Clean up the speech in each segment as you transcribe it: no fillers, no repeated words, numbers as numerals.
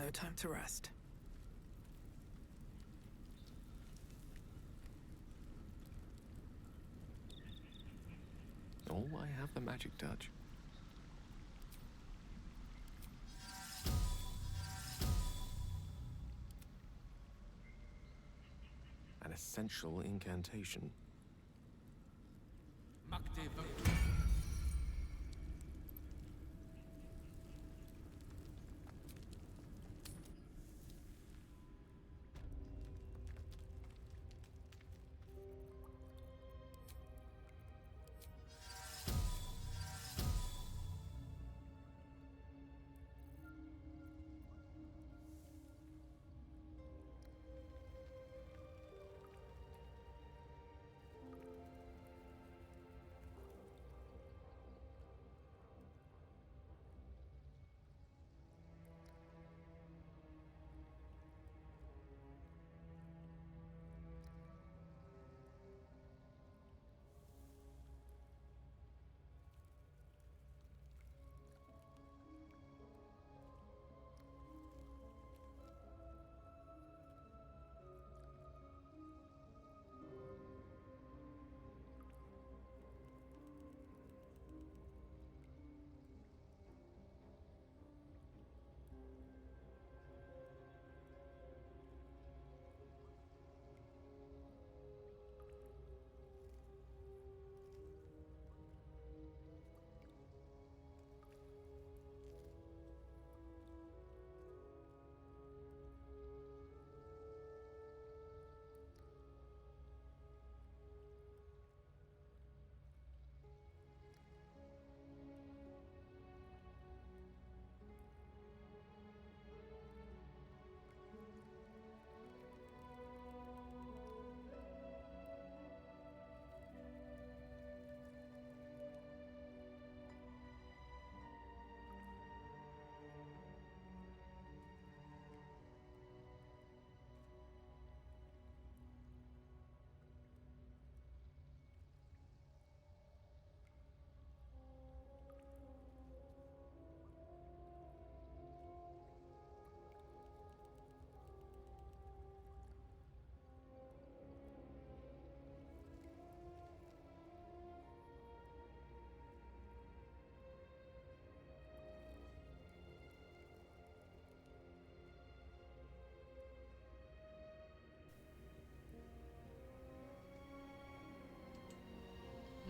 no time to rest. Oh, I have the magic touch. An essential incantation.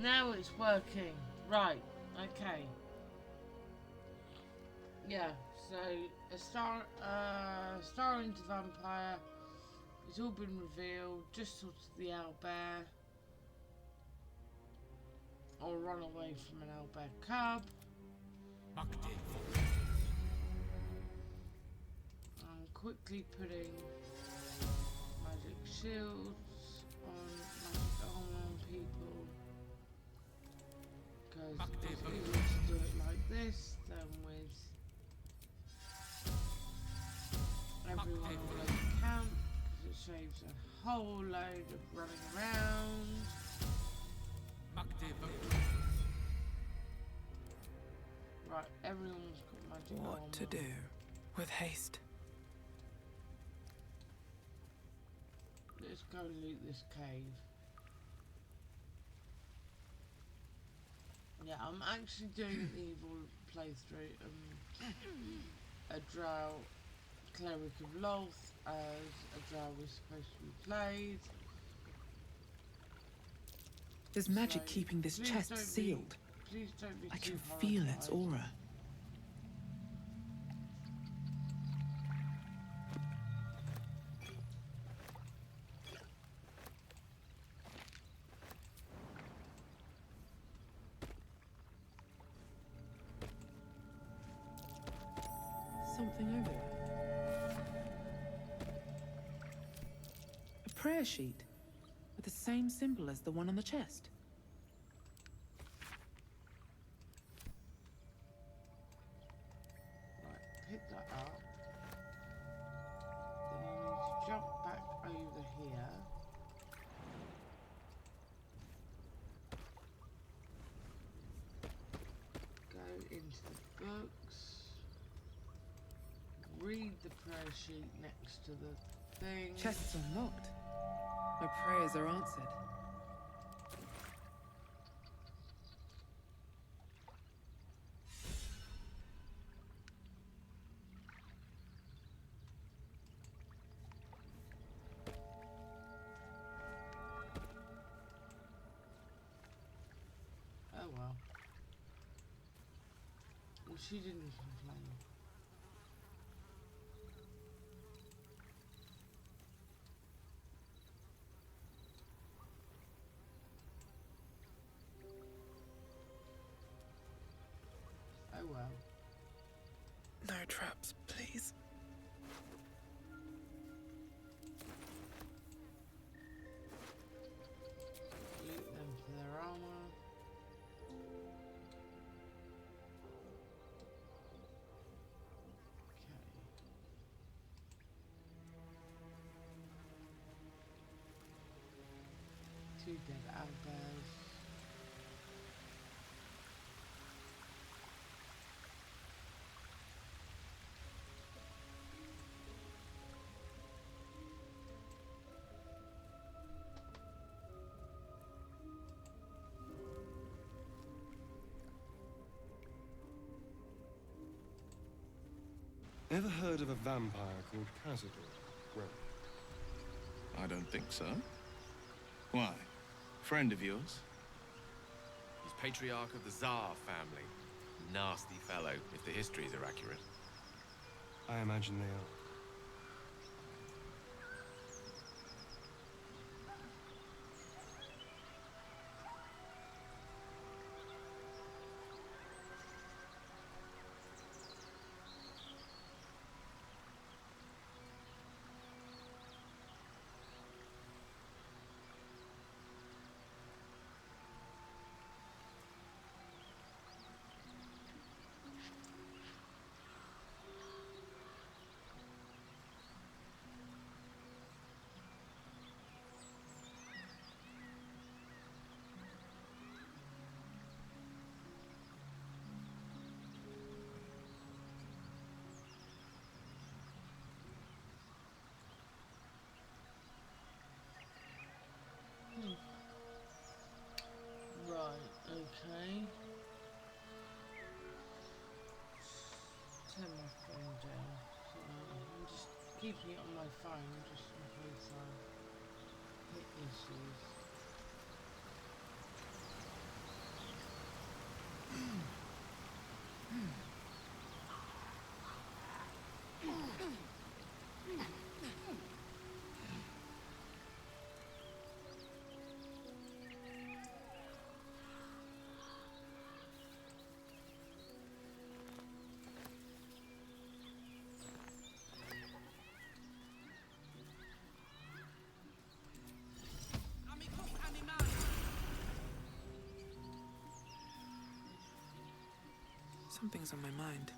Now it's working. Right, okay. Yeah, so a star into vampire. It's all been revealed. Just sort of the owlbear. Or run away from an owlbear cub. I'm quickly putting magic shields on, magic armor on people. Because it's easier to do it like this than with everyone all over camp, because it saves a whole load of running around. Right, everyone's got magic armor. What to do with haste? Let's go loot this cave. Yeah, I'm actually doing an evil playthrough. A Drow cleric of Lolth, as a Drow was supposed to be played. There's magic keeping this chest sealed. Please don't be I too can feel its horrified. aura. Something over there. A prayer sheet with the same symbol as the one on the chest. Pick that up. Then you need to jump back over here. Go into the books. read the prayer sheet next to the thing. Chest's unlocked. My prayers are answered. Oh well. Well, she didn't complain. Oh well. No traps, please. Loot them for their armor. Okay. 2 dead owlbears. Ever heard of a vampire called Cazador? Well, I don't think so. Why? Friend of yours? He's patriarch of the Tsar family. Nasty fellow, if the histories are accurate. I imagine they are. Right, okay. Turn my phone down. So I'm just keeping it on my phone just in case I hit issues. Something's on my mind.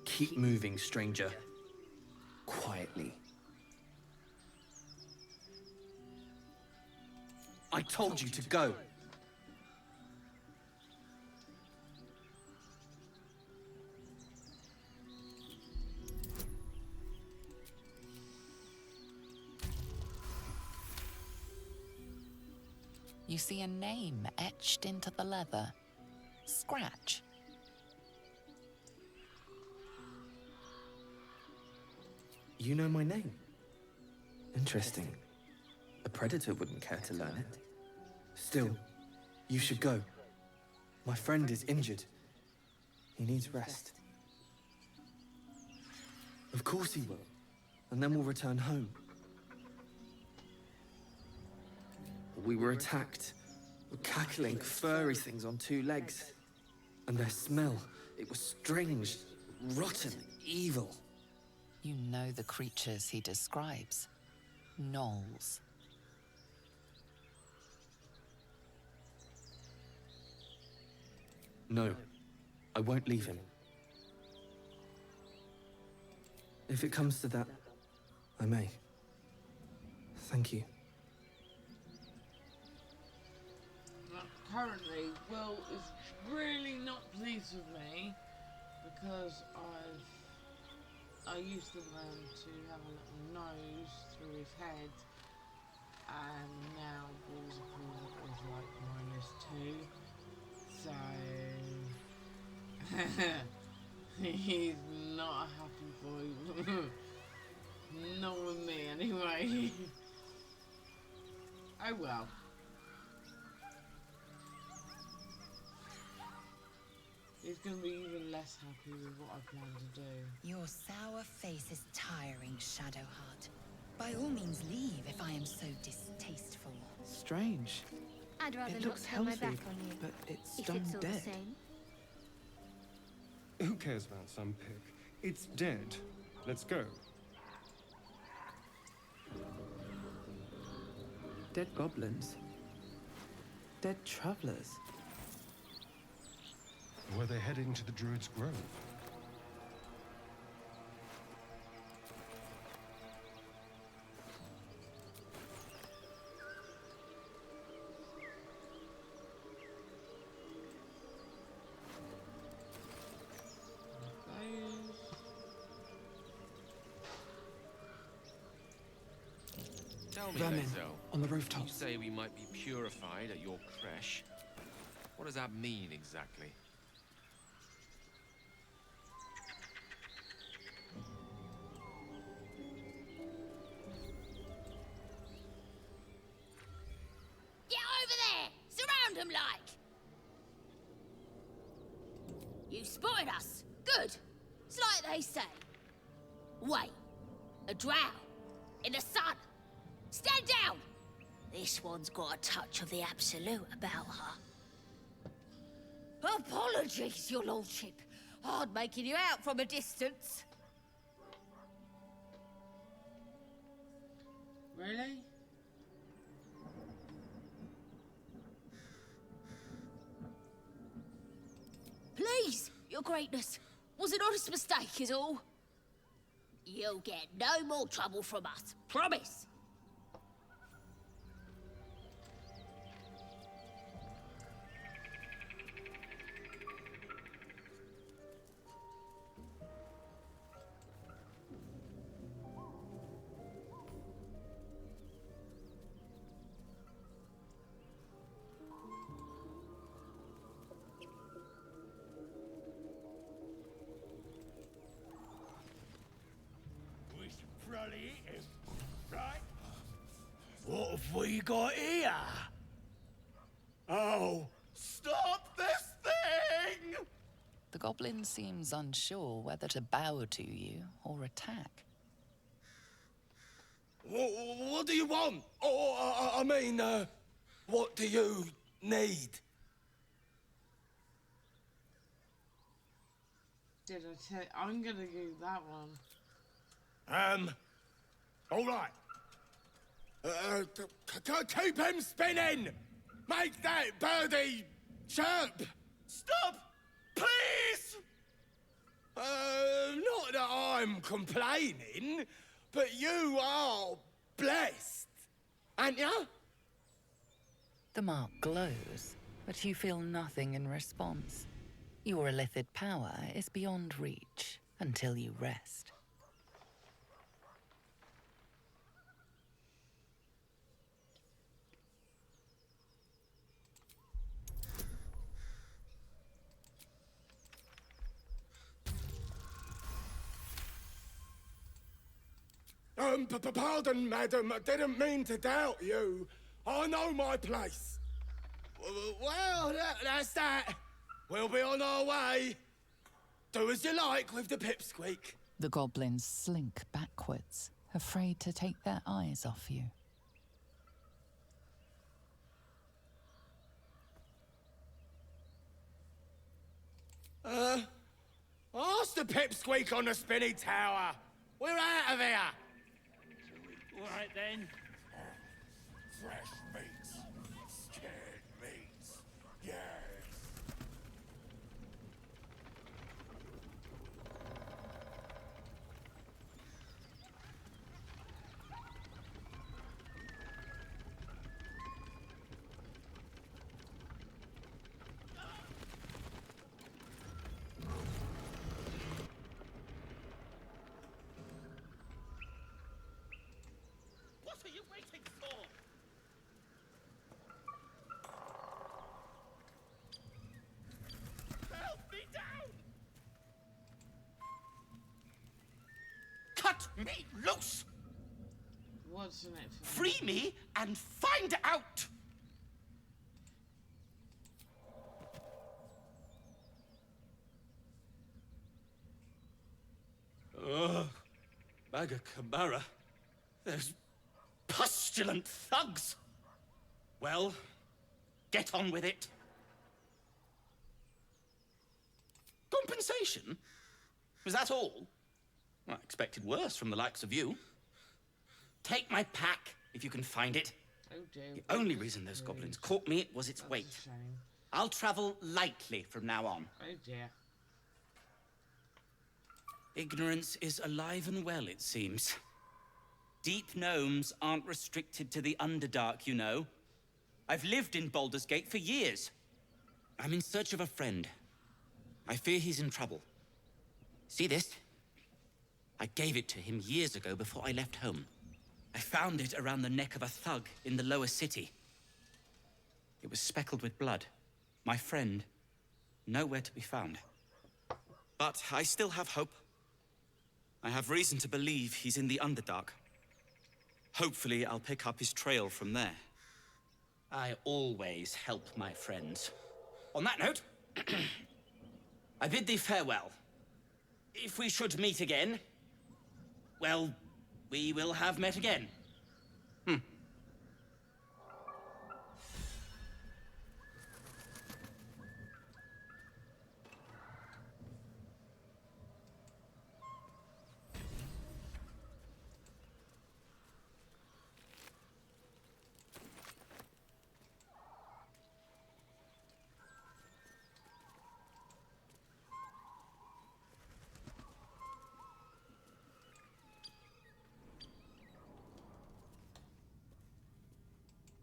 Keep moving, stranger. Quietly. I told you to go. You see a name etched into the leather. Scratch. You know my name? Interesting. A predator wouldn't care to learn it. Still, you should go. My friend is injured. He needs rest. Of course he will. And then we'll return home. We were attacked. Cackling, furry things on 2 legs. And their smell, it was strange, rotten, evil. You know the creatures he describes. Gnolls. No, I won't leave him. If it comes to that, I may. Thank you. That currently, Will is really not pleased with me because I used the man to have a little nose through his head, and now Will's approval is like -2, so he's not a happy boy. Not with me anyway. Oh well. He's going to be even less happy with what I plan to do. Your sour face is tiring, Shadowheart. By all means leave if I am so distasteful. Strange. I'd rather It not looks turn my healthy, back on you. but it's If stone it's all dead. the same. Who cares about some pig? It's dead. Let's go. Dead goblins. Dead travelers. Were they heading to the Druid's Grove? Tell me, Vermin Lae'zel, on the you rooftops. say we might be purified at your creche. What does that mean exactly? Get over there! Surround them like! You spotted us. Good. It's like they say. Wait. A drow. In the sun. Stand down! This one's got a touch of the absolute about her. Apologies, your lordship. Hard making you out from a distance. Really? Please, your greatness. Was an honest mistake is all. You'll get no more trouble from us. Promise. Right? What have we got here? Oh, stop this thing! The goblin seems unsure whether to bow to you or attack. What do you want? I mean, what do you need? Did I tell I'm gonna do that one. All right. Keep him spinning! Make that birdie chirp! Stop! Please! Not that I'm complaining, but you are blessed, aren't you? The mark glows, but you feel nothing in response. Your illithid power is beyond reach until you rest. Pardon, madam. I didn't mean to doubt you. I know my place. Well, that's that. We'll be on our way. Do as you like with the pipsqueak. The goblins slink backwards, afraid to take their eyes off you. Ask the pipsqueak on the spinny tower. We're out of here. All right then. Fresh meats. Scared meats. Yes. What are you waiting for? Help me down! Cut me loose! What's in it for Free me and find out! Ugh. Magakamara. Those pustulant thugs. Well, get on with it. Compensation? Was that all? Well, I expected worse from the likes of you. Take my pack, if you can find it. Oh dear. The only reason those goblins caught me was its weight. That's a shame. I'll travel lightly from now on. Oh dear. Ignorance is alive and well, it seems. Deep gnomes aren't restricted to the Underdark, you know. I've lived in Baldur's Gate for years. I'm in search of a friend. I fear he's in trouble. See this? I gave it to him years ago before I left home. I found it around the neck of a thug in the lower city. It was speckled with blood. My friend, nowhere to be found. But I still have hope. I have reason to believe he's in the Underdark. Hopefully, I'll pick up his trail from there. I always help my friends. On that note, I bid thee farewell. If we should meet again, well, we will have met again.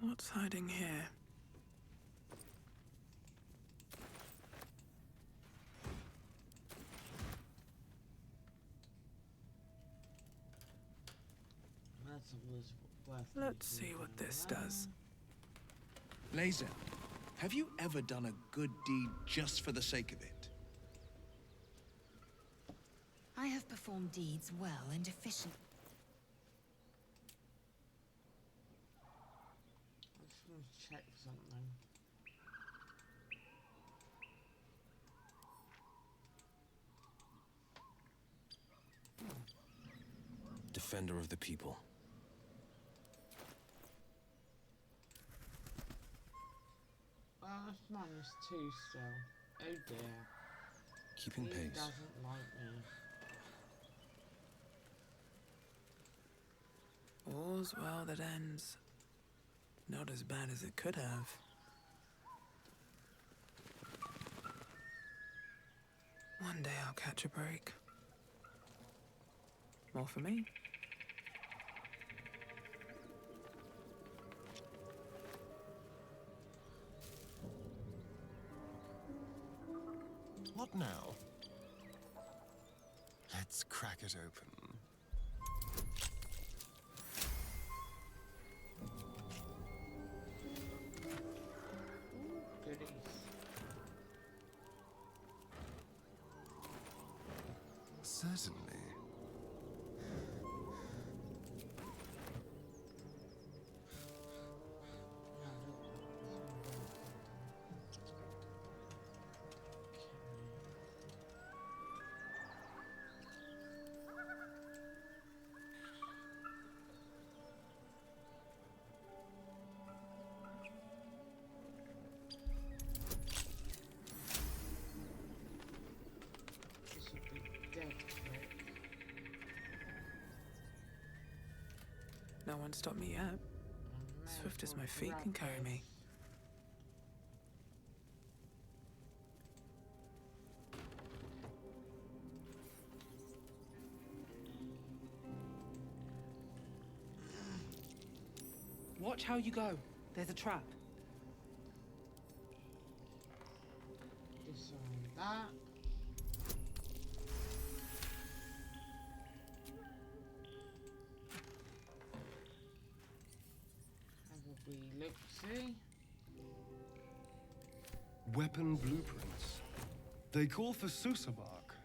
What's hiding here? That's always worth Let's see what this does. Lae'zel, have you ever done a good deed just for the sake of it? I have performed deeds well and efficiently. I just want to check something. Defender of the people. It's -2 still. Oh dear. Keeping He pace. doesn't like me. All's well that ends. Not as bad as it could have. One day I'll catch a break. More for me. What now? Let's crack it open. Goodies. Certainly. This would be dead quick. No one stopped me yet. Swift as my feet can carry me. Watch how you go. There's a trap. Disarm that. we look, see? Weapon blueprints. They call for Susa bark.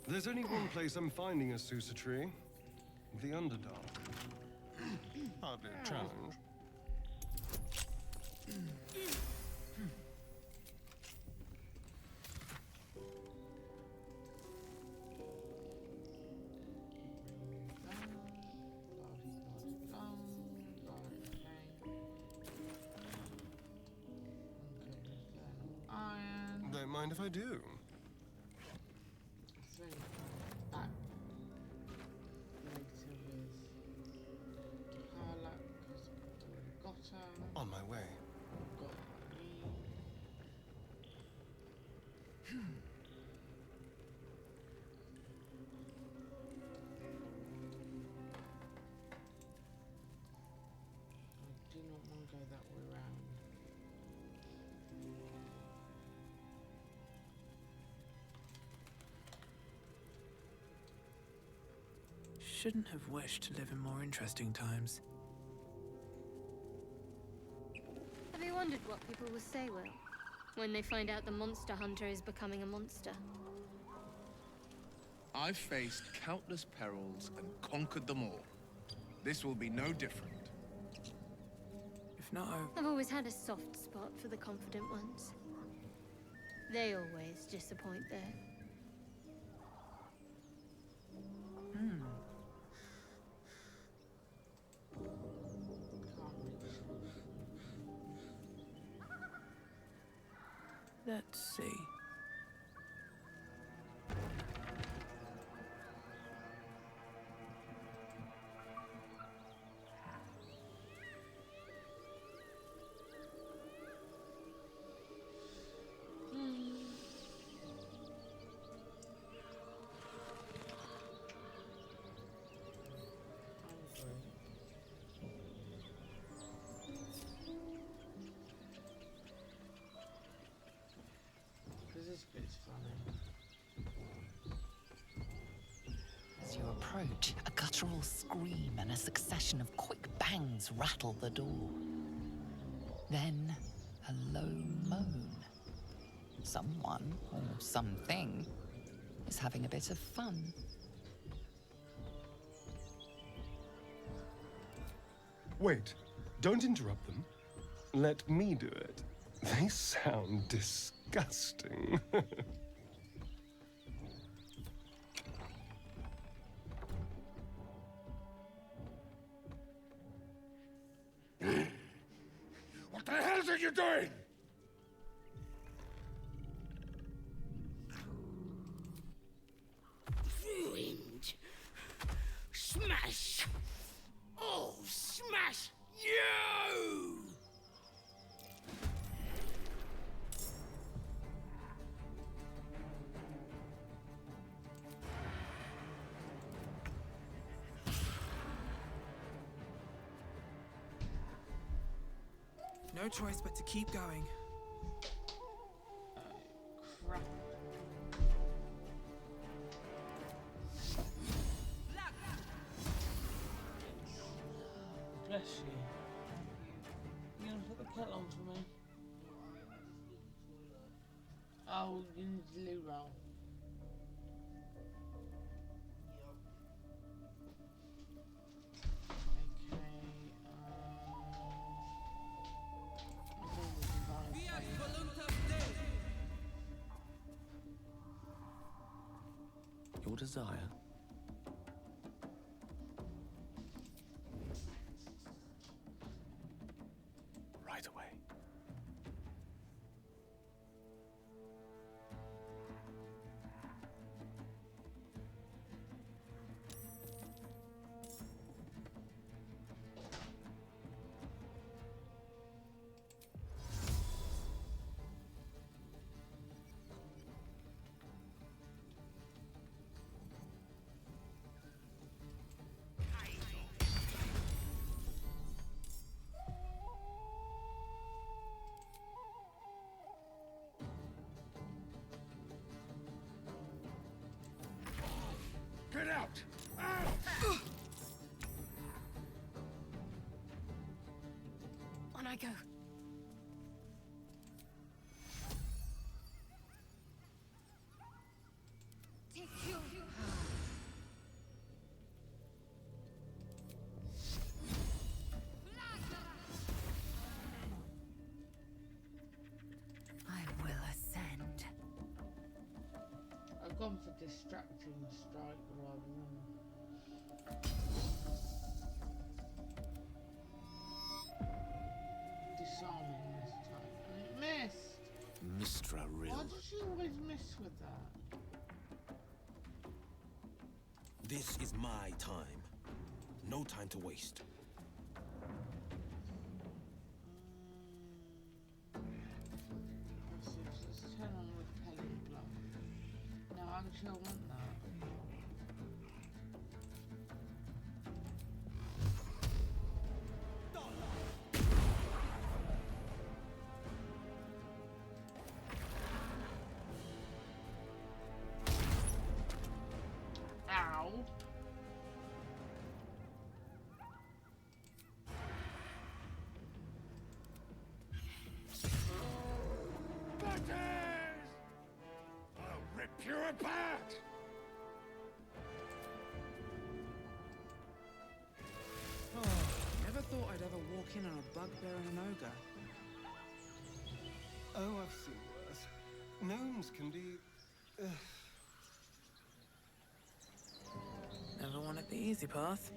There's only one place I'm finding a Susa tree. The Underdark. Hardly a challenge. Don't mind if I do. On my way. I do not want to go that way around. Shouldn't have wished to live in more interesting times. Have you wondered what people will say, Will, when they find out the monster hunter is becoming a monster? I've faced countless perils and conquered them all. This will be no different. If not, I've always had a soft spot for the confident ones. They always disappoint, though. Let's see. This bit's funny. As you approach, a guttural scream and a succession of quick bangs rattle the door. Then, a low moan. Someone, or something, is having a bit of fun. Wait, don't interrupt them. Let me do it. They sound disgusting. What the hell are you doing? Ruined. Smash. Oh, smash you! No choice but to keep going. Crap. Bless you. You gonna put the kettle on for me? Oh, you need the loo roll. Your desire? Right away. I go? I will ascend. I've gone for distracting strike rather than disarming this time. And it missed! Mistra Why Rill. does she always miss with that? This is my time. No time to waste. Let's see, so it's 10 on repelling blow. No, actually I want that. Ow! I'll rip you apart! Oh, never thought I'd ever walk in on a bugbear and an ogre. Oh, I've seen worse. Gnomes can be... Never wanted the easy path.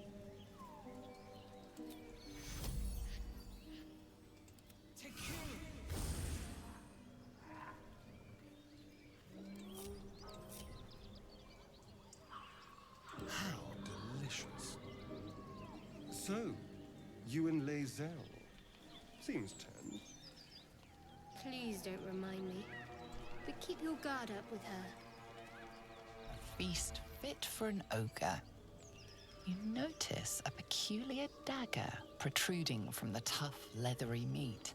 How delicious. So, you and Lae'zel. Seems tense. Please don't remind me. But keep your guard up with her. A feast fit for an ogre. You notice a peculiar dagger protruding from the tough, leathery meat.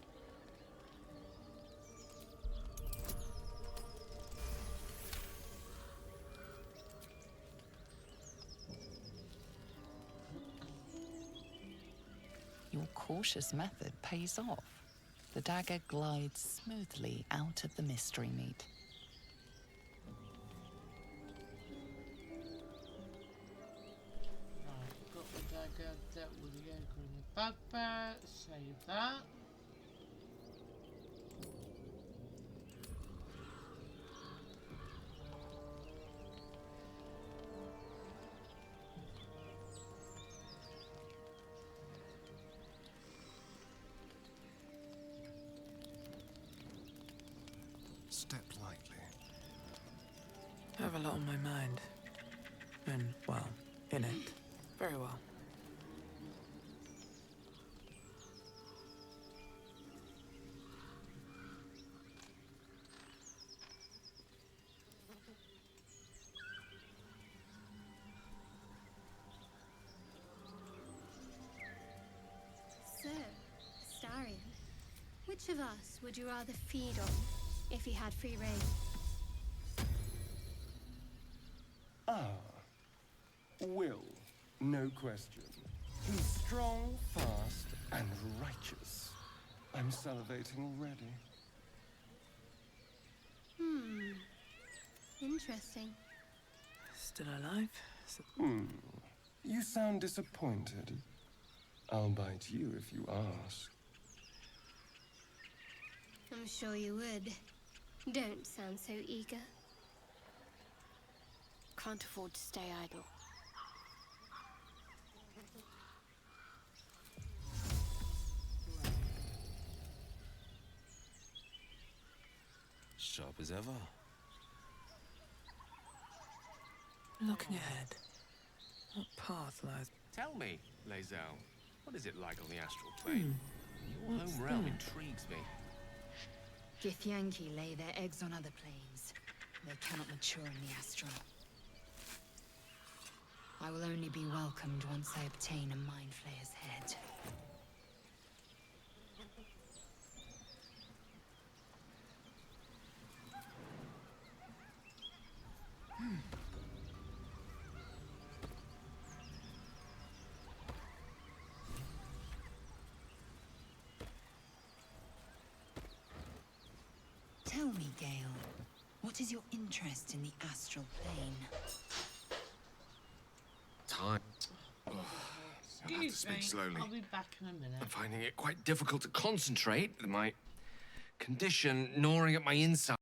Your cautious method pays off. The dagger glides smoothly out of the mystery meat. Right, got the dagger, dealt with the ogre and the bugbear, save that. Step lightly. I have a lot on my mind. And, well, in it. Very well. So, Starion, which of us would you rather feed on if he had free reign? Ah. Will, no question. He's strong, fast, and righteous. I'm salivating already. Interesting. Still alive? You sound disappointed. I'll bite you if you ask. I'm sure you would. Don't sound so eager. Can't afford to stay idle. Sharp as ever. Looking ahead. What path lies? Tell me, Lae'zel, what is it like on the astral plane? Your What's home realm that? intrigues me. Githyanki lay their eggs on other planes. They cannot mature in the astral. I will only be welcomed once I obtain a Mind Flayer's head. is your interest in the astral plane? Time. I have to Excuse speak me, slowly. I'll be back in a minute. I'm finding it quite difficult to concentrate with my condition gnawing at my inside.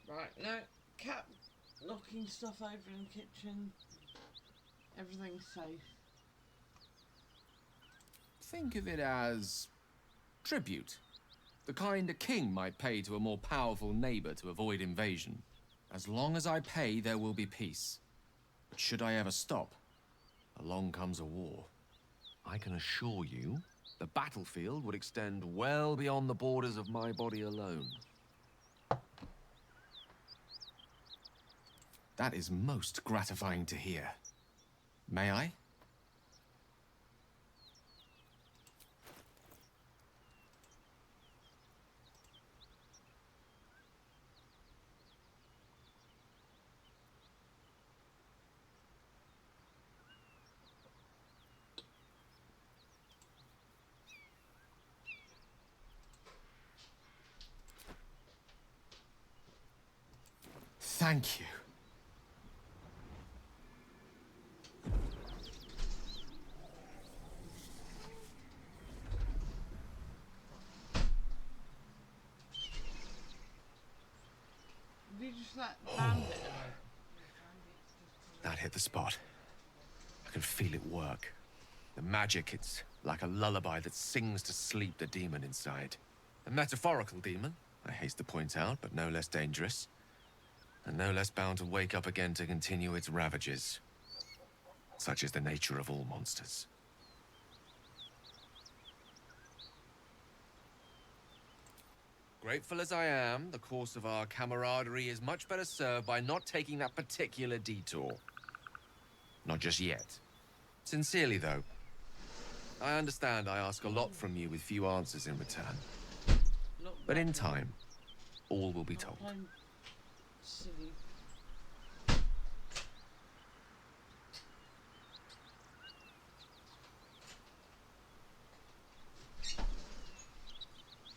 Right, no, cat knocking stuff over in the kitchen. Everything's safe. Think of it as tribute. The kind a king might pay to a more powerful neighbor to avoid invasion. As long as I pay, there will be peace. But should I ever stop, along comes a war. I can assure you, the battlefield would extend well beyond the borders of my body alone. That is most gratifying to hear. May I? Thank you. Did you just let Bandit away? That hit the spot. I can feel it work. The magic, it's like a lullaby that sings to sleep the demon inside. A metaphorical demon, I haste to point out, but no less dangerous. And no less bound to wake up again to continue its ravages. Such is the nature of all monsters. Grateful as I am, the course of our camaraderie is much better served by not taking that particular detour. Not just yet. Sincerely, though. I understand I ask a lot from you with few answers in return. But in time, all will be told. I'm silly.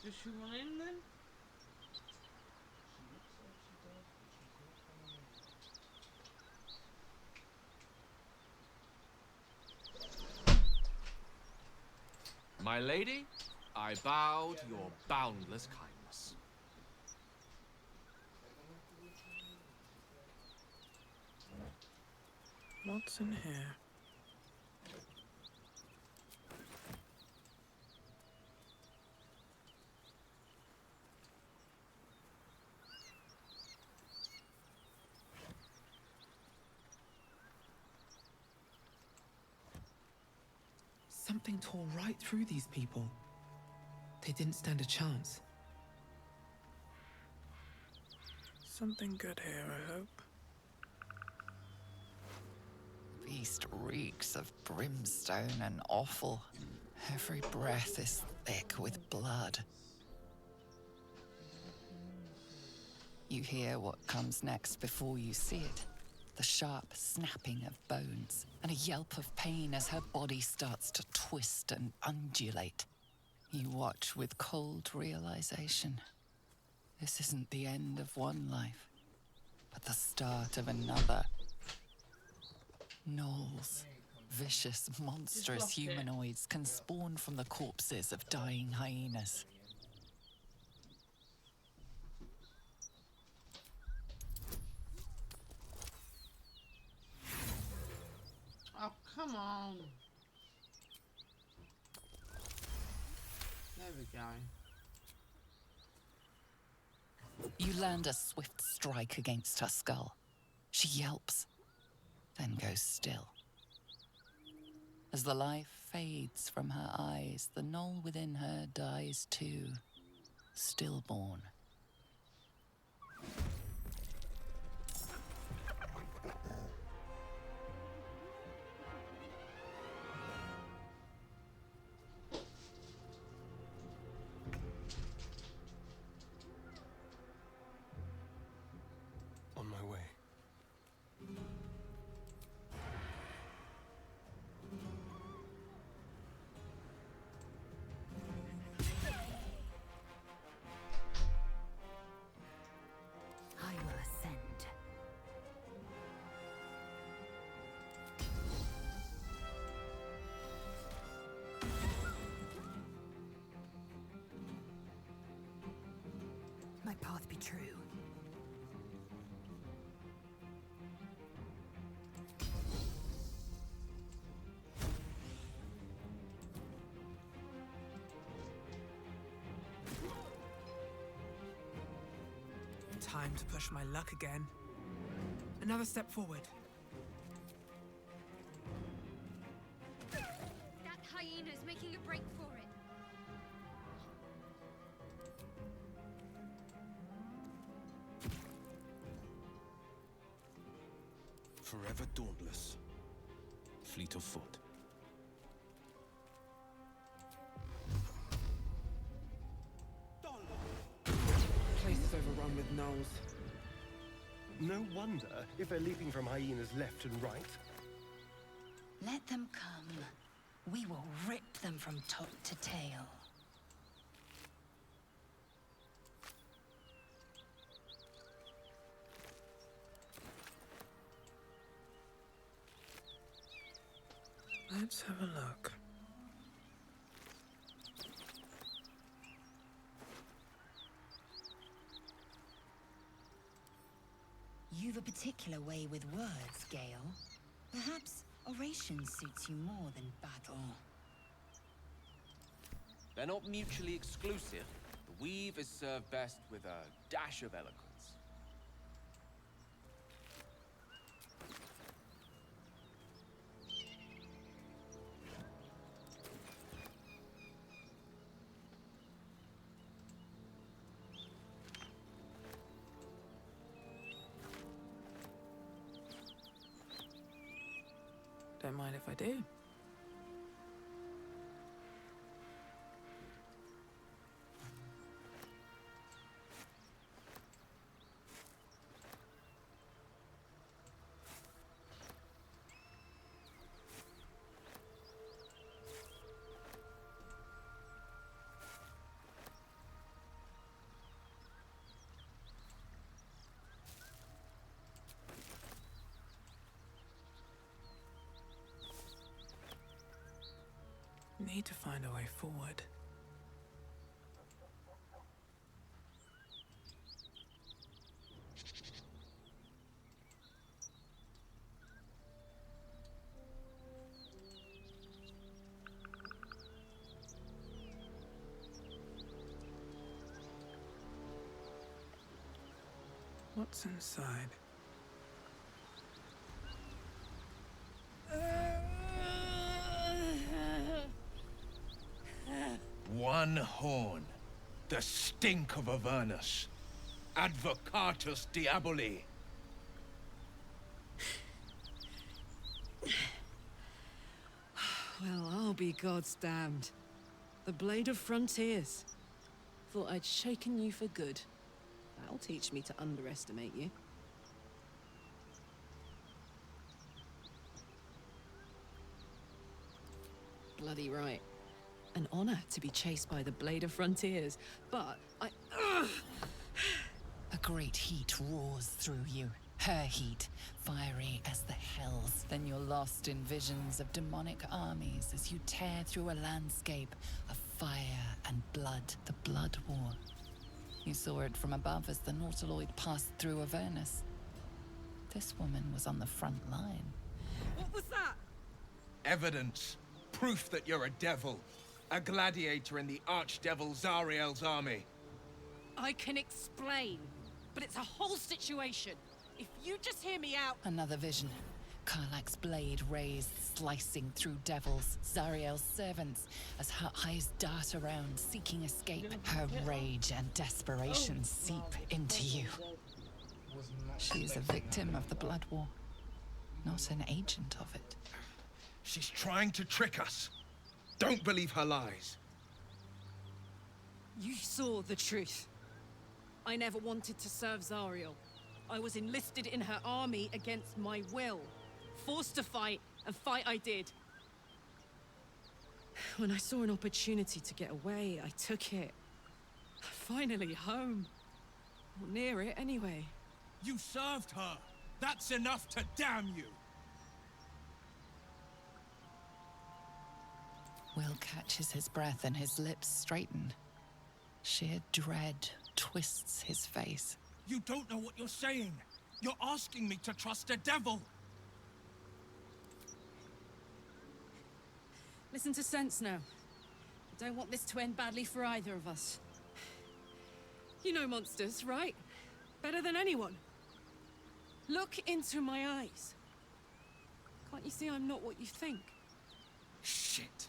Does she want in then? My lady, I bow to your boundless kindness. What's in here? Something tore right through these people. They didn't stand a chance. Something good here, I hope. Feast reeks of brimstone and offal. Every breath is thick with blood. You hear what comes next before you see it. The sharp snapping of bones, and a yelp of pain as her body starts to twist and undulate. You watch with cold realization. This isn't the end of one life, but the start of another. Gnolls, vicious, monstrous humanoids can spawn from the corpses of dying hyenas. Oh, come on. There we go. You land a swift strike against her skull. She yelps, then goes still. As the life fades from her eyes, the gnoll within her dies too, stillborn. On my way. I will ascend. My path be true. Time to push my luck again. Another step forward. That hyena's making a break for it. Forever dauntless. Fleet of foot. Place is overrun with gnolls. No wonder if they're leaping from hyenas left and right. Let them come. We will rip them from top to tail. Let's have a look. You've a particular way with words, Gale. Perhaps oration suits you more than battle. They're not mutually exclusive. The weave is served best with a dash of eloquence. Don't mind if I do. Need to find a way forward. What's inside? One horn. The stink of Avernus. Advocatus Diaboli. Well, I'll be God's damned. The Blade of Frontiers. Thought I'd shaken you for good. That'll teach me to underestimate you. Bloody right. An honor to be chased by the Blade of Frontiers, but I... A great heat roars through you. Her heat, fiery as the hells. Then you're lost in visions of demonic armies as you tear through a landscape of fire and blood. The Blood War. You saw it from above as the Nautiloid passed through Avernus. This woman was on the front line. What was that? Evidence. Proof that you're a devil. A gladiator in the archdevil Zariel's army. I can explain, but it's a whole situation. If you just hear me out... Another vision. Karlak's blade raised, slicing through devils, Zariel's servants, as her eyes dart around, seeking escape. Her rage and desperation seep into you. She is a victim of the Blood War, not an agent of it. She's trying to trick us. Don't believe her lies. You saw the truth. I never wanted to serve Zariel. I was enlisted in her army against my will. Forced to fight, and fight I did. When I saw an opportunity to get away, I took it. Finally home. Or near it, anyway. You served her. That's enough to damn you. Will catches his breath and his lips straighten. Sheer dread twists his face. You don't know what you're saying. You're asking me to trust a devil. Listen to sense now. I don't want this to end badly for either of us. You know monsters, right? Better than anyone. Look into my eyes. Can't you see I'm not what you think? Shit.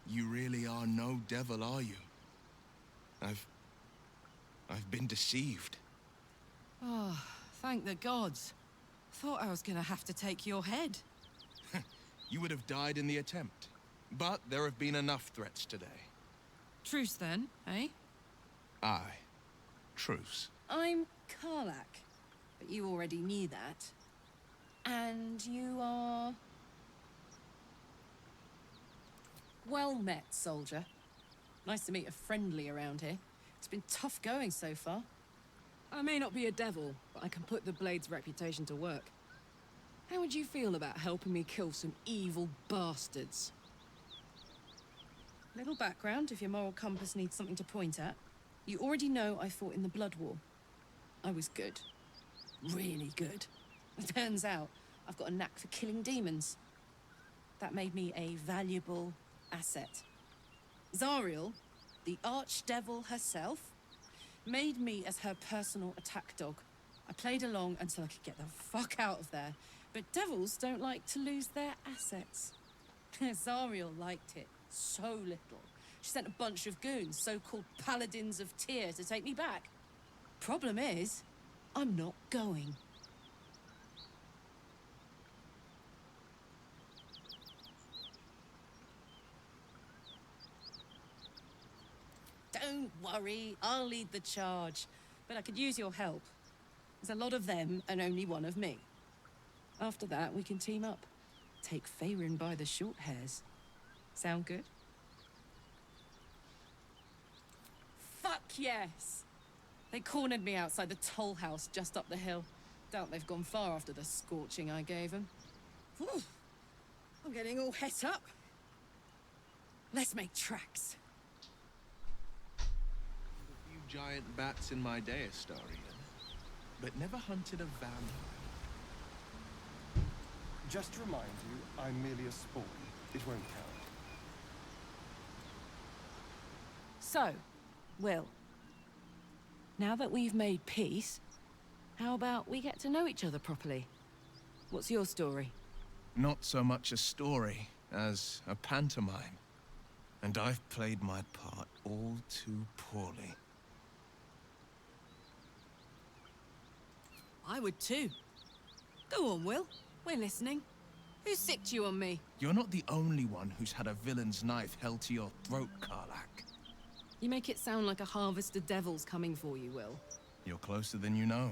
You really are no devil, are you? I've been deceived. Oh, thank the gods. Thought I was gonna have to take your head. You would have died in the attempt. But there have been enough threats today. Truce then, eh? Aye. Truce. I'm Karlak, but you already knew that. And you are... Well met, soldier. Nice to meet a friendly around here. It's been tough going so far. I may not be a devil, but I can put the Blade's reputation to work. How would you feel about helping me kill some evil bastards? Little background, if your moral compass needs something to point at. You already know I fought in the Blood War. I was good. Really good. It turns out I've got a knack for killing demons. That made me a valuable asset. Zariel, the archdevil herself, made me as her personal attack dog. I played along until I could get the fuck out of there. But devils don't like to lose their assets. Zariel liked it so little. She sent a bunch of goons, so-called paladins of Tyr, to take me back. Problem is, I'm not going. Don't worry, I'll lead the charge. But I could use your help. There's a lot of them and only one of me. After that, we can team up. Take Faerun by the short hairs. Sound good? Fuck yes! They cornered me outside the toll house just up the hill. Doubt they've gone far after the scorching I gave them. Whew. I'm getting all het up. Let's make tracks. A few giant bats in my day, Astarion, but never hunted a vampire. Just to remind you, I'm merely a spawn. It won't count. So, Will, now that we've made peace, how about we get to know each other properly? What's your story? Not so much a story as a pantomime. And I've played my part all too poorly. I would too. Go on, Will. We're listening. Who sicked you on me? You're not the only one who's had a villain's knife held to your throat, Karlak. You make it sound like a harvest of devils coming for you, Will. You're closer than you know.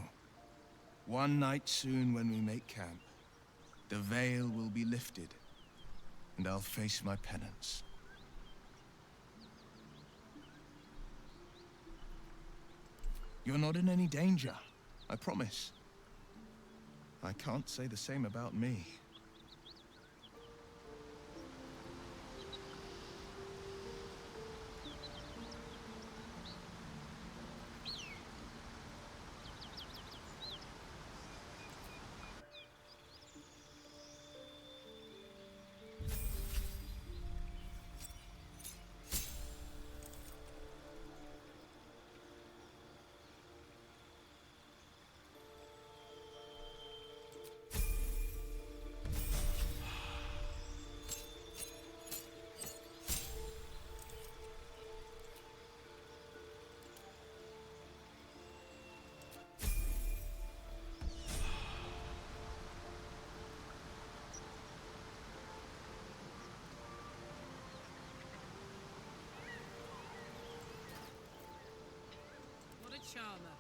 One night soon when we make camp, the veil will be lifted, and I'll face my penance. You're not in any danger, I promise. I can't say the same about me. charmer.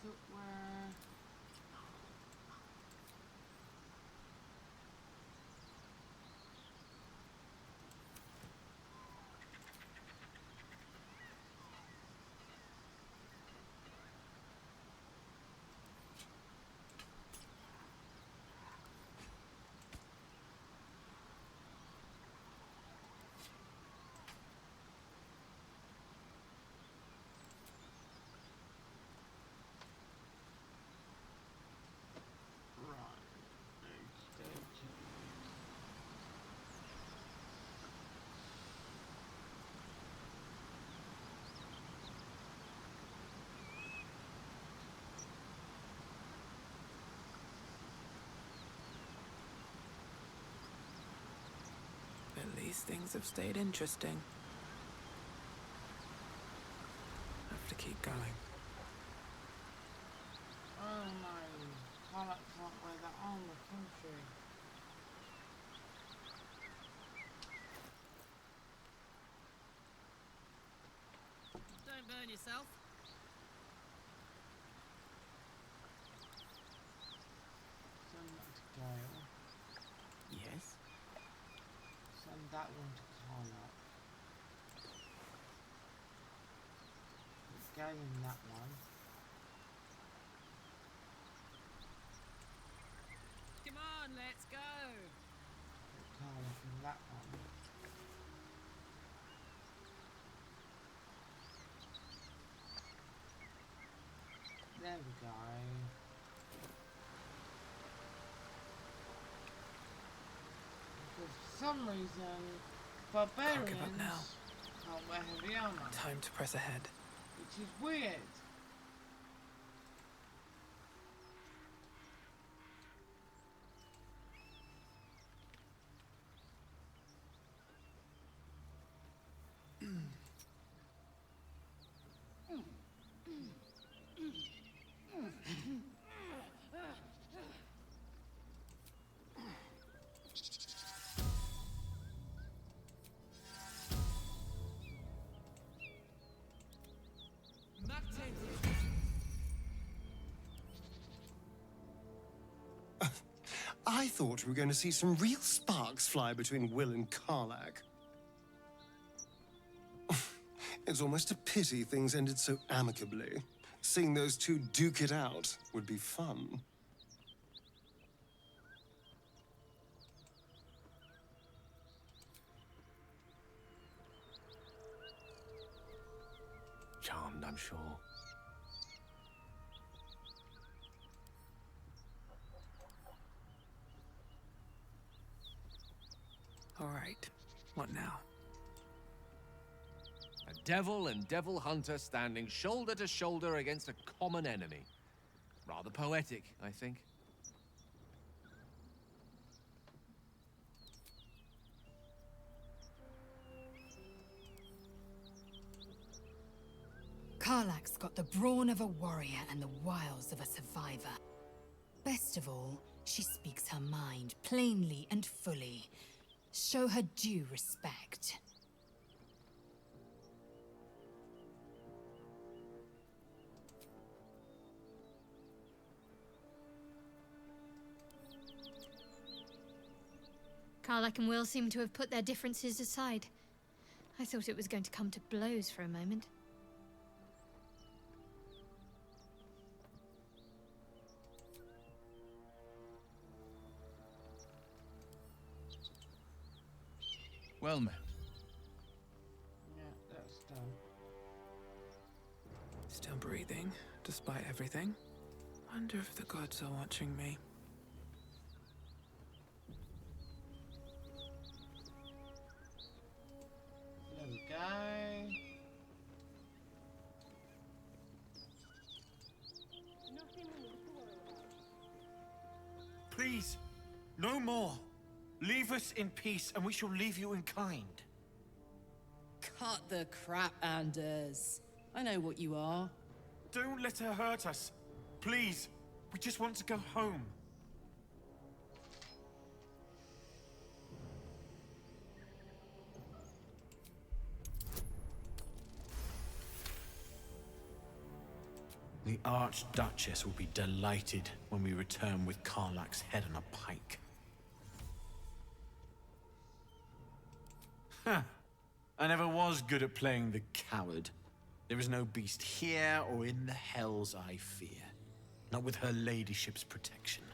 Footwear. At least things have stayed interesting. Have to keep going. Oh no, Carla can't wear that on the country. Don't burn yourself. Send that to Gale. Yes? Send that one to Carla. Put Gale in that one. Come on, let's go. Put Carla in that one. There we go. Because for some reason, barbarians give up now. can't wear heavy armor. Time to press ahead. Which is weird. I thought we were going to see some real sparks fly between Will and Karlach. It's almost a pity things ended so amicably. Seeing those two duke it out would be fun. Charmed, I'm sure. All right. What now? A devil and devil hunter standing shoulder to shoulder against a common enemy. Rather poetic, I think. Karlach's got the brawn of a warrior and the wiles of a survivor. Best of all, she speaks her mind plainly and fully. Show her due respect. Karlach and Will seem to have put their differences aside. I thought it was going to come to blows for a moment. Well met. Yeah, that's done. Still breathing, despite everything. Wonder if the gods are watching me. There we go. Please, no more. Leave us in peace, and we shall leave you in kind. Cut the crap, Anders. I know what you are. Don't let her hurt us. Please, we just want to go home. The Archduchess will be delighted when we return with Karlach's head on a pike. Huh. I never was good at playing the coward. There is no beast here or in the hells I fear. Not with her ladyship's protection.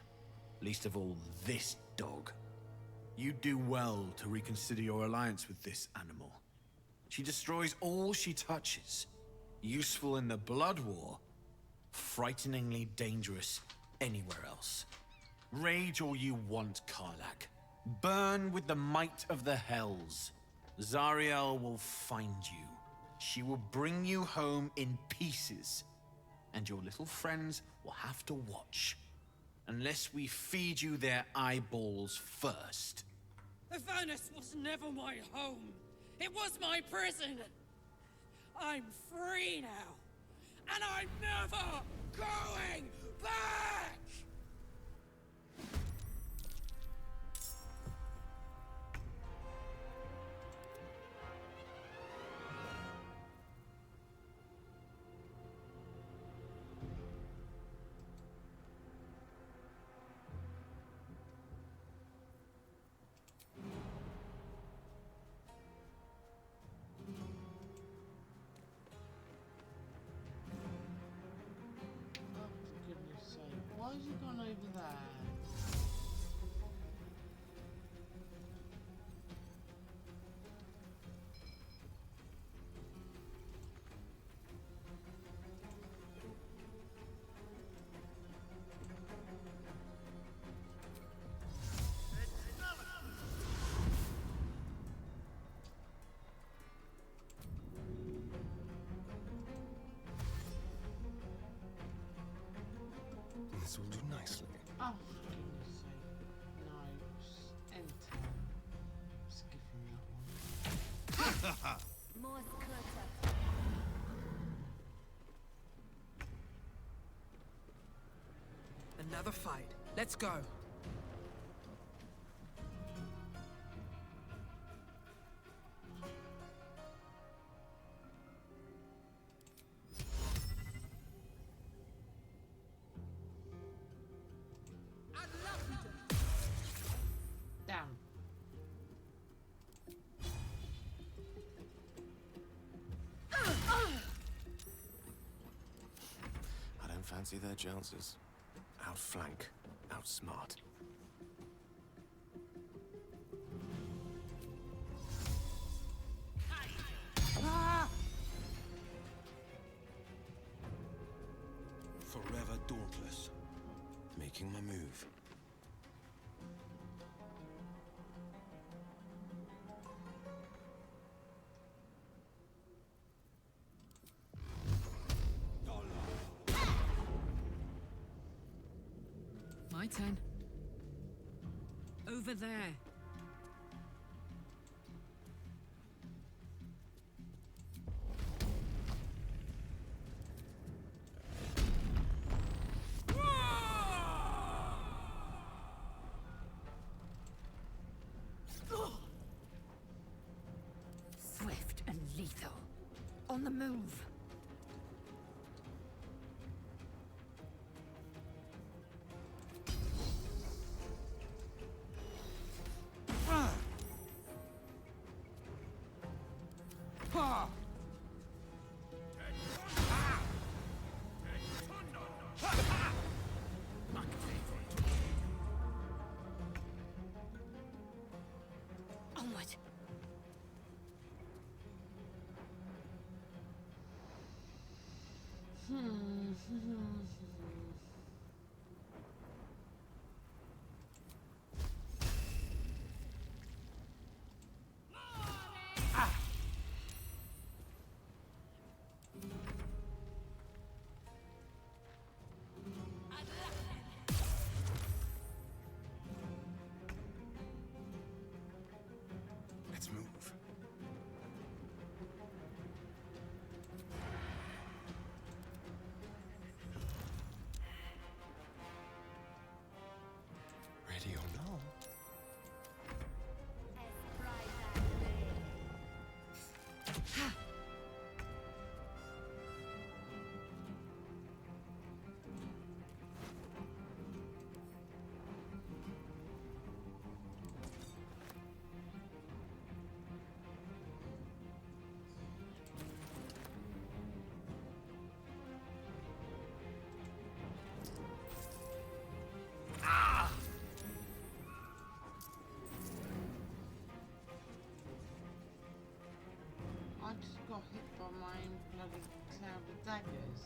Least of all this dog. You do well to reconsider your alliance with this animal. She destroys all she touches. Useful in the blood war. Frighteningly dangerous anywhere else. Rage all you want, Karlach. Burn with the might of the hells. Zariel will find you. She will bring you home in pieces. And your little friends will have to watch. Unless we feed you their eyeballs first. Avernus was never my home. It was my prison. I'm free now. And I'm never going back! Why has he gone over there? This will do nicely. Oh, for goodness sake. No, just enter. Skip that one. Another fight. Let's go. Damn. I don't fancy their chances. Outflank, outsmart. Forever dauntless. Making my move. My turn. Over there. Swift and lethal. On the move. Onward. Let's move. Ready or not? I just got hit by my own bloody cloud of daggers.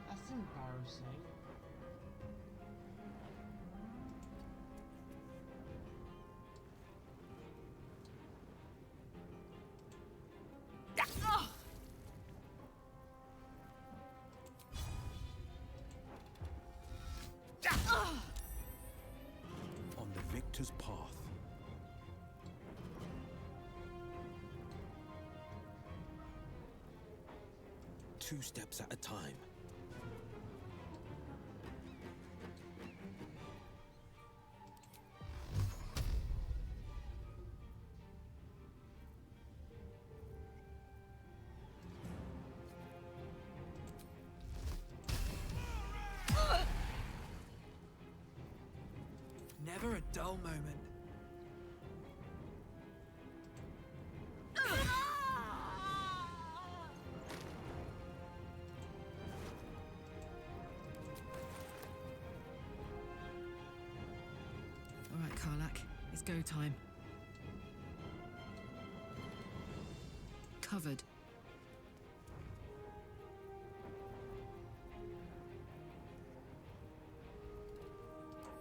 That's embarrassing. On the victor's path. Two steps at a time. Never a dull moment. All right, Karlak. It's go time. Covered.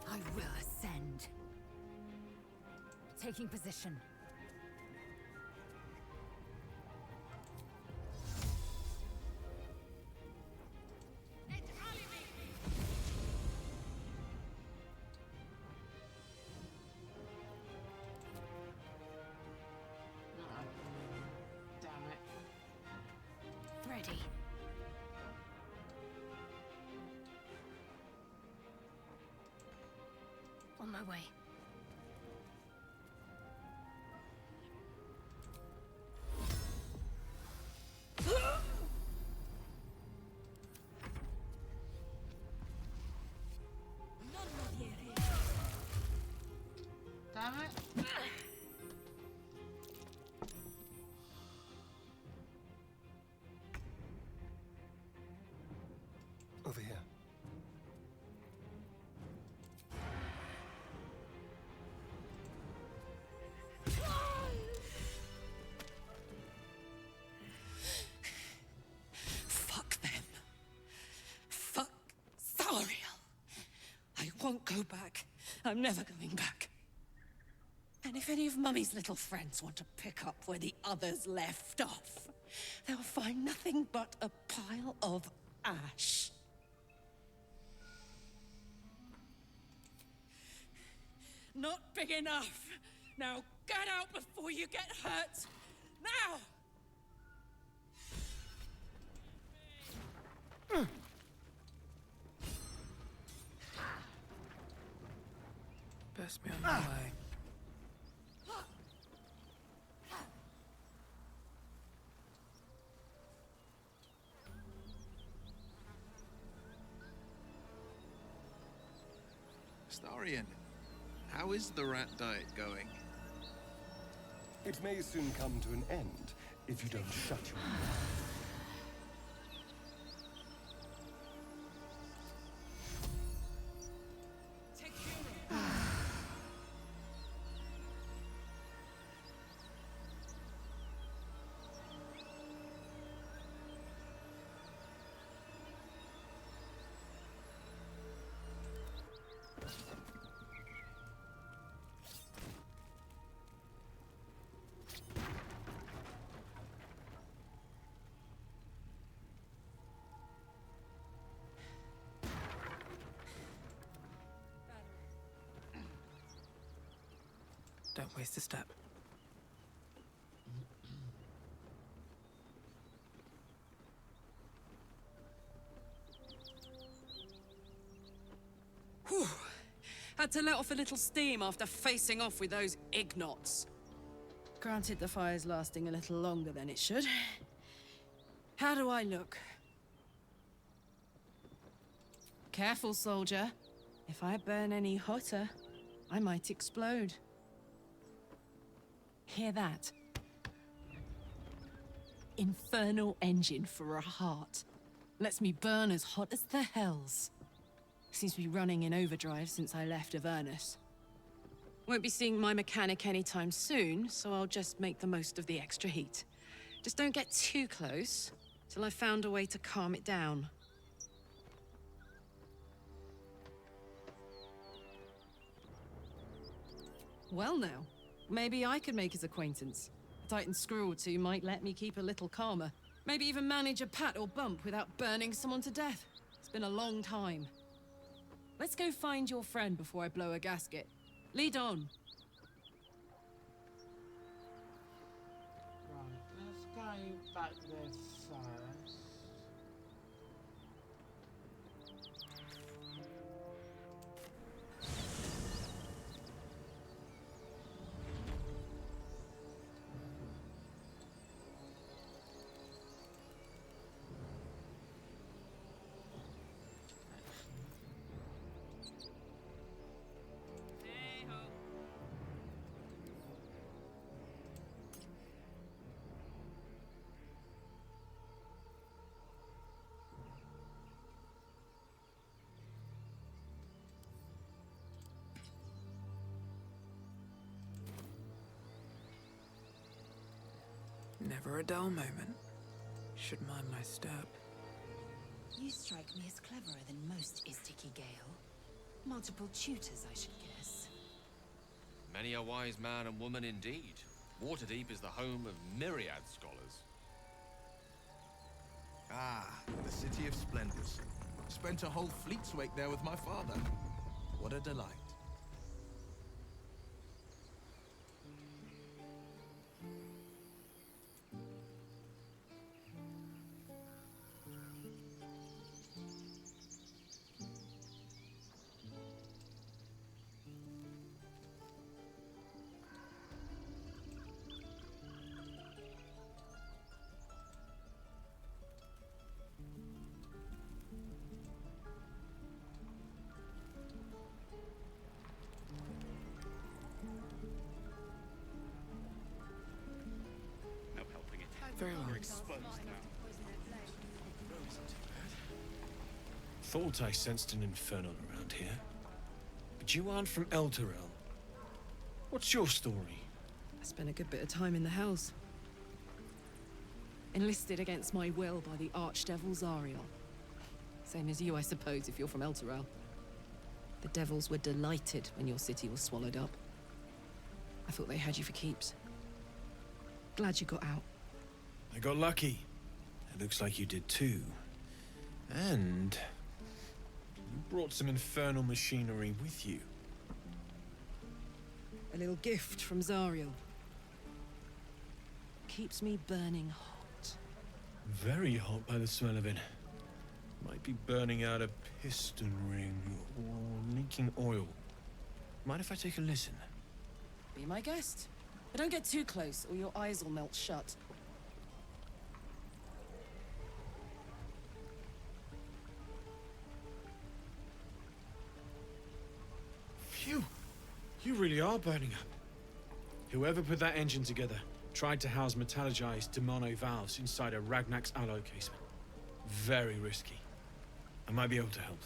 I will ascend. Taking position. ready. On my way. Damn it. Over here. Fuck them. Fuck Thariel. I won't go back. I'm never going back. And if any of Mummy's little friends want to pick up where the others left off, they'll find nothing but a pile of ash. Not big enough. Now get out before you get hurt. Now! Best be on my way. Starion, how is the rat diet going? It may soon come to an end if you don't shut your mouth. Don't waste a step. Whew. Had to let off a little steam after facing off with those ignots. Granted, the fire's lasting a little longer than it should. How do I look? Careful, soldier. If I burn any hotter, I might explode. Hear that? Infernal engine for a heart. Lets me burn as hot as the hells. Seems to be running in overdrive since I left Avernus. Won't be seeing my mechanic anytime soon, so I'll just make the most of the extra heat. Just don't get too close, till I've found a way to calm it down. Well now, maybe I could make his acquaintance. A Titan screw or two might let me keep a little calmer. Maybe even manage a pat or bump without burning someone to death. It's been a long time. Let's go find your friend before I blow a gasket. Lead on. Right, let's go back there first. Never a dull moment. Should mind my step. You strike me as cleverer than most Istiki Gale. Multiple tutors, I should guess. Many a wise man and woman indeed. Waterdeep is the home of myriad scholars. Ah, the City of Splendors. Spent a whole fleet's wake there with my father. What a delight. Thought I sensed an infernal around here. But you aren't from Elturel. What's your story? I spent a good bit of time in the Hells. Enlisted against my will by the Archdevil Zariel. Same as you, I suppose, if you're from Elturel. The devils were delighted when your city was swallowed up. I thought they had you for keeps. Glad you got out. I got lucky. It looks like you did too. And you brought some infernal machinery with you. A little gift from Zariel. Keeps me burning hot. Very hot by the smell of it. Might be burning out a piston ring or leaking oil. Mind if I take a listen? Be my guest. But don't get too close or your eyes will melt shut. Phew! You really are burning up. Whoever put that engine together tried to house metallurgized demono valves inside a Ragnak's alloy casement. Very risky. I might be able to help,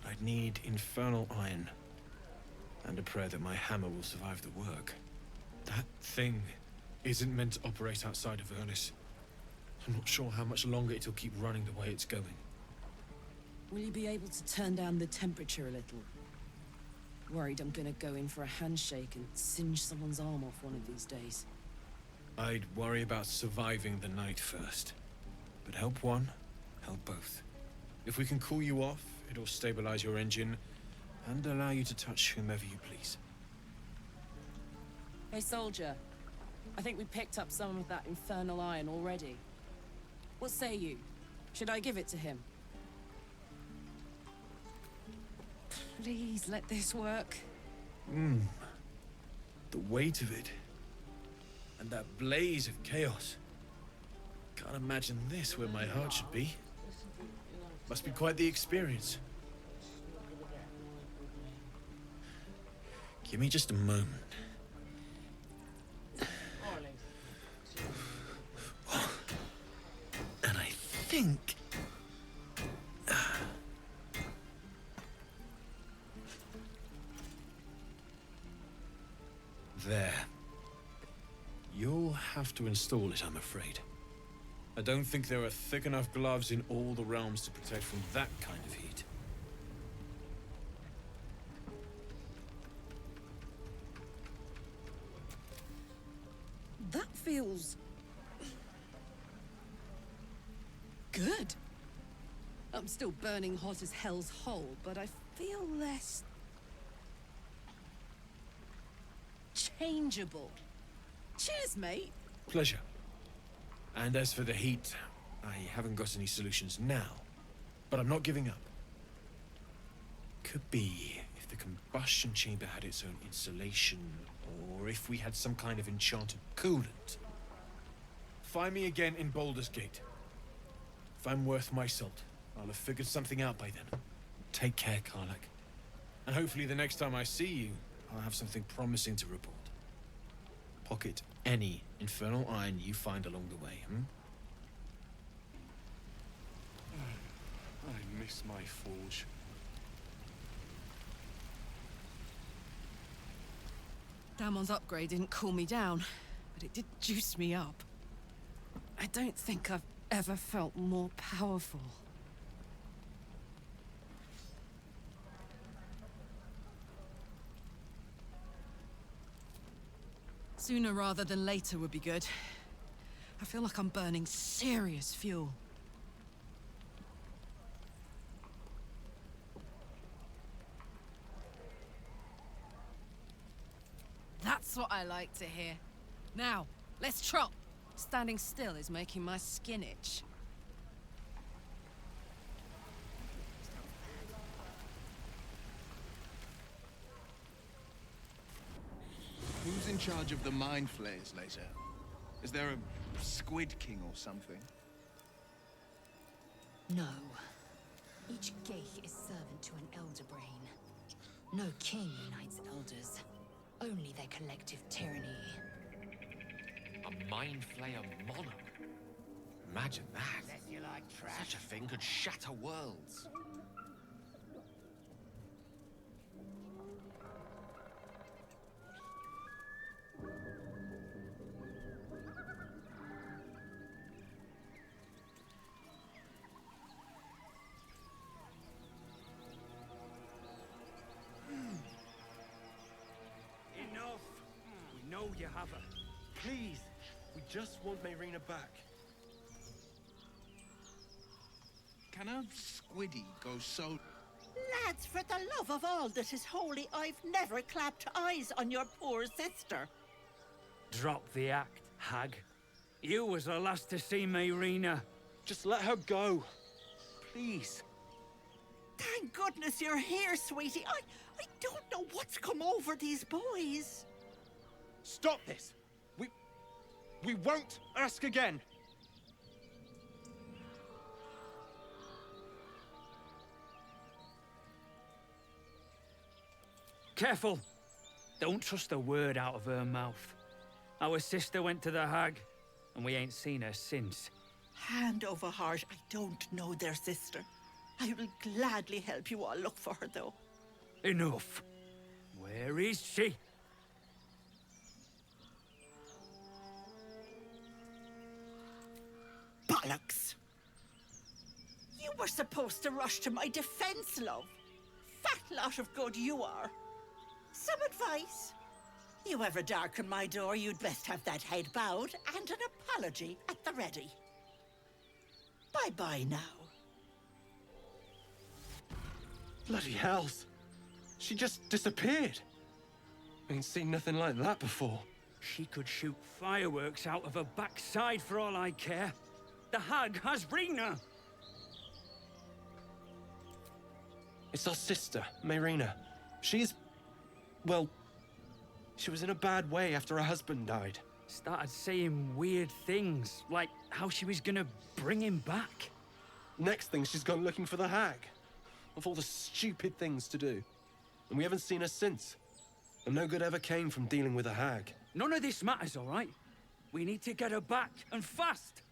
but I'd need infernal iron. And a prayer that my hammer will survive the work. That thing isn't meant to operate outside of Ernest. I'm not sure how much longer it'll keep running the way it's going. Will you be able to turn down the temperature a little? Worried I'm gonna go in for a handshake and singe someone's arm off one of these days. I'd worry about surviving the night first. But help one, help both. If we can cool you off, it'll stabilize your engine and allow you to touch whomever you please. Hey, soldier. I think we picked up some of that infernal iron already. What say you? Should I give it to him? Please let this work. The weight of it. And that blaze of chaos. Can't imagine this where my heart should be. Must be quite the experience. Give me just a moment. And I think... There. You'll have to install it, I'm afraid. I don't think there are thick enough gloves in all the realms to protect from that kind of heat. That feels... good. I'm still burning hot as hell's hole, but I feel less... changeable. Cheers, mate. Pleasure. And as for the heat, I haven't got any solutions now, but I'm not giving up. Could be if the combustion chamber had its own insulation, or if we had some kind of enchanted coolant. Find me again in Baldur's Gate. If I'm worth my salt, I'll have figured something out by then. Take care, Karlach. And hopefully the next time I see you, I'll have something promising to report. Pocket any infernal iron you find along the way, I miss my forge. Damon's upgrade didn't cool me down, but it did juice me up. I don't think I've ever felt more powerful. Sooner rather than later would be good. I feel like I'm burning serious fuel. That's what I like to hear. Now, let's trot. Standing still is making my skin itch. Who's in charge of the mind flayers later? Is there a Squid King or something? No. Each Geich is servant to an elder brain. No king unites elders. Only their collective tyranny. A mind flayer monarch? Imagine that. Such a thing could shatter worlds. Enough! We know you have her. Please, we just want Mayrina back. Can a squiddy go so... Lads, for the love of all that is holy, I've never clapped eyes on your poor sister. Drop the act, hag. You was the last to see Mayrina. Just let her go. Please. Thank goodness you're here, sweetie. I don't know what's come over these boys. Stop this! We won't ask again! Careful! Don't trust a word out of her mouth. Our sister went to the hag, and we ain't seen her since. Hand over heart, I don't know their sister. I will gladly help you all look for her, though. Enough. Where is she? Bollocks! You were supposed to rush to my defense, love. Fat lot of good you are. Some advice? You ever darken my door, you'd best have that head bowed and an apology at the ready. Bye-bye now. Bloody hells. She just disappeared. Ain't seen nothing like that before. She could shoot fireworks out of her backside for all I care. The hag has Rena. It's our sister, Mayrina. She's... well... she was in a bad way after her husband died. Started saying weird things, like how she was gonna bring him back. Next thing, she's gone looking for the hag. Of all the stupid things to do. And we haven't seen her since. And no good ever came from dealing with a hag. None of this matters, all right? We need to get her back, and fast!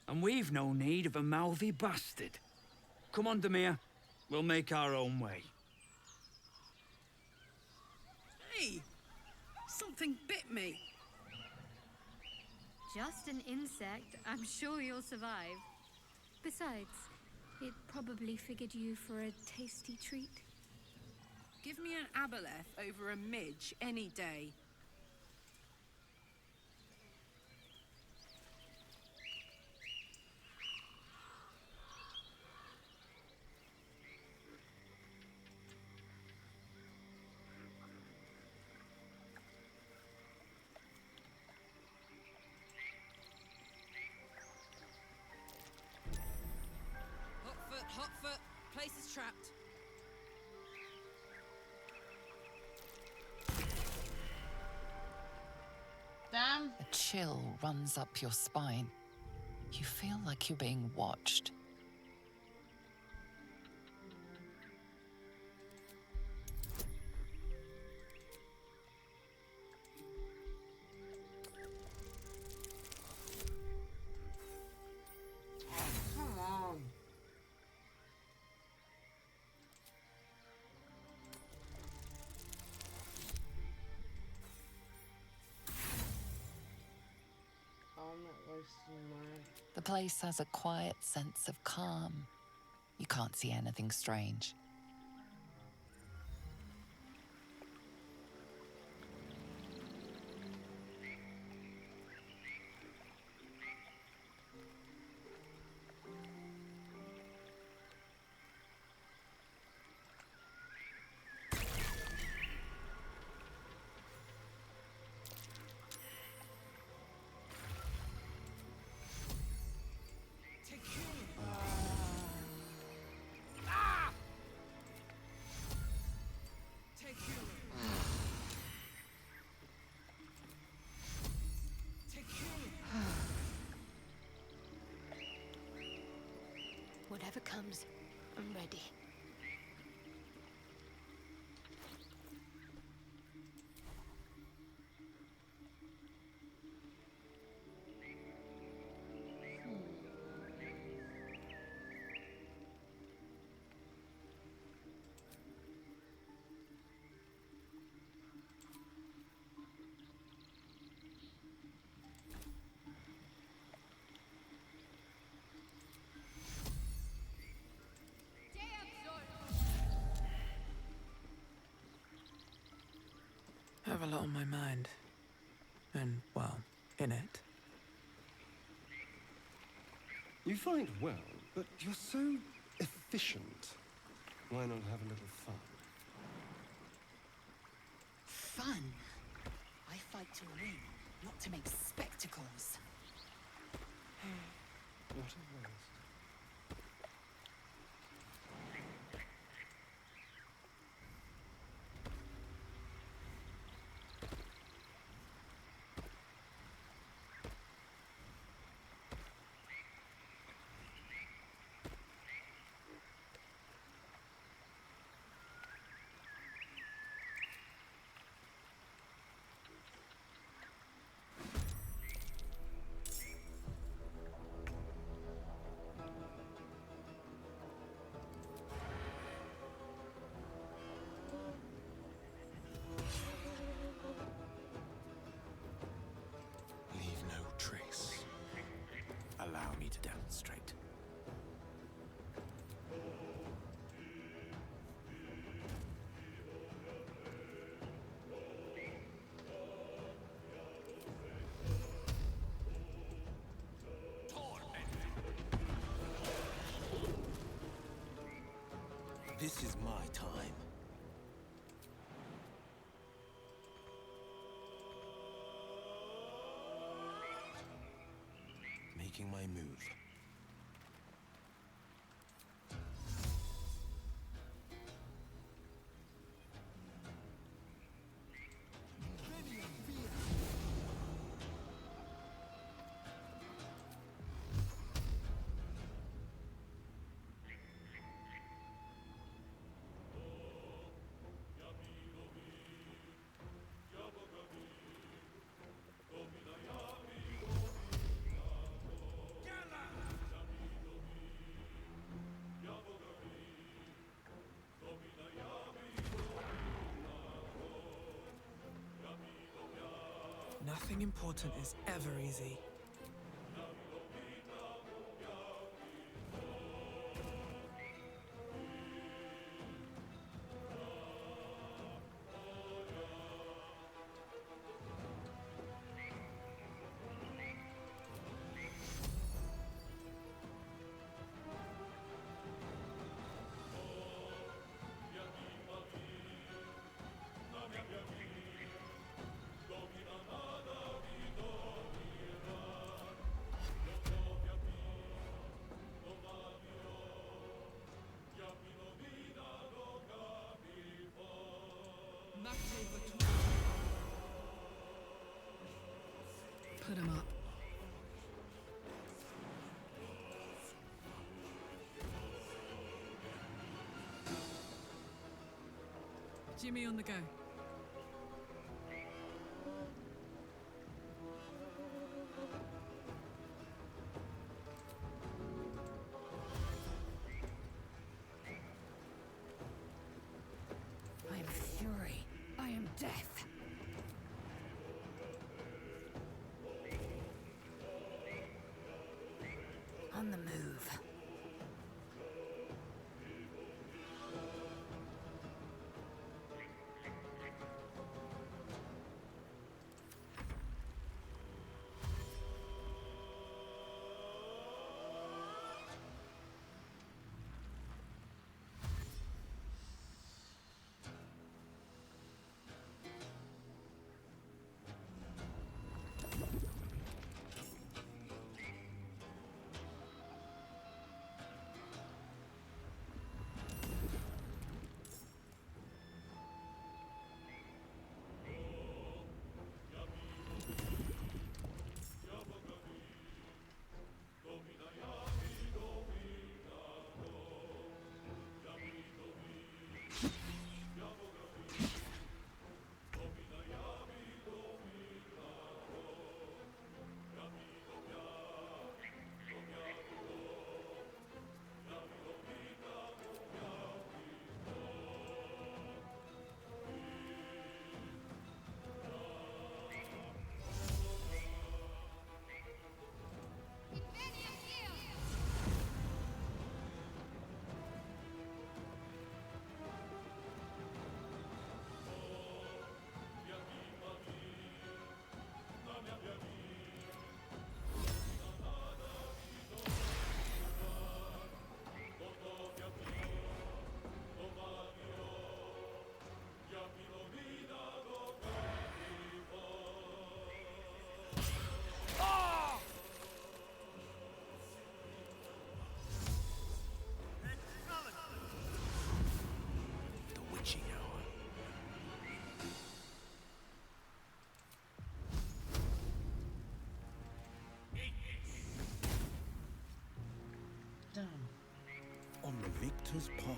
And we've no need of a mouthy bastard. Come on, Demir. We'll make our own way. Hey! Something bit me. Just an insect. I'm sure you'll survive. Besides, it probably figured you for a tasty treat. Give me an aboleth over a midge any day. Hotfoot, place is trapped. Damn. A chill runs up your spine. You feel like you're being watched. Come on. I'm not wasting my... The place has a quiet sense of calm. You can't see anything strange. Whatever comes, I'm ready. have a lot on my mind. And, well, in it. You fight well, but you're so efficient. Why not have a little fun? Fun? I fight to win, not to make spectacles. What a waste. Leave no trace. Allow me to demonstrate. This is my time. Making my move. Nothing important is ever easy. Put him up. Jimmy on the go. I am fury. I am death. On the move. Hunter's Path.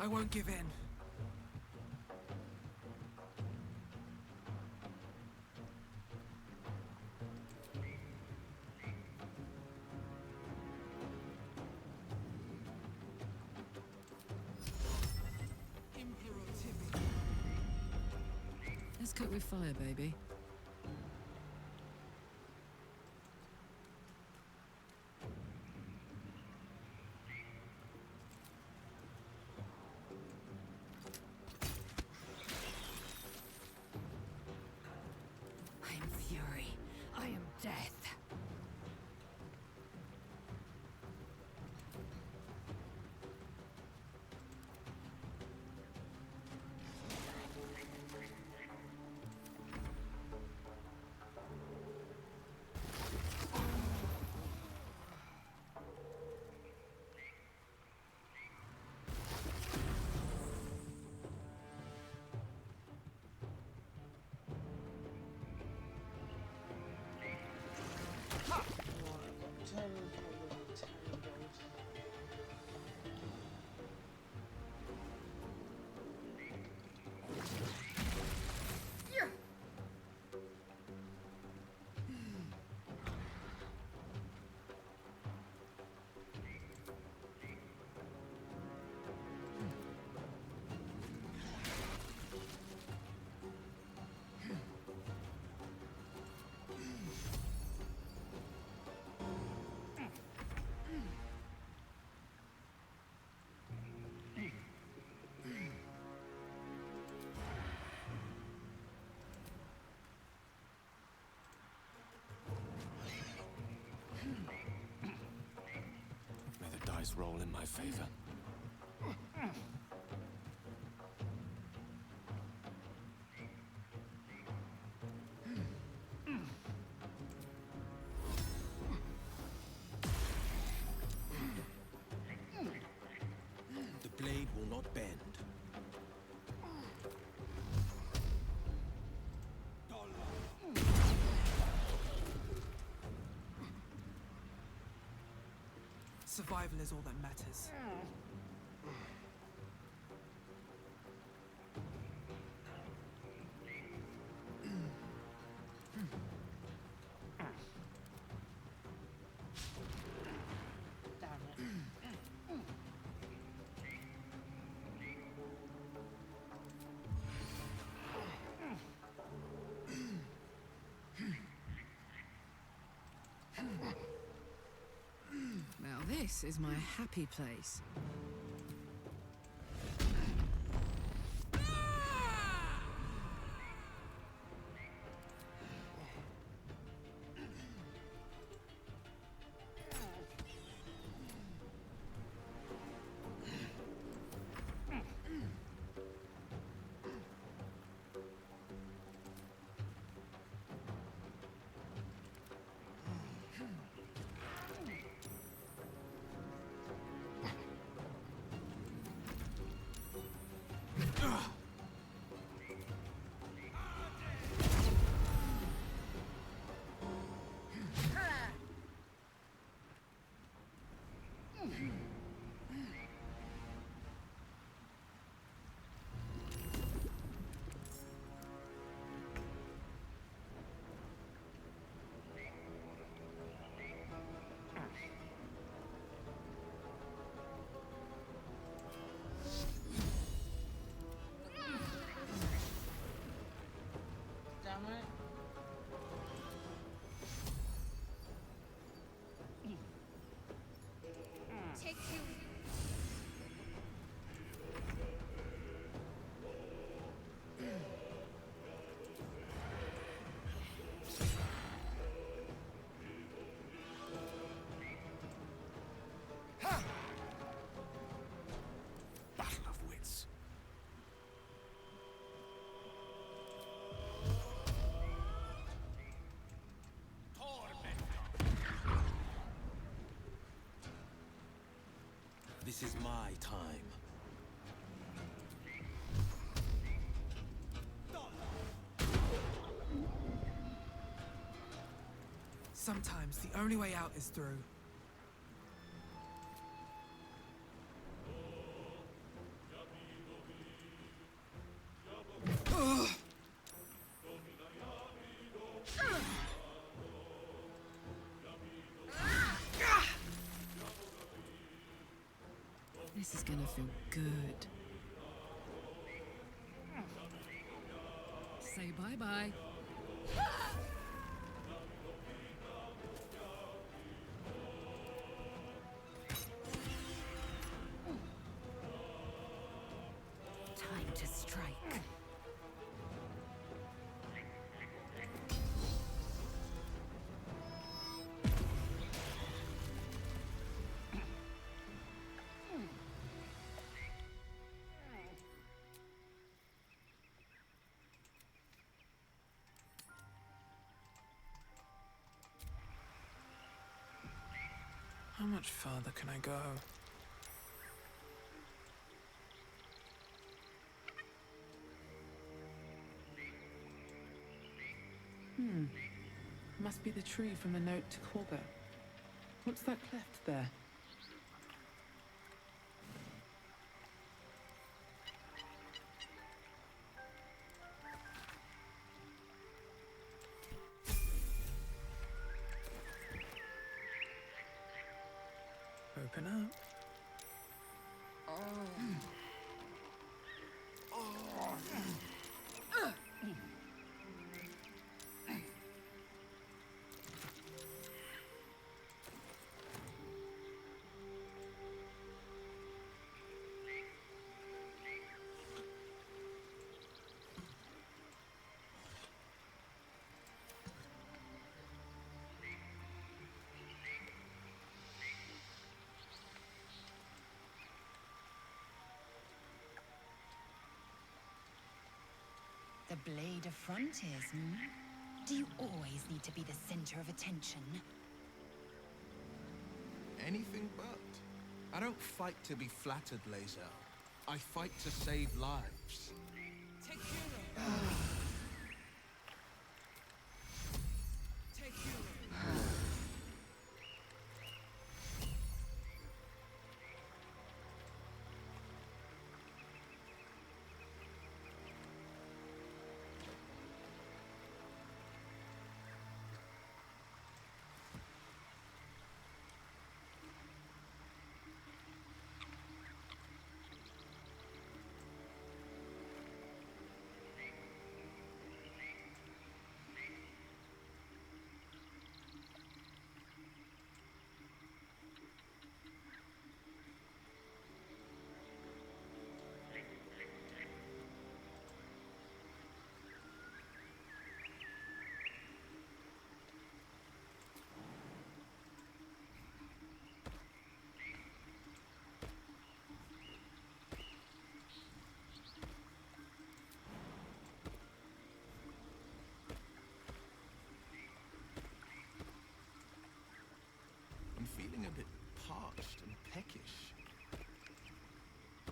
I won't give in. Let's cook with fire, baby. I am fury. I am death. May the dice roll in my favor. The blade will not bend. Survival is all that matters. Now this is my happy place. Take you. Battle of wits. This is my time. Sometimes the only way out is through. This is gonna feel good. Say bye-bye. Time to strike. How much farther can I go? Must be the tree from the note to Clogger. What's that cleft there? Open up. The blade of frontiers, hmm? Do you always need to be the center of attention? Anything but. I don't fight to be flattered, Lae'zel. I fight to save lives. Take Hero! Take Hero! I'm feeling a bit parched and peckish.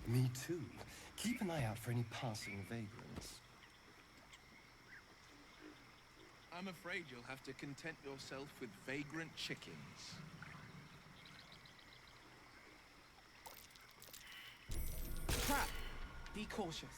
Me too. Keep an eye out for any passing vagrants. I'm afraid you'll have to content yourself with vagrant chickens. Trap! Be cautious.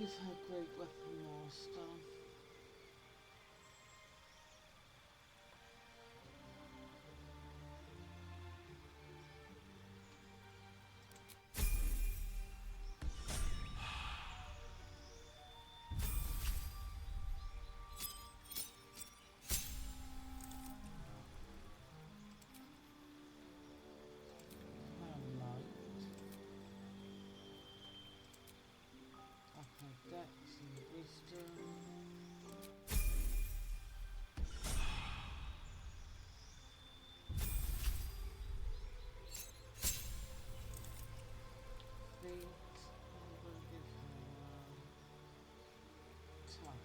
is her great weapon master? Dex and wisdom. Feet. I'm going to give her tough.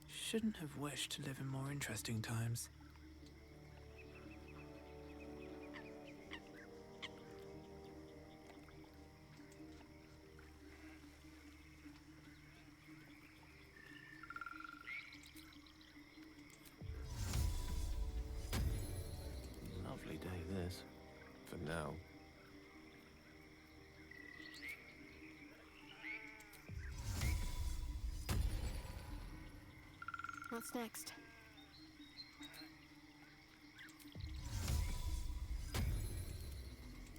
Shouldn't have wished to live in more interesting times. Lovely day, this. For now. What's next?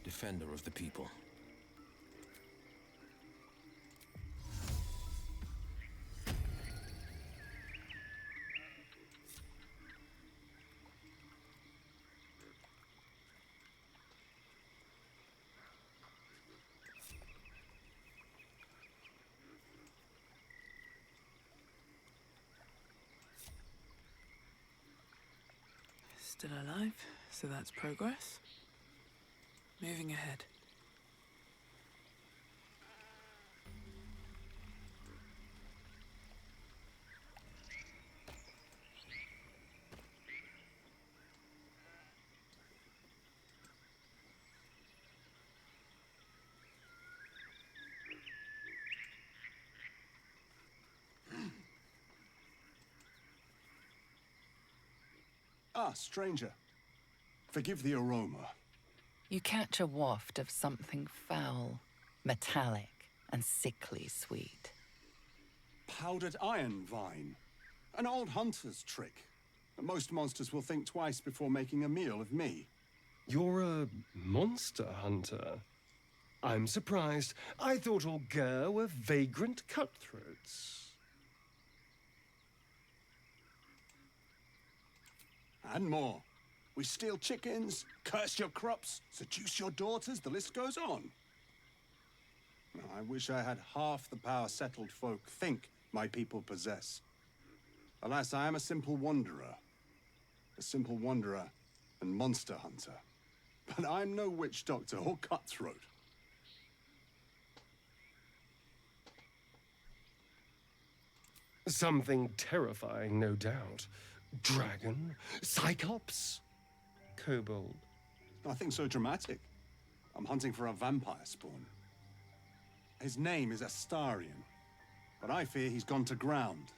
Defender of the people. Still alive, so that's progress. Moving ahead. Ah, stranger. Forgive the aroma. You catch a waft of something foul, metallic, and sickly sweet. Powdered iron vine. An old hunter's trick. Most monsters will think twice before making a meal of me. You're a monster hunter? I'm surprised. I thought all Ger were vagrant cutthroats. And more. We steal chickens, curse your crops, seduce your daughters, the list goes on. I wish I had half the power settled folk think my people possess. Alas, I am a simple wanderer. A simple wanderer and monster hunter. But I'm no witch doctor or cutthroat. Something terrifying, no doubt. Dragon? Cyclops? Kobold? Nothing so dramatic. I'm hunting for a vampire spawn. His name is Astarion, but I fear he's gone to ground.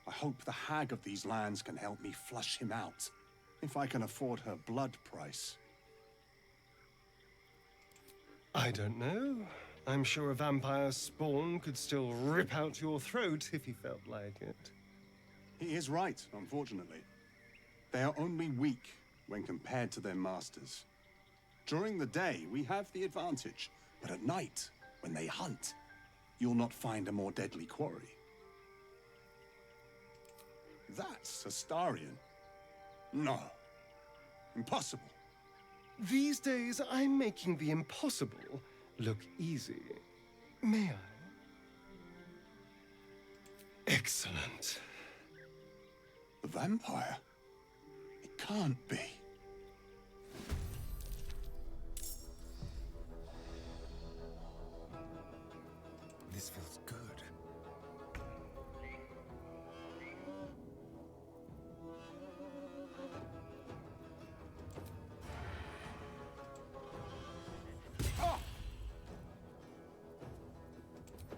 I hope the hag of these lands can help me flush him out, if I can afford her blood price. I don't know. I'm sure a vampire spawn could still rip out your throat if he felt like it. He is right, unfortunately. They are only weak when compared to their masters. During the day, we have the advantage, but at night, when they hunt, you'll not find a more deadly quarry. That's Astarion. No. Impossible. These days, I'm making the impossible look easy. May I? Excellent. The vampire? It can't be. This feels good.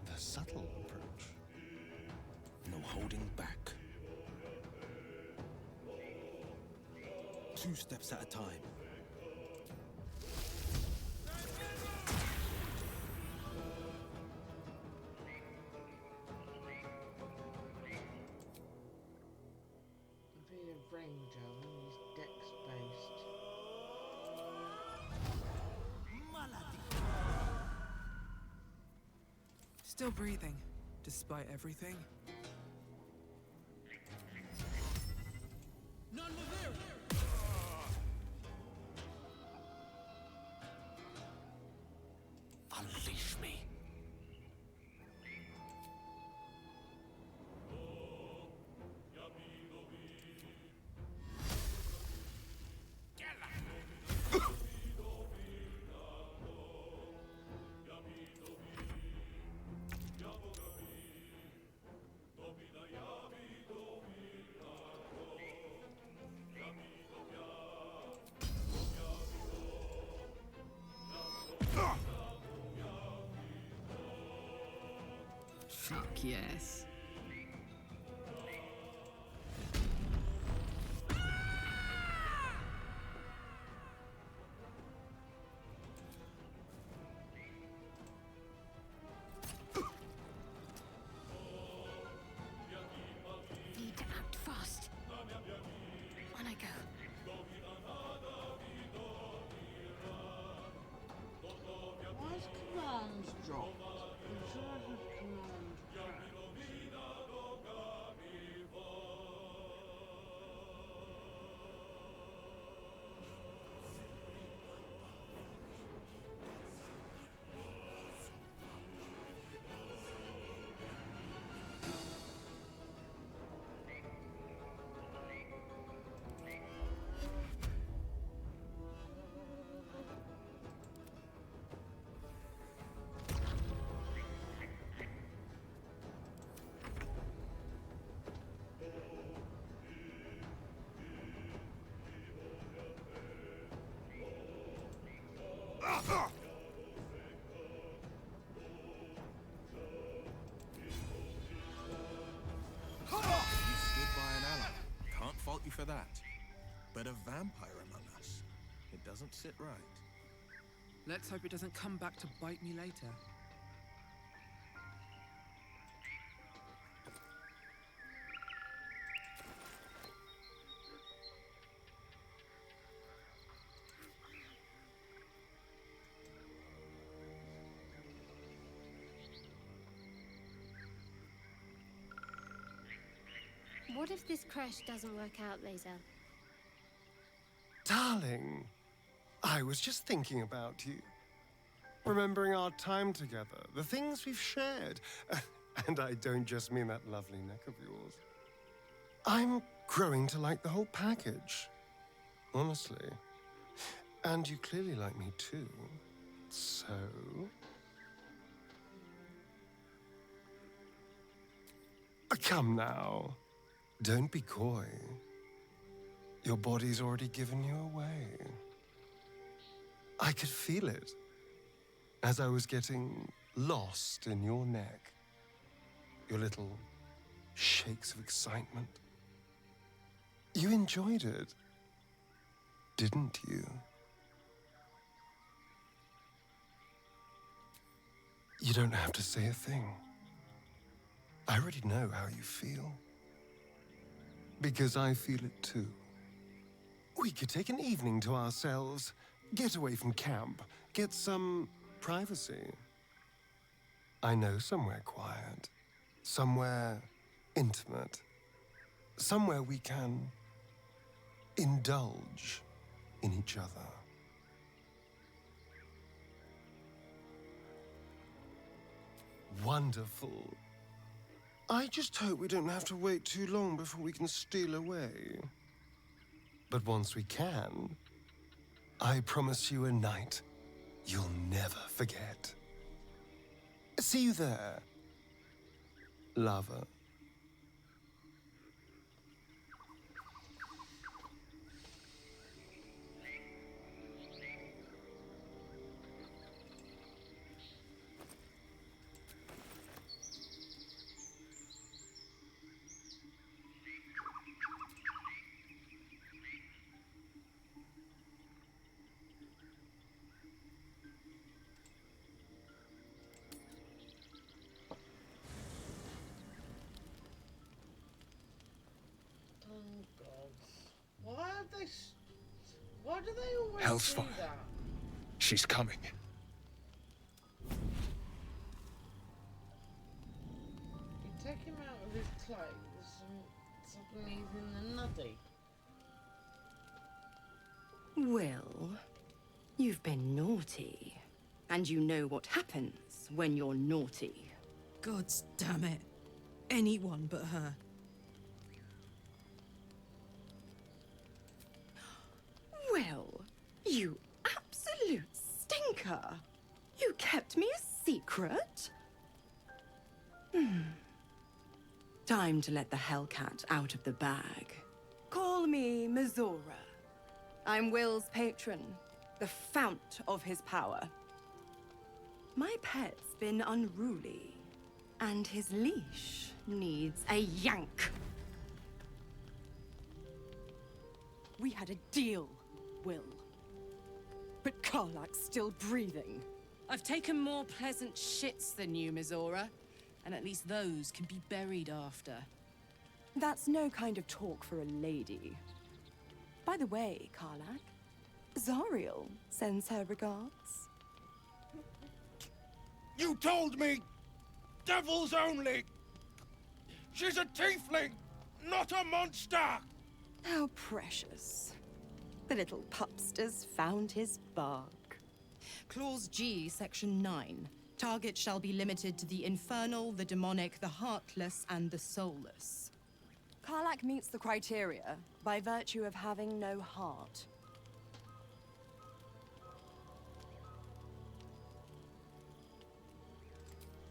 The subtle approach. No holding back. 2 steps at a time. Be a ranger when he's dex-based. Still breathing, despite everything. Unleash me. Fuck yes. Need to act fast. On I go. Why is commands dropped? I'm sure I have command crashed. You stood by an ally. Can't fault you for that. But a vampire among us. It doesn't sit right. Let's hope it doesn't come back to bite me later. What if this crash doesn't work out, Lae'zel? Darling, I was just thinking about you. Remembering our time together, the things we've shared. And I don't just mean that lovely neck of yours. I'm growing to like the whole package. Honestly. And you clearly like me too. So... Come now. Don't be coy. Your body's already given you away. I could feel it as I was getting lost in your neck. Your little shakes of excitement. You enjoyed it, didn't you? You don't have to say a thing. I already know how you feel. Because I feel it too. We could take an evening to ourselves, get away from camp, get some privacy. I know somewhere quiet, somewhere intimate, somewhere we can indulge in each other. Wonderful. I just hope we don't have to wait too long before we can steal away. But once we can, I promise you a night you'll never forget. See you there, lover. Why do they always Hell's do fire. that? She's coming. You take him out of his clothes and suddenly he's in the nutty. Well, you've been naughty. And you know what happens when you're naughty. Gods damn it. Anyone but her. Well, you absolute stinker. You kept me a secret? Time to let the Hellcat out of the bag. Call me Mizora. I'm Will's patron, the fount of his power. My pet's been unruly, and his leash needs a yank. We had a deal, Will. But Karlak's still breathing. I've taken more pleasant shits than you, Mizora. And at least those can be buried after. That's no kind of talk for a lady. By the way, Karlak, Zariel sends her regards. You told me! Devils only! She's a tiefling, not a monster! How precious. The little pupster's found his bark. Clause G, Section 9. Target shall be limited to the infernal, the demonic, the heartless, and the soulless. Karlak meets the criteria by virtue of having no heart.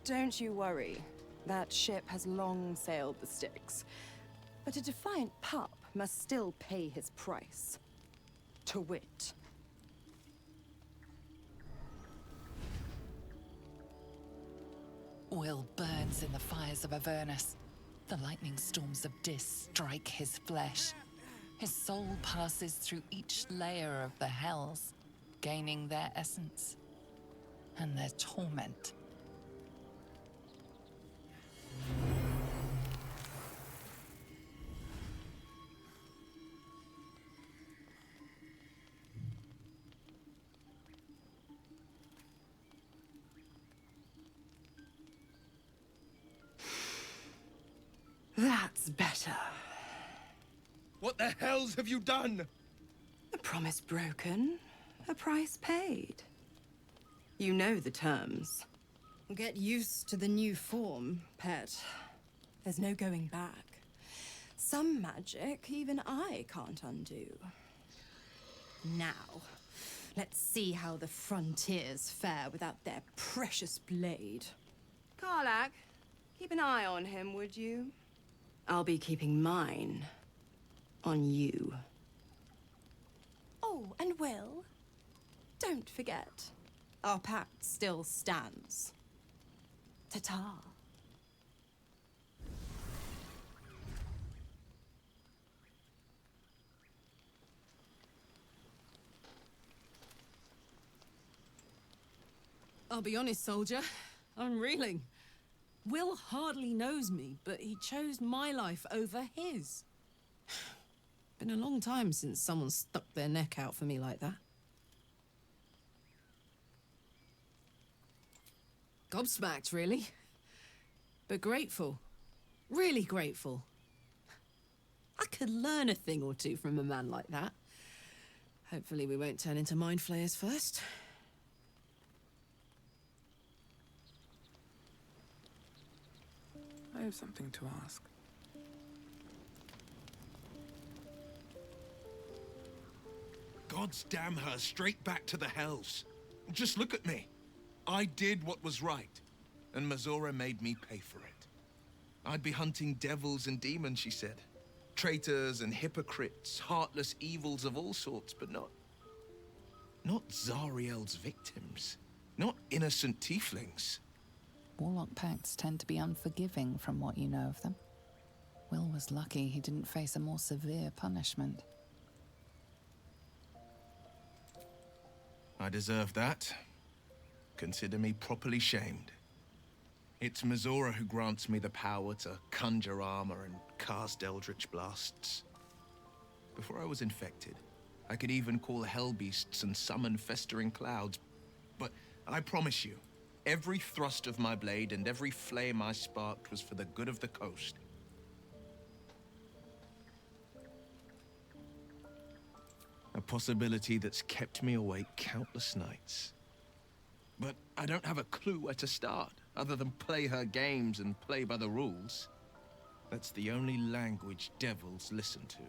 Don't you worry. That ship has long sailed the Styx. But a defiant pup must still pay his price. To wit. Will burns in the fires of Avernus. The lightning storms of Dis strike his flesh. His soul passes through each layer of the hells, gaining their essence and their torment. That's better. What the hells have you done? A promise broken, a price paid. You know the terms. Get used to the new form, pet. There's no going back. Some magic even I can't undo. Now, let's see how the frontiers fare without their precious blade. Karlak, keep an eye on him, would you? I'll be keeping mine on you. Oh, and Will, don't forget, our pact still stands. Ta-ta. I'll be honest, soldier. I'm reeling. Will hardly knows me, but he chose my life over his. Been a long time since someone stuck their neck out for me like that. Gobsmacked, really. But grateful. Really grateful. I could learn a thing or two from a man like that. Hopefully we won't turn into mind flayers first. I have something to ask. Gods damn her, straight back to the hells. Just look at me. I did what was right, and Mizora made me pay for it. I'd be hunting devils and demons, she said. Traitors and hypocrites, heartless evils of all sorts, but not Zariel's victims. Not innocent tieflings. Warlock pacts tend to be unforgiving from what you know of them. Will was lucky he didn't face a more severe punishment. I deserve that. Consider me properly shamed. It's Mizora who grants me the power to conjure armor and cast eldritch blasts. Before I was infected, I could even call hell beasts and summon festering clouds. But I promise you, every thrust of my blade and every flame I sparked was for the good of the coast. A possibility that's kept me awake countless nights. But I don't have a clue where to start, other than play her games and play by the rules. That's the only language devils listen to.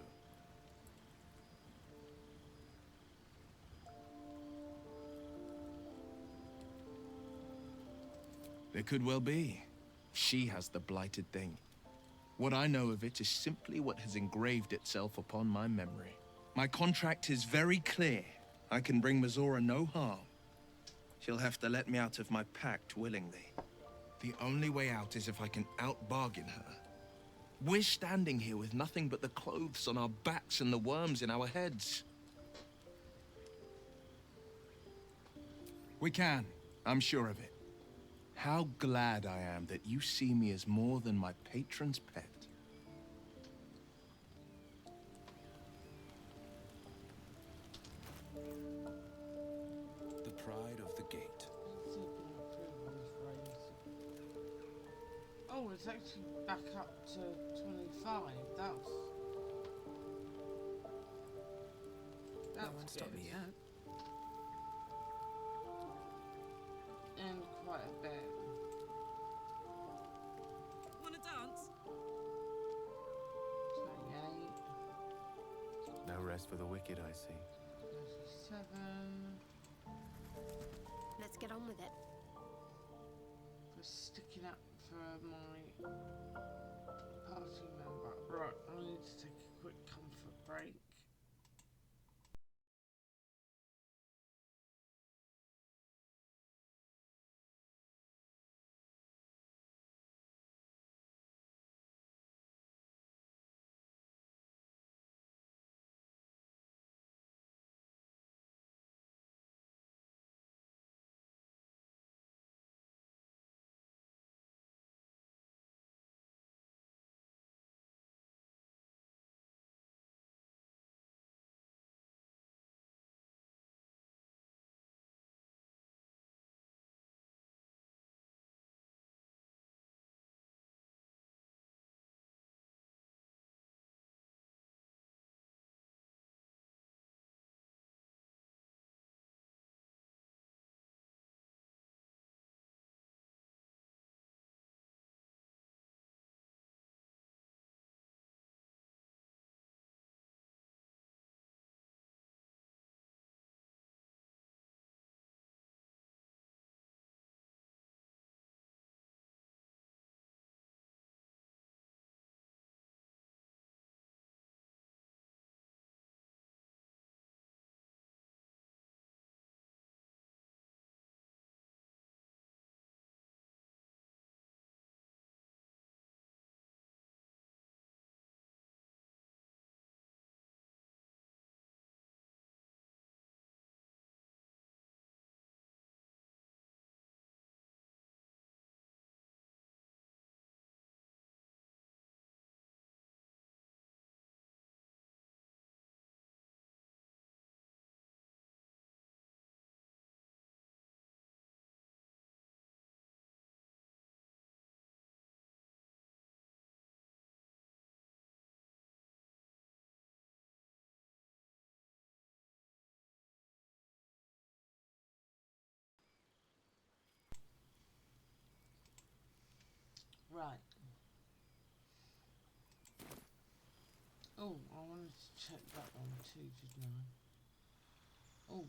There could well be. She has the blighted thing. What I know of it is simply what has engraved itself upon my memory. My contract is very clear. I can bring Mizora no harm. She'll have to let me out of my pact willingly. The only way out is if I can out-bargain her. We're standing here with nothing but the clothes on our backs and the worms in our heads. We can. I'm sure of it. How glad I am that you see me as more than my patron's pet. The pride of the gate. Oh, it's actually back up to 25. That's No one stopped me yet. And quite a bit. Wanna dance? 28. No rest for the wicked, I see. 37. Let's get on with it. For sticking up for my party member. Right, I need to take a quick comfort break. Right. Oh, I wanted to check that one too, didn't I? Oh.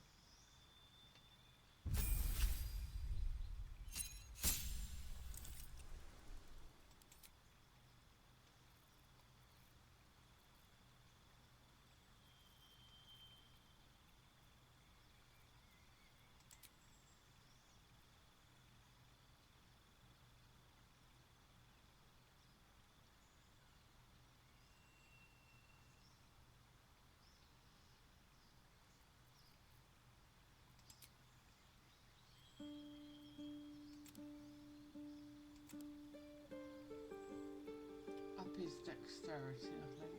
Up his dexterity, I think.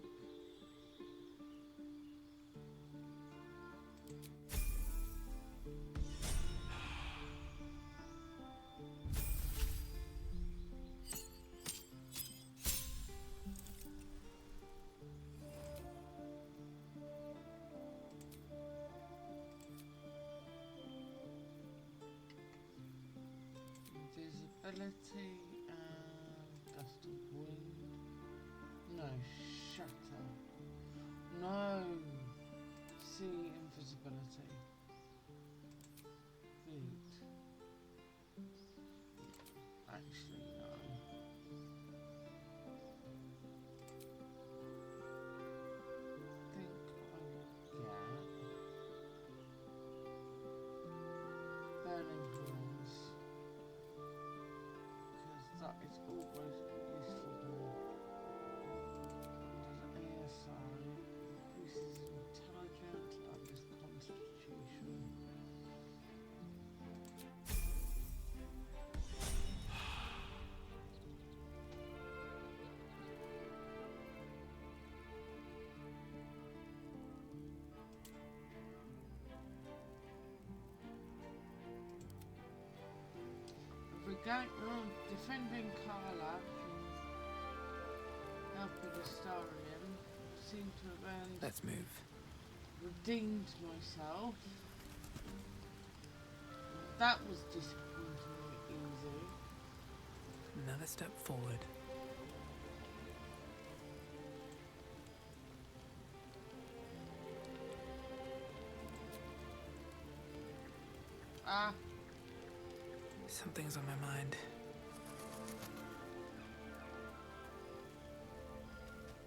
invisibility and gust of wind. No, shatter. No. See invisibility. Feet. Actually, no. Burning hands, because that is always useful. Does ASI increases intelligence, that is constitution. Defending Carla, helping Astarion, seem to have earned. Let's move. Redeemed myself. That was disappointingly easy. Another step forward. Ah. Something's on my mind.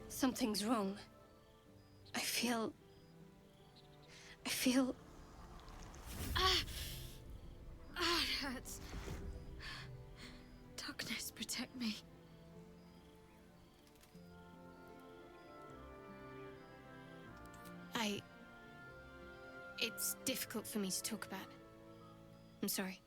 Something's wrong. I feel... it hurts. Darkness, protect me. It's difficult for me to talk about. I'm sorry.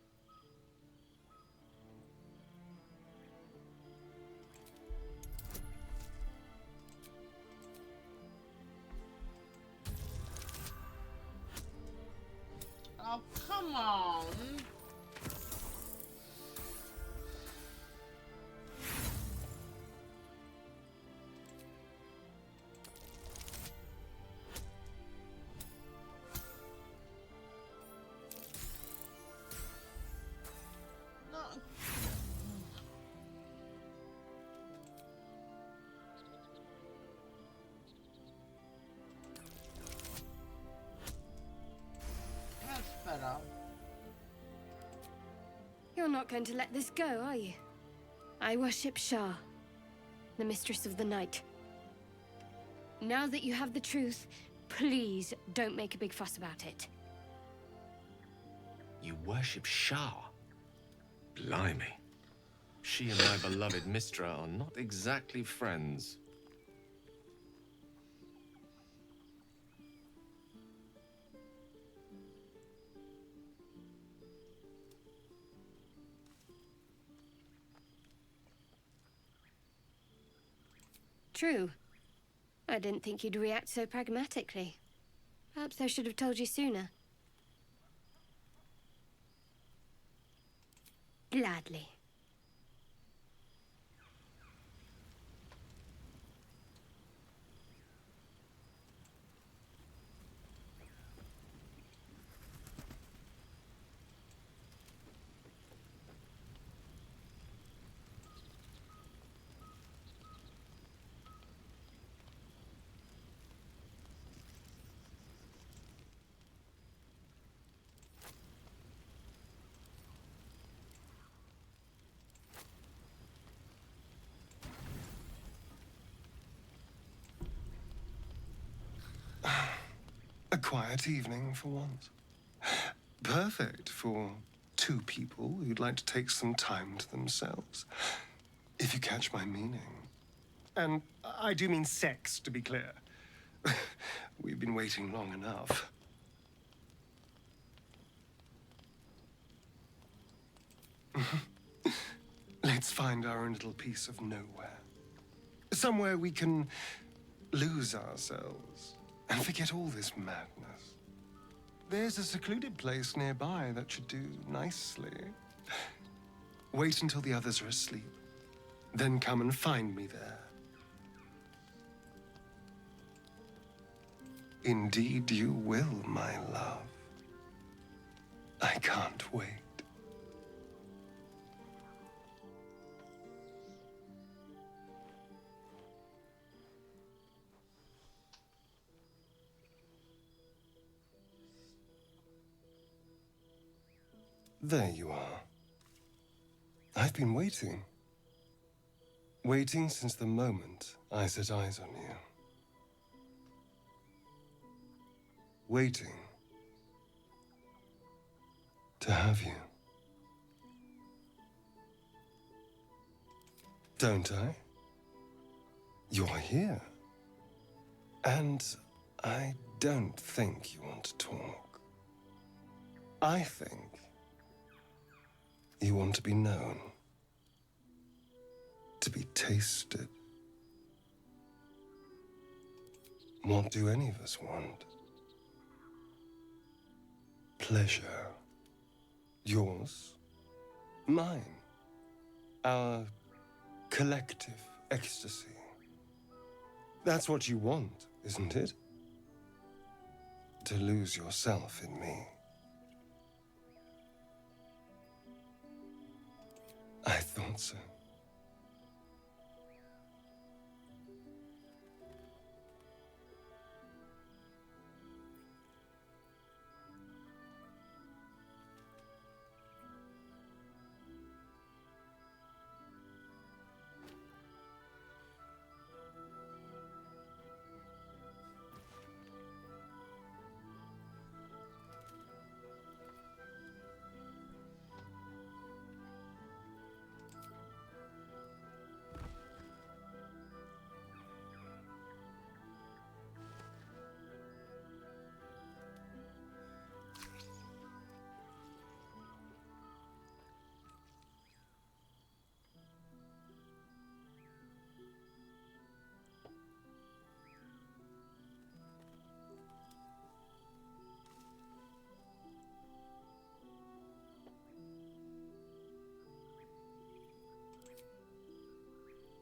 Oh, come on! No. That's better. You're not going to let this go, are you? I worship Shah, the mistress of the night. Now that you have the truth, please don't make a big fuss about it. You worship Shah? Blimey. She and my beloved Mistra are not exactly friends. True. I didn't think you'd react so pragmatically. Perhaps I should have told you sooner. Gladly. A quiet evening for once. Perfect for two people who'd like to take some time to themselves. If you catch my meaning. And I do mean sex, to be clear. We've been waiting long enough. Let's find our own little piece of nowhere. Somewhere we can lose ourselves and forget all this madness. There's a secluded place nearby that should do nicely. Wait until the others are asleep, then come and find me there. Indeed you will, my love. I can't wait. There you are. I've been waiting. Waiting since the moment I set eyes on you. Waiting to have you. Don't I? You're here. And I don't think you want to talk. I think you want to be known, to be tasted. What do any of us want? Pleasure. Yours, mine, our collective ecstasy. That's what you want, isn't it? To lose yourself in me. I thought so.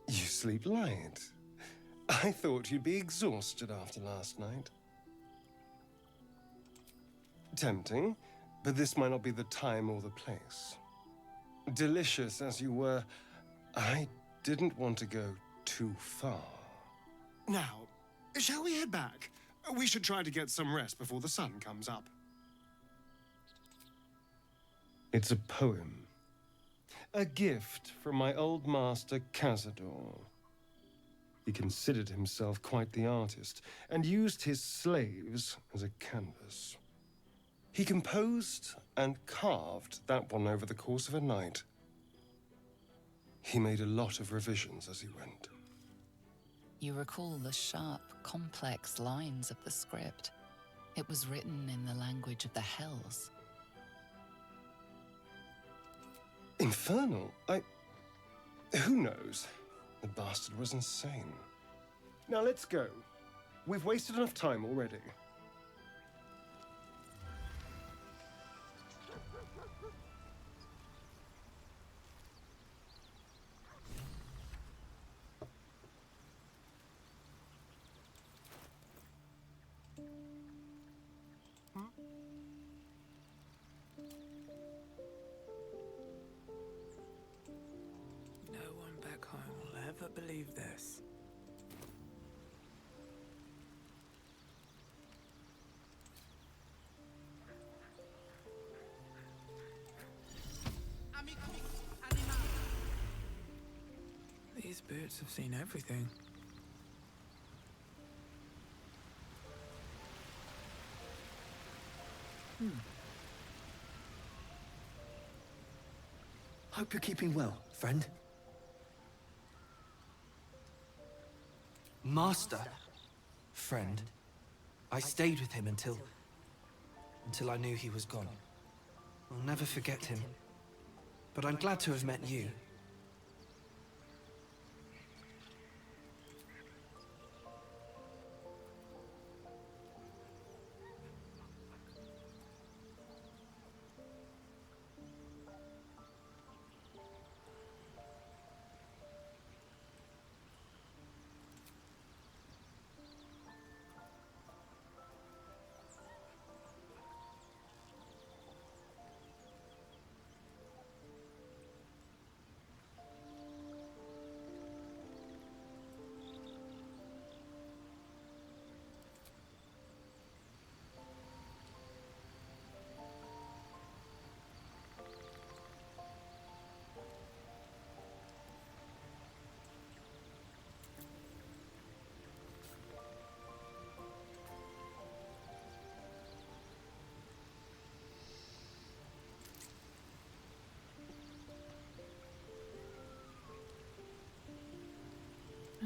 You sleep light. I thought you'd be exhausted after last night. Tempting, but this might not be the time or the place. Delicious as you were, I didn't want to go too far. Now, shall we head back? We should try to get some rest before the sun comes up. It's a poem. A gift from my old master, Cazador. He considered himself quite the artist, and used his slaves as a canvas. He composed and carved that one over the course of a night. He made a lot of revisions as he went. You recall the sharp, complex lines of the script. It was written in the language of the Hells. Infernal? Who knows? The bastard was insane. Now let's go. We've wasted enough time already. No one back home will ever believe this. These boots have seen everything. Hope you're keeping well, friend. Master? Friend. I stayed with him until I knew he was gone. I'll never forget him. But I'm glad to have met you.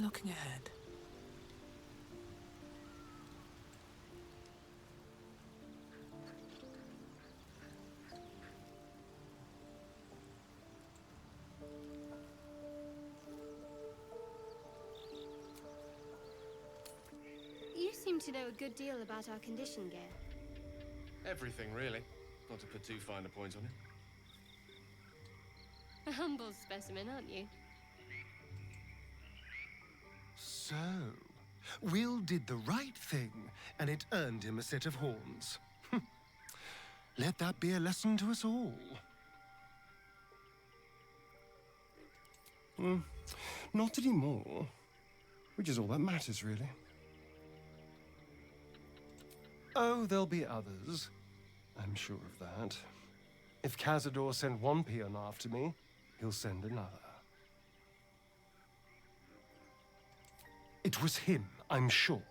looking ahead. You seem to know a good deal about our condition, Gale. Everything, really. Not to put too fine a point on it. A humble specimen, aren't you? So, Will did the right thing, and it earned him a set of horns. Let that be a lesson to us all. Not anymore. Which is all that matters, really. Oh, there'll be others. I'm sure of that. If Cazador sent one peon after me, he'll send another. It was him, I'm sure.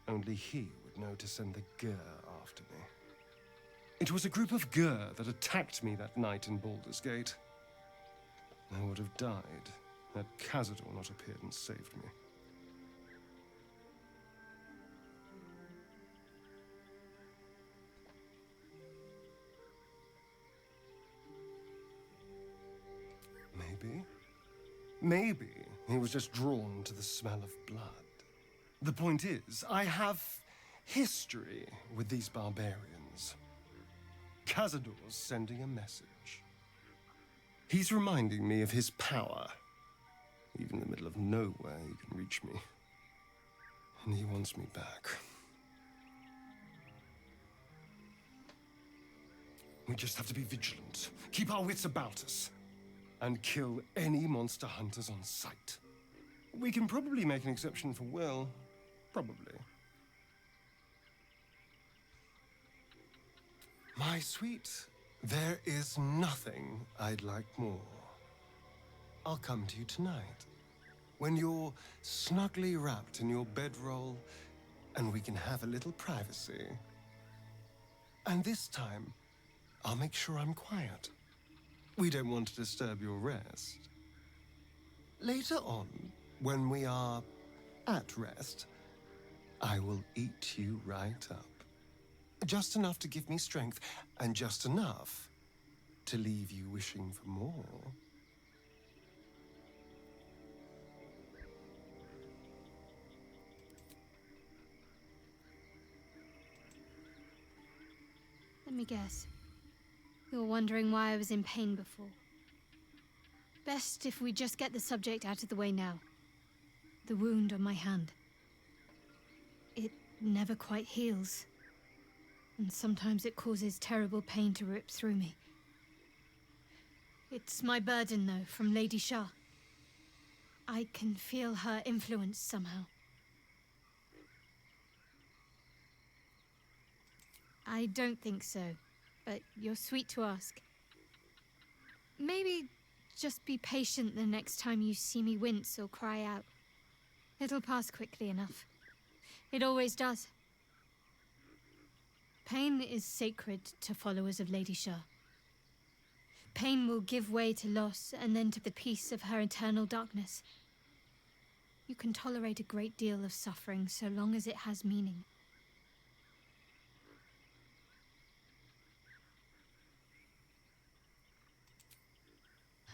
Only he would know to send the Gur after me. It was a group of Gur that attacked me that night in Baldur's Gate. I would have died had Cazador not appeared and saved me. Maybe he was just drawn to the smell of blood. The point is, I have history with these barbarians. Cazador's sending a message. He's reminding me of his power. Even in the middle of nowhere, he can reach me. And he wants me back. We just have to be vigilant, keep our wits about us, and kill any monster hunters on sight. We can probably make an exception for Will. Probably. My sweet, there is nothing I'd like more. I'll come to you tonight, when you're snugly wrapped in your bedroll, and we can have a little privacy. And this time, I'll make sure I'm quiet. We don't want to disturb your rest. Later on, when we are at rest, I will eat you right up. Just enough to give me strength, and just enough to leave you wishing for more. Let me guess. You're wondering why I was in pain before. Best if we just get the subject out of the way now. The wound on my hand. It never quite heals. And sometimes it causes terrible pain to rip through me. It's my burden, though, from Lady Shah. I can feel her influence somehow. I don't think so, but you're sweet to ask. Maybe just be patient the next time you see me wince or cry out. It'll pass quickly enough. It always does. Pain is sacred to followers of Lady Shah. Pain will give way to loss and then to the peace of her eternal darkness. You can tolerate a great deal of suffering so long as it has meaning.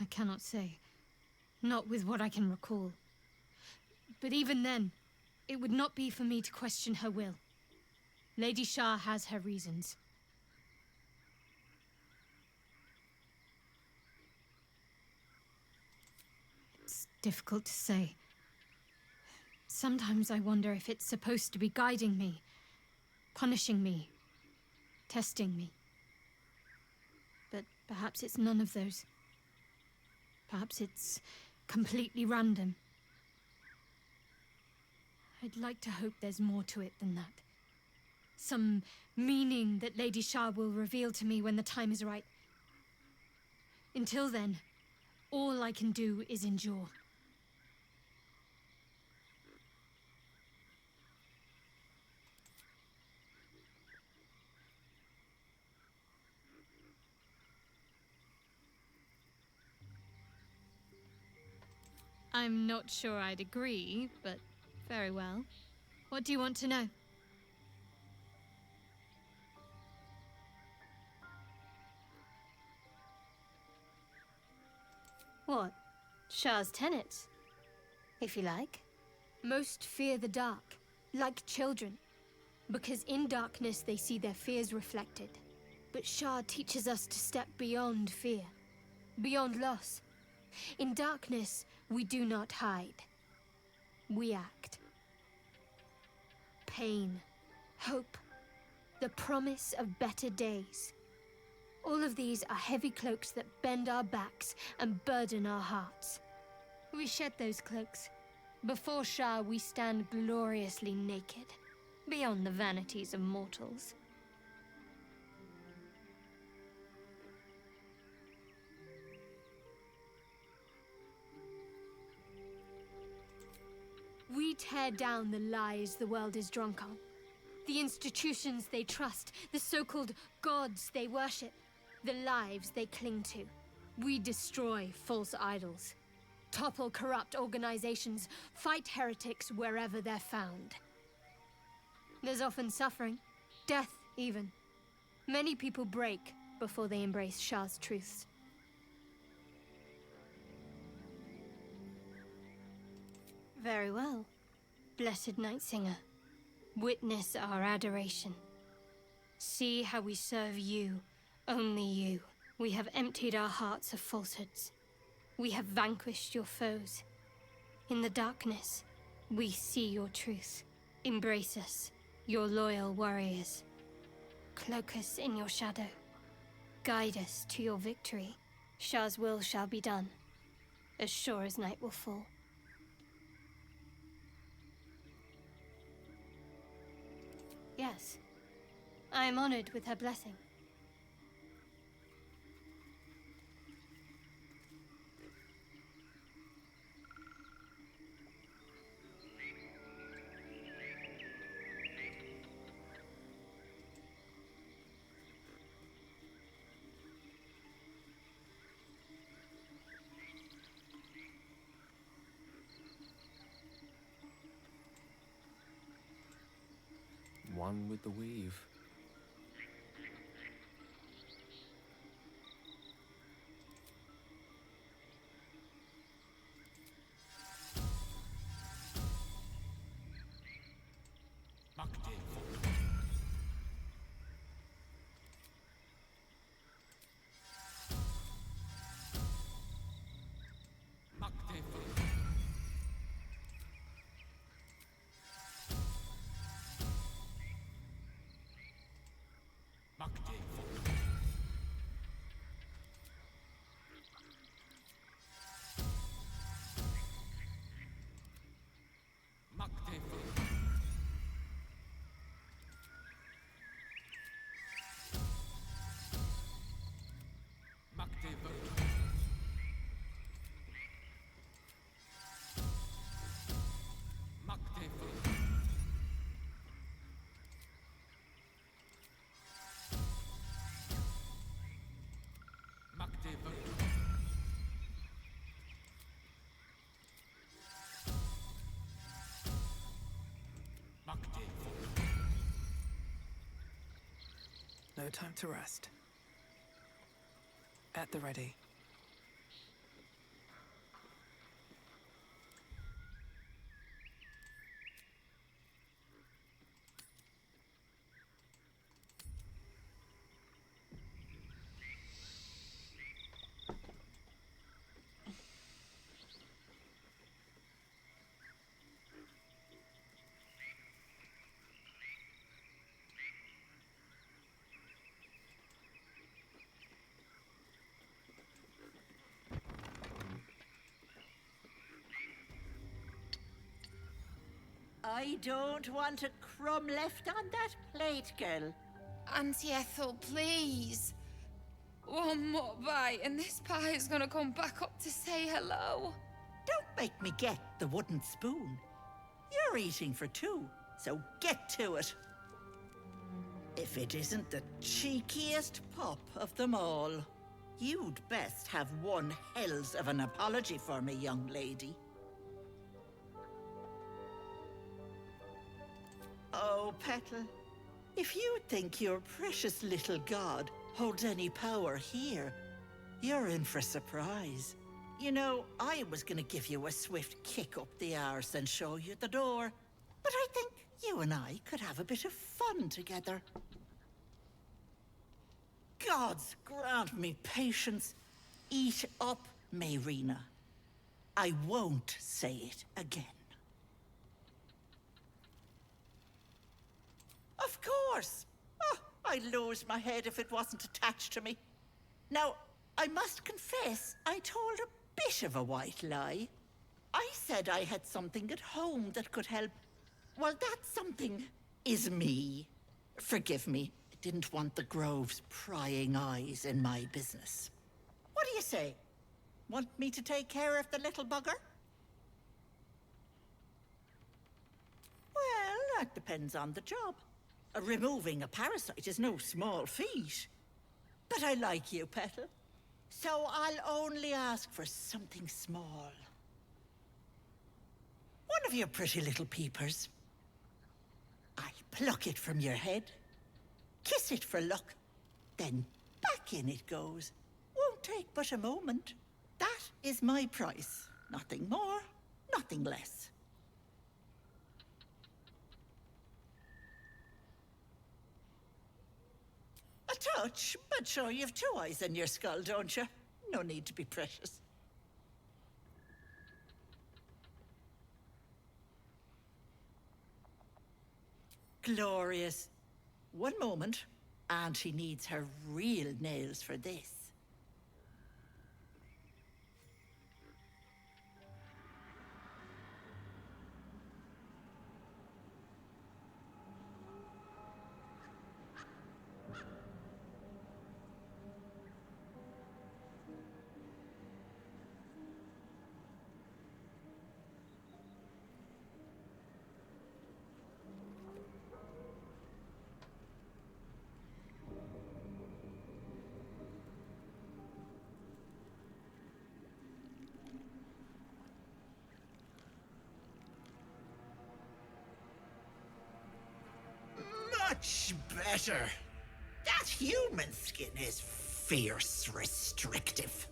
I cannot say. Not with what I can recall. But even then, it would not be for me to question her will. Lady Shah has her reasons. It's difficult to say. Sometimes I wonder if it's supposed to be guiding me, punishing me, testing me. But perhaps it's none of those. Perhaps it's completely random. I'd like to hope there's more to it than that. Some meaning that Lady Shah will reveal to me when the time is right. Until then, all I can do is endure. I'm not sure I'd agree, but very well. What do you want to know? What? Shah's tenets, if you like. Most fear the dark, like children, because in darkness they see their fears reflected. But Shah teaches us to step beyond fear, beyond loss. In darkness, we do not hide. We act. Pain, hope, the promise of better days. All of these are heavy cloaks that bend our backs and burden our hearts. We shed those cloaks. Before Shah, we stand gloriously naked, beyond the vanities of mortals. We tear down the lies the world is drunk on, the institutions they trust, the so-called gods they worship, the lives they cling to. We destroy false idols, topple corrupt organizations, fight heretics wherever they're found. There's often suffering, death even. Many people break before they embrace Shah's truths. Very well, blessed Night Singer. Witness our adoration. See how we serve you, only you. We have emptied our hearts of falsehoods. We have vanquished your foes. In the darkness, we see your truth. Embrace us, your loyal warriors. Cloak us in your shadow. Guide us to your victory. Shah's will shall be done, as sure as night will fall. Yes, I am honored with her blessing. One with the weave. No time to rest. At the ready. I don't want a crumb left on that plate, girl. Auntie Ethel, please. One more bite and this pie is gonna come back up to say hello. Don't make me get the wooden spoon. You're eating for two, so get to it. If it isn't the cheekiest pop of them all, you'd best have one hells of an apology for me, young lady. Oh, Petal, if you think your precious little god holds any power here, you're in for a surprise. You know, I was gonna give you a swift kick up the arse and show you the door, but I think you and I could have a bit of fun together. Gods grant me patience. Eat up, Mayrina. I won't say it again. Of course. Oh, I'd lose my head if it wasn't attached to me. Now, I must confess, I told a bit of a white lie. I said I had something at home that could help. Well, that something is me. Forgive me, I didn't want the Grove's prying eyes in my business. What do you say? Want me to take care of the little bugger? Well, that depends on the job. Removing a parasite is no small feat. But I like you, Petal. So I'll only ask for something small. One of your pretty little peepers. I pluck it from your head, kiss it for luck, then back in it goes. Won't take but a moment. That is my price. Nothing more, nothing less. A touch, but sure you've two eyes in your skull, don't you? No need to be precious. Glorious. One moment, and she needs her real nails for this. Much better. That human skin is fierce restrictive.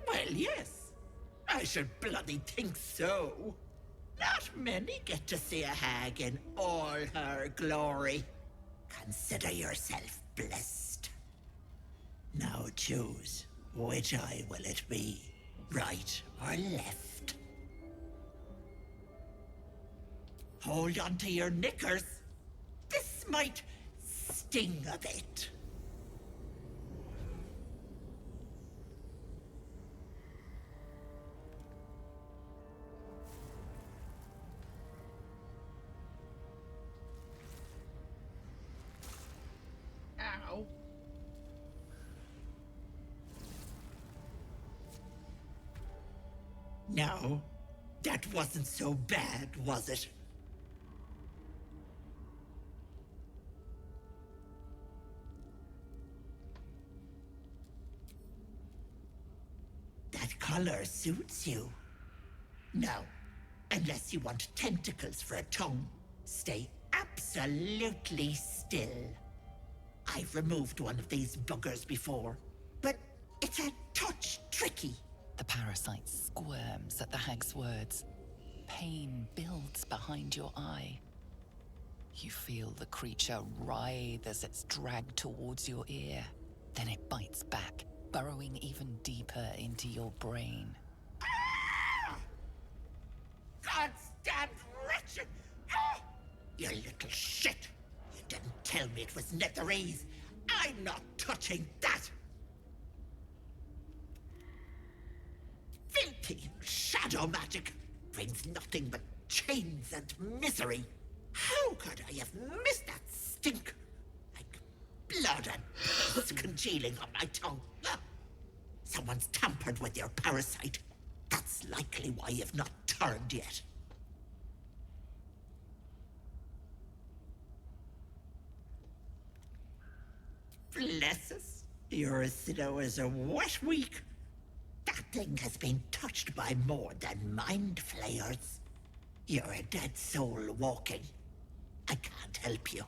Well, yes. I should bloody think so. Not many get to see a hag in all her glory. Consider yourself blessed. Now choose, which eye will it be? Right or left? Hold on to your knickers. This might sting a bit. Ow. No, that wasn't so bad, was it? That color suits you. No, unless you want tentacles for a tongue, stay absolutely still. I've removed one of these buggers before, but it's a touch tricky. The parasite squirms at the hag's words. Pain builds behind your eye. You feel the creature writhe as it's dragged towards your ear. Then it bites back, burrowing even deeper into your brain. Ah! Goddamn wretched! Ah! You little shit! You didn't tell me it was Netherese. I'm not touching that! Filthy shadow magic brings nothing but chains and misery. How could I have missed that stink? Like blood and piss congealing on my tongue. Someone's tampered with your parasite. That's likely why you've not turned yet. Bless us. You're as slow as a wet week. That thing has been touched by more than mind flayers. You're a dead soul walking. I can't help you.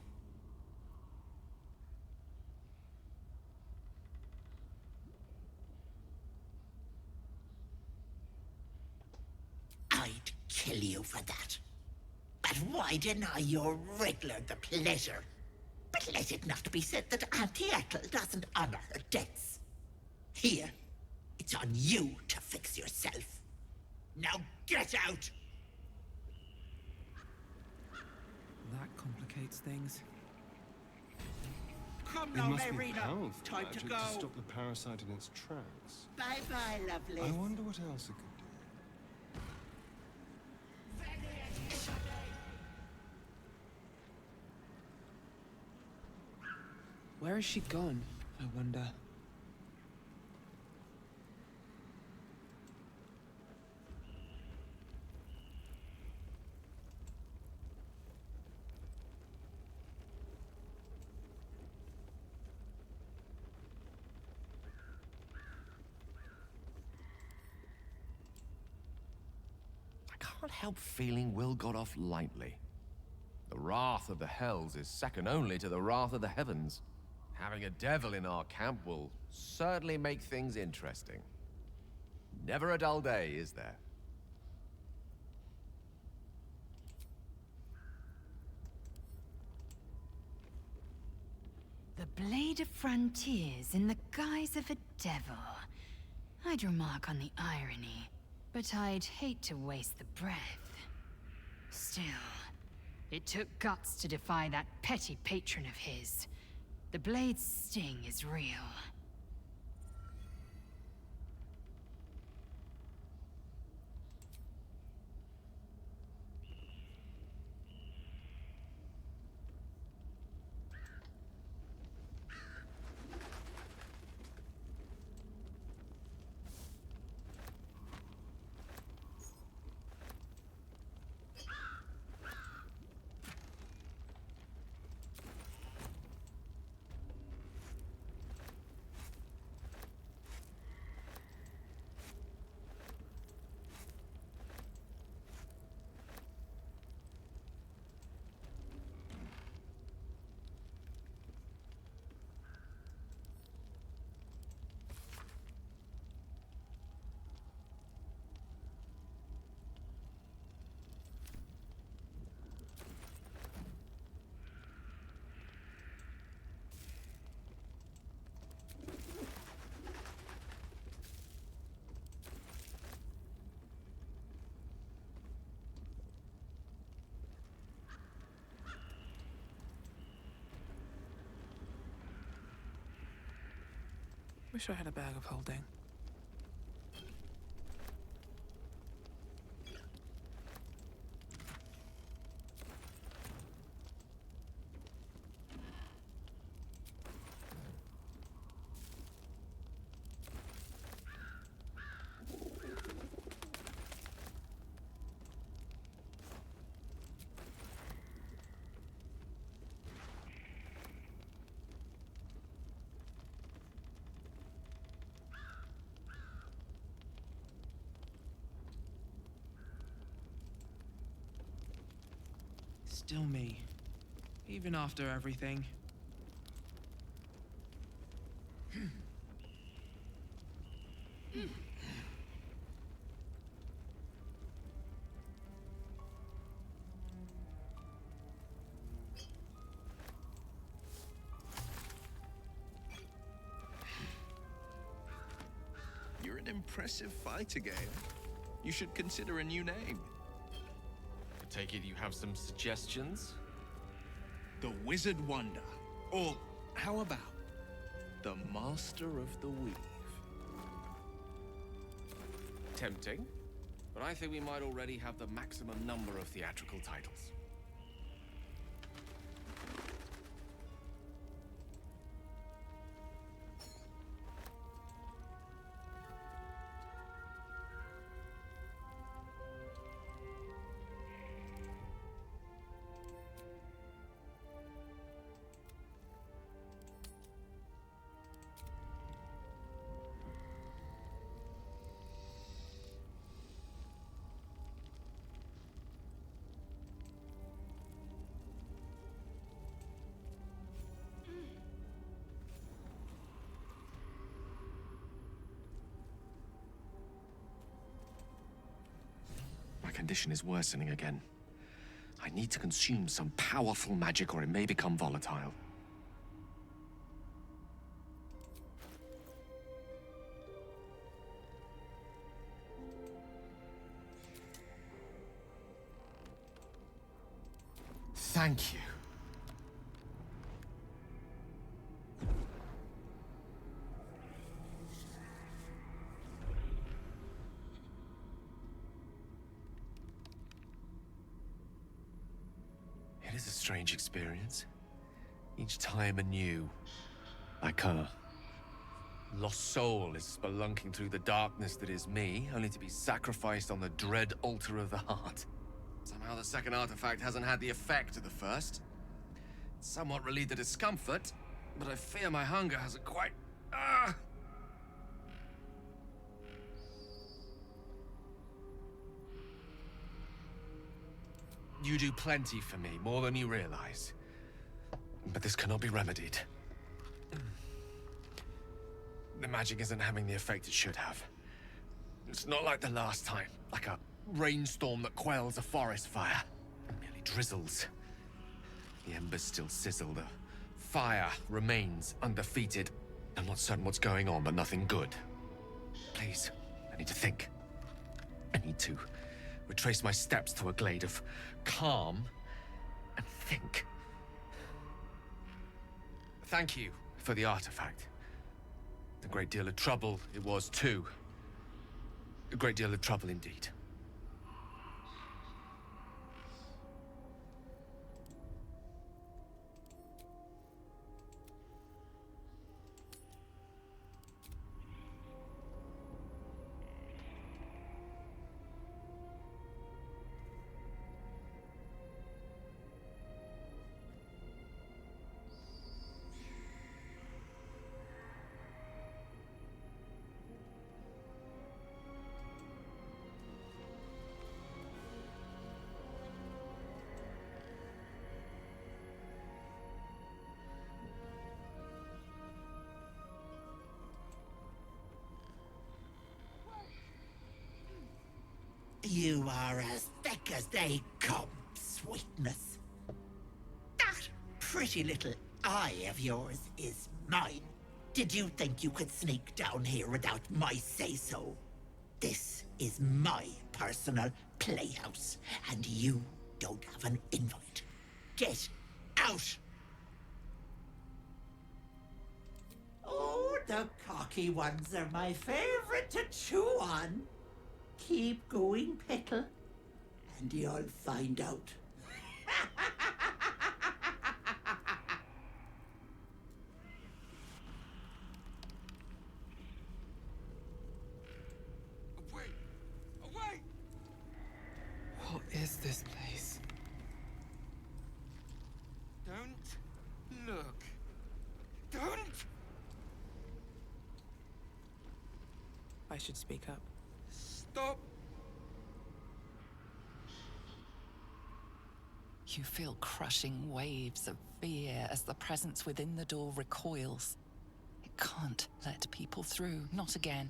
I'd kill you for that. But why deny your Riddler the pleasure? But let it not be said that Auntie Ethel doesn't honor her debts. Here, it's on you to fix yourself. Now get out! That complicates things. Come It now, must be Marina. powerful Time to magic go. to stop the parasite in its tracks. Bye-bye, lovely. I wonder what else it could do. Where has she gone, I wonder? I can't help feeling Will got off lightly. The wrath of the Hells is second only to the wrath of the heavens. Having a devil in our camp will certainly make things interesting. Never a dull day, is there? The Blade of Frontiers in the guise of a devil. I'd remark on the irony, but I'd hate to waste the breath. Still, it took guts to defy that petty patron of his. The Blade's sting is real. Wish I had a bag of holding. Still me. Even after everything. You're an impressive fighter, Gale. You should consider a new name. I take it you have some suggestions? The Wizard Wonder. Or, how about the Master of the Weave? Tempting, but I think we might already have the maximum number of theatrical titles. condition is worsening again. I need to consume some powerful magic or it may become volatile. Thank you. It is a strange experience. Each time anew. Like a lost soul is spelunking through the darkness that is me, only to be sacrificed on the dread altar of the heart. Somehow the second artifact hasn't had the effect of the first. It's somewhat relieved the discomfort, but I fear my hunger hasn't quite... You do plenty for me, more than you realize. But this cannot be remedied. The magic isn't having the effect it should have. It's not like the last time, like a rainstorm that quells a forest fire. It merely drizzles. The embers still sizzle, the fire remains undefeated. I'm not certain what's going on, but nothing good. Please, I need to think. I need to retrace my steps to a glade of calm and think. Thank you for the artifact. A great deal of trouble it was too. A great deal of trouble indeed. You are as thick as they come, sweetness. That pretty little eye of yours is mine. Did you think you could sneak down here without my say-so? This is my personal playhouse, and you don't have an invite. Get out! Oh, the cocky ones are my favorite to chew on. Keep going, Petal, and you'll find out. Away! Away! What is this place? Don't look. Don't! I should speak up. Stop! You feel crushing waves of fear as the presence within the door recoils. It can't let people through, not again.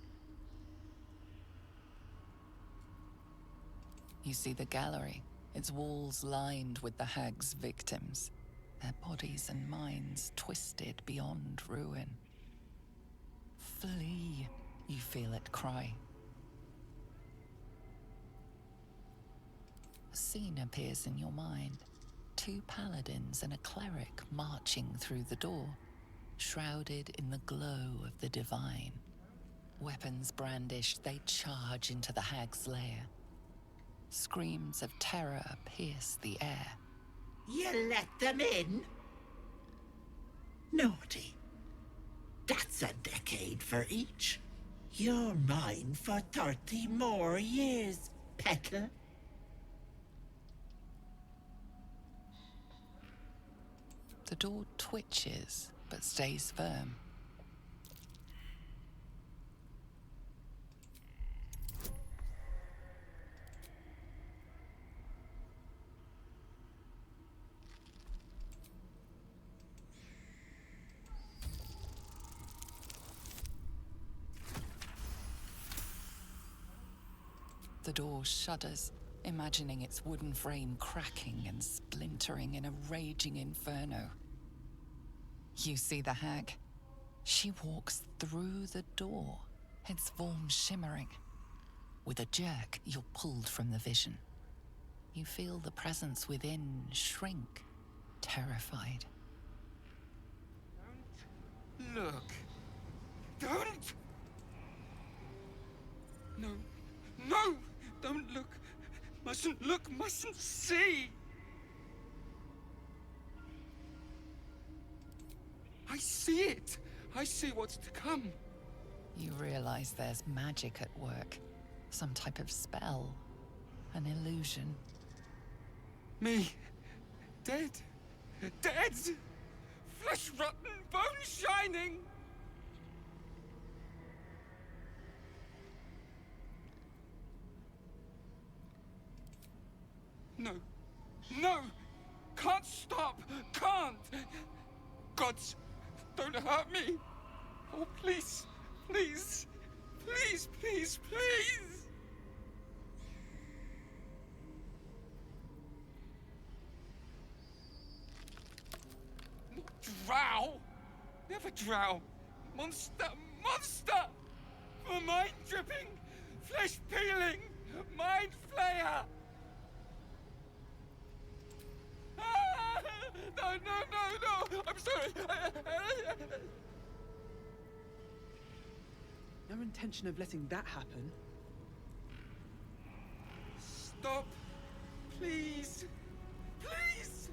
You see the gallery, its walls lined with the hag's victims, their bodies and minds twisted beyond ruin. Flee, you feel it cry. A scene appears in your mind. 2 paladins and a cleric marching through the door, shrouded in the glow of the divine. Weapons brandished, they charge into the hag's lair. Screams of terror pierce the air. You let them in? Naughty. That's a decade for each. You're mine for 30 more years, Petal. The door twitches, but stays firm. The door shudders, imagining its wooden frame cracking and splintering in a raging inferno. You see the hag. She walks through the door, its form shimmering. With a jerk, you're pulled from the vision. You feel the presence within shrink, terrified. Look. Don't! No. No! Don't look. Mustn't look, mustn't see! I see it! I see what's to come. You realize there's magic at work. Some type of spell. An illusion. Me. Dead. Dead! Flesh rotten, bone shining! No. No! Can't stop! Can't! Gods, don't hurt me! Oh, please! Please! Please, please, please! Drow! Never drow! Monster! Monster! For mind dripping! Flesh peeling! Mind flayer! Ah! No, no, no, no! I'm sorry! No intention of letting that happen. Stop! Please! Please!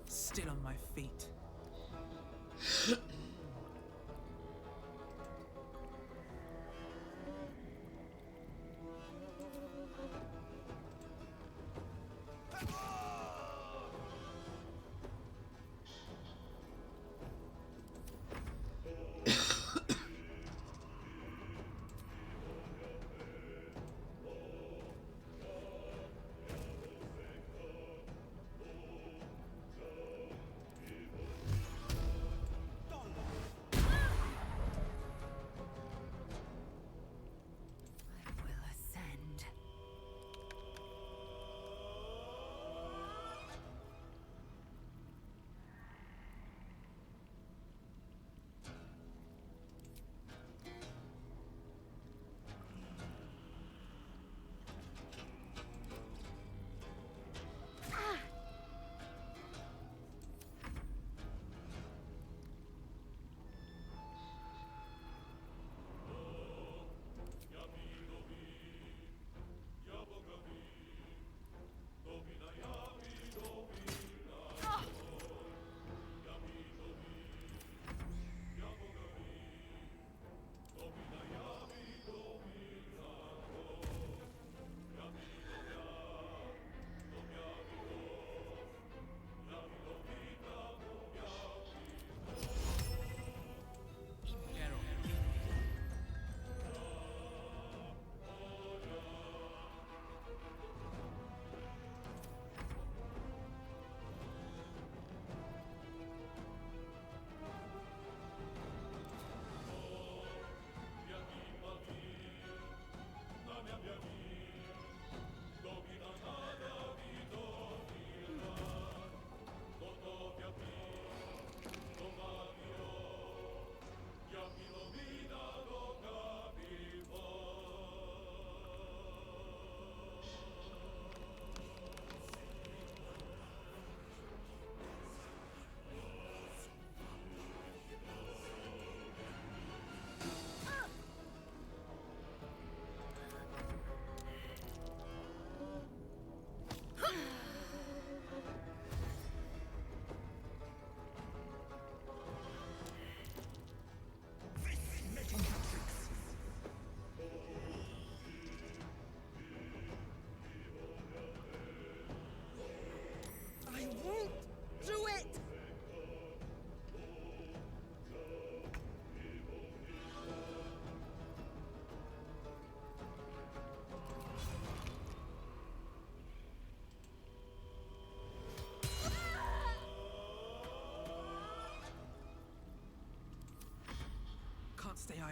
Still on my feet.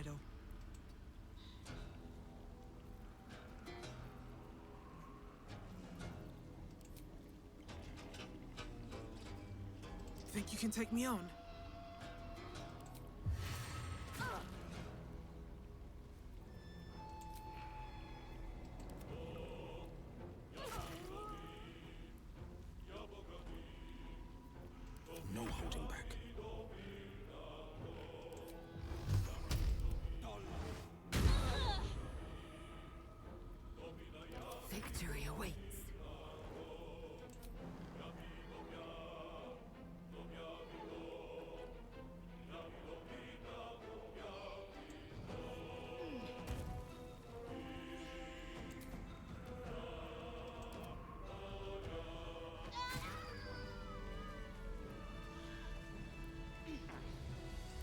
idol. Think you can take me on? No holding back. Victory awaits.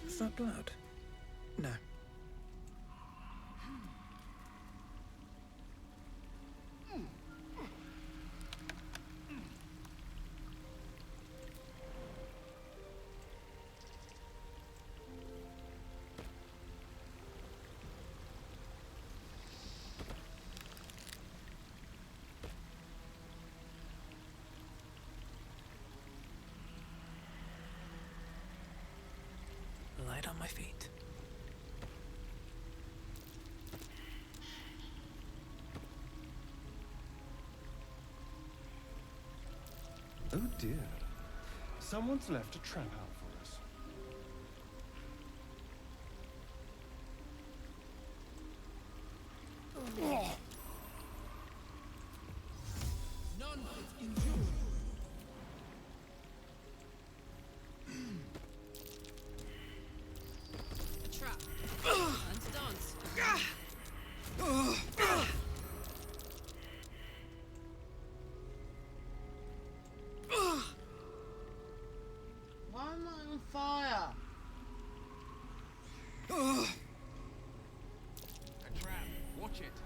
Is that blood? No. Light on my feet. Oh dear. Someone's left a trap out for us. None is injured. A trap. And to dance. Why am I on fire? A trap. Watch it.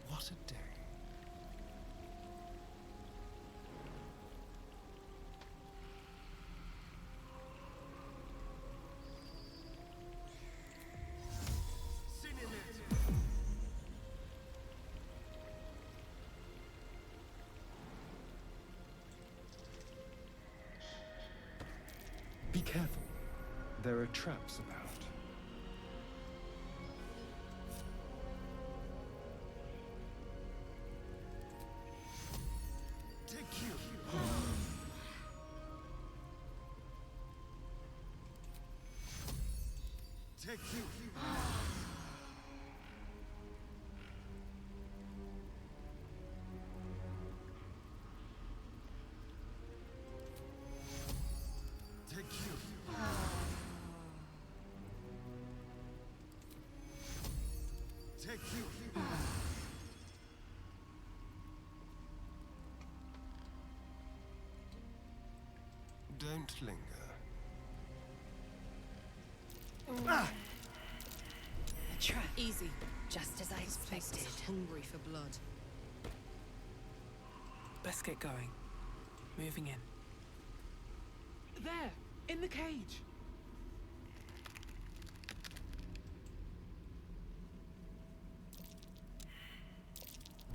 What a day. Be careful. There are traps about. Take you. Take you. Take you. Don't linger. A trap. Easy. Just as I This place expected. is hungry for blood. Best get going. Moving in. There! In the cage!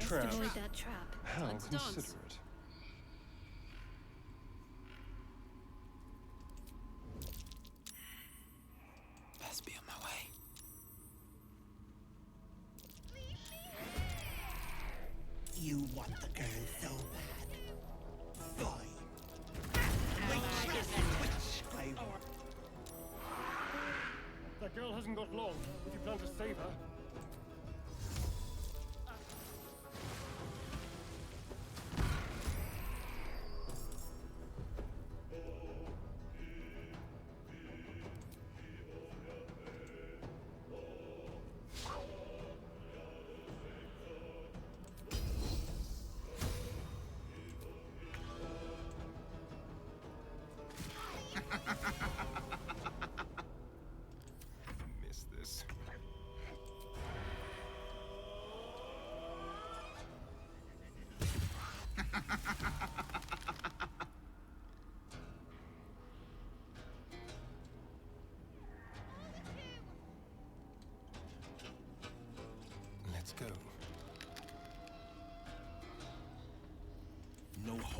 Trap. Best avoid that trap. How Time to dance. considerate. Best be on my way. You want the girl so bad. Fine. Which That girl hasn't got long, if you plan to save her.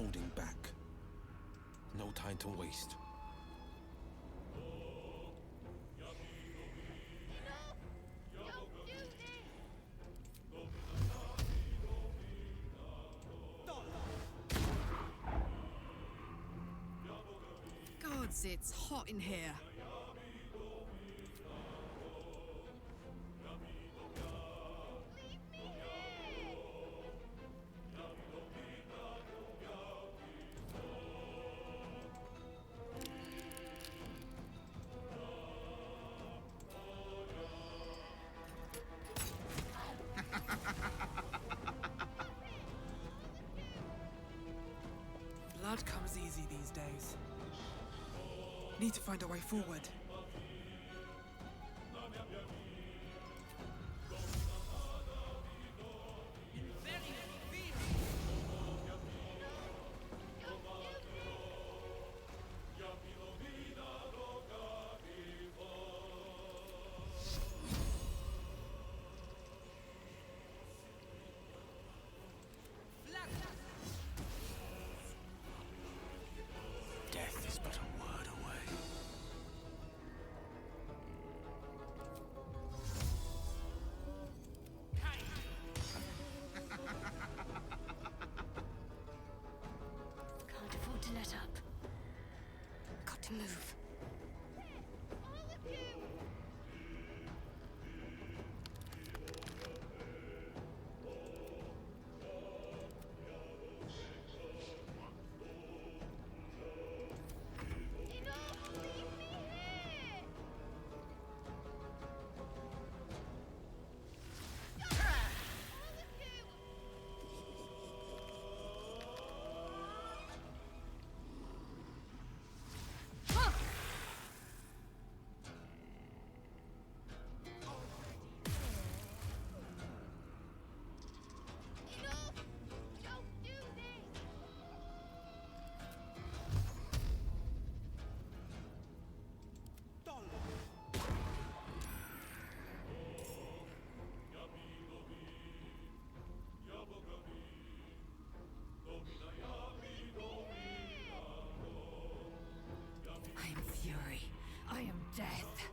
holding back. No time to waste. Gods, it's hot in here. Blood comes easy these days. Need to find a way forward. Death is but a word away. Can't afford to let up. Got to move. I am fury. I am death.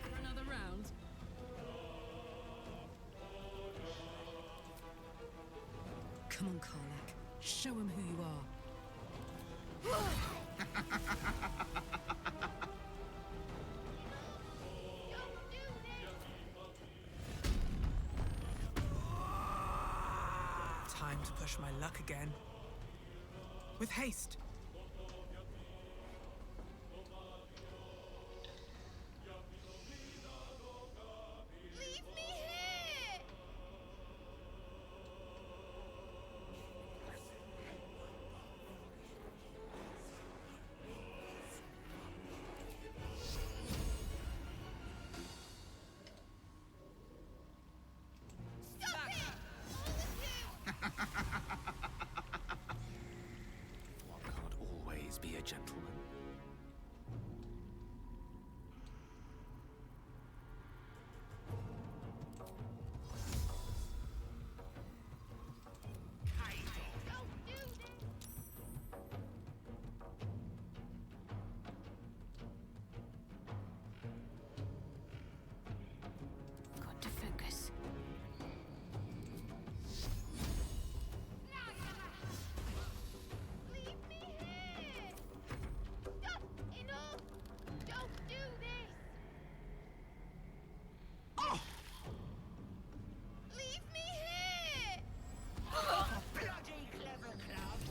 For another round? Come on, Karlach. Show him who you are. Time to push my luck again. With haste. Leave me here! One can't always be a gentleman. Got to focus. Leave me here! Bloody clever clubs!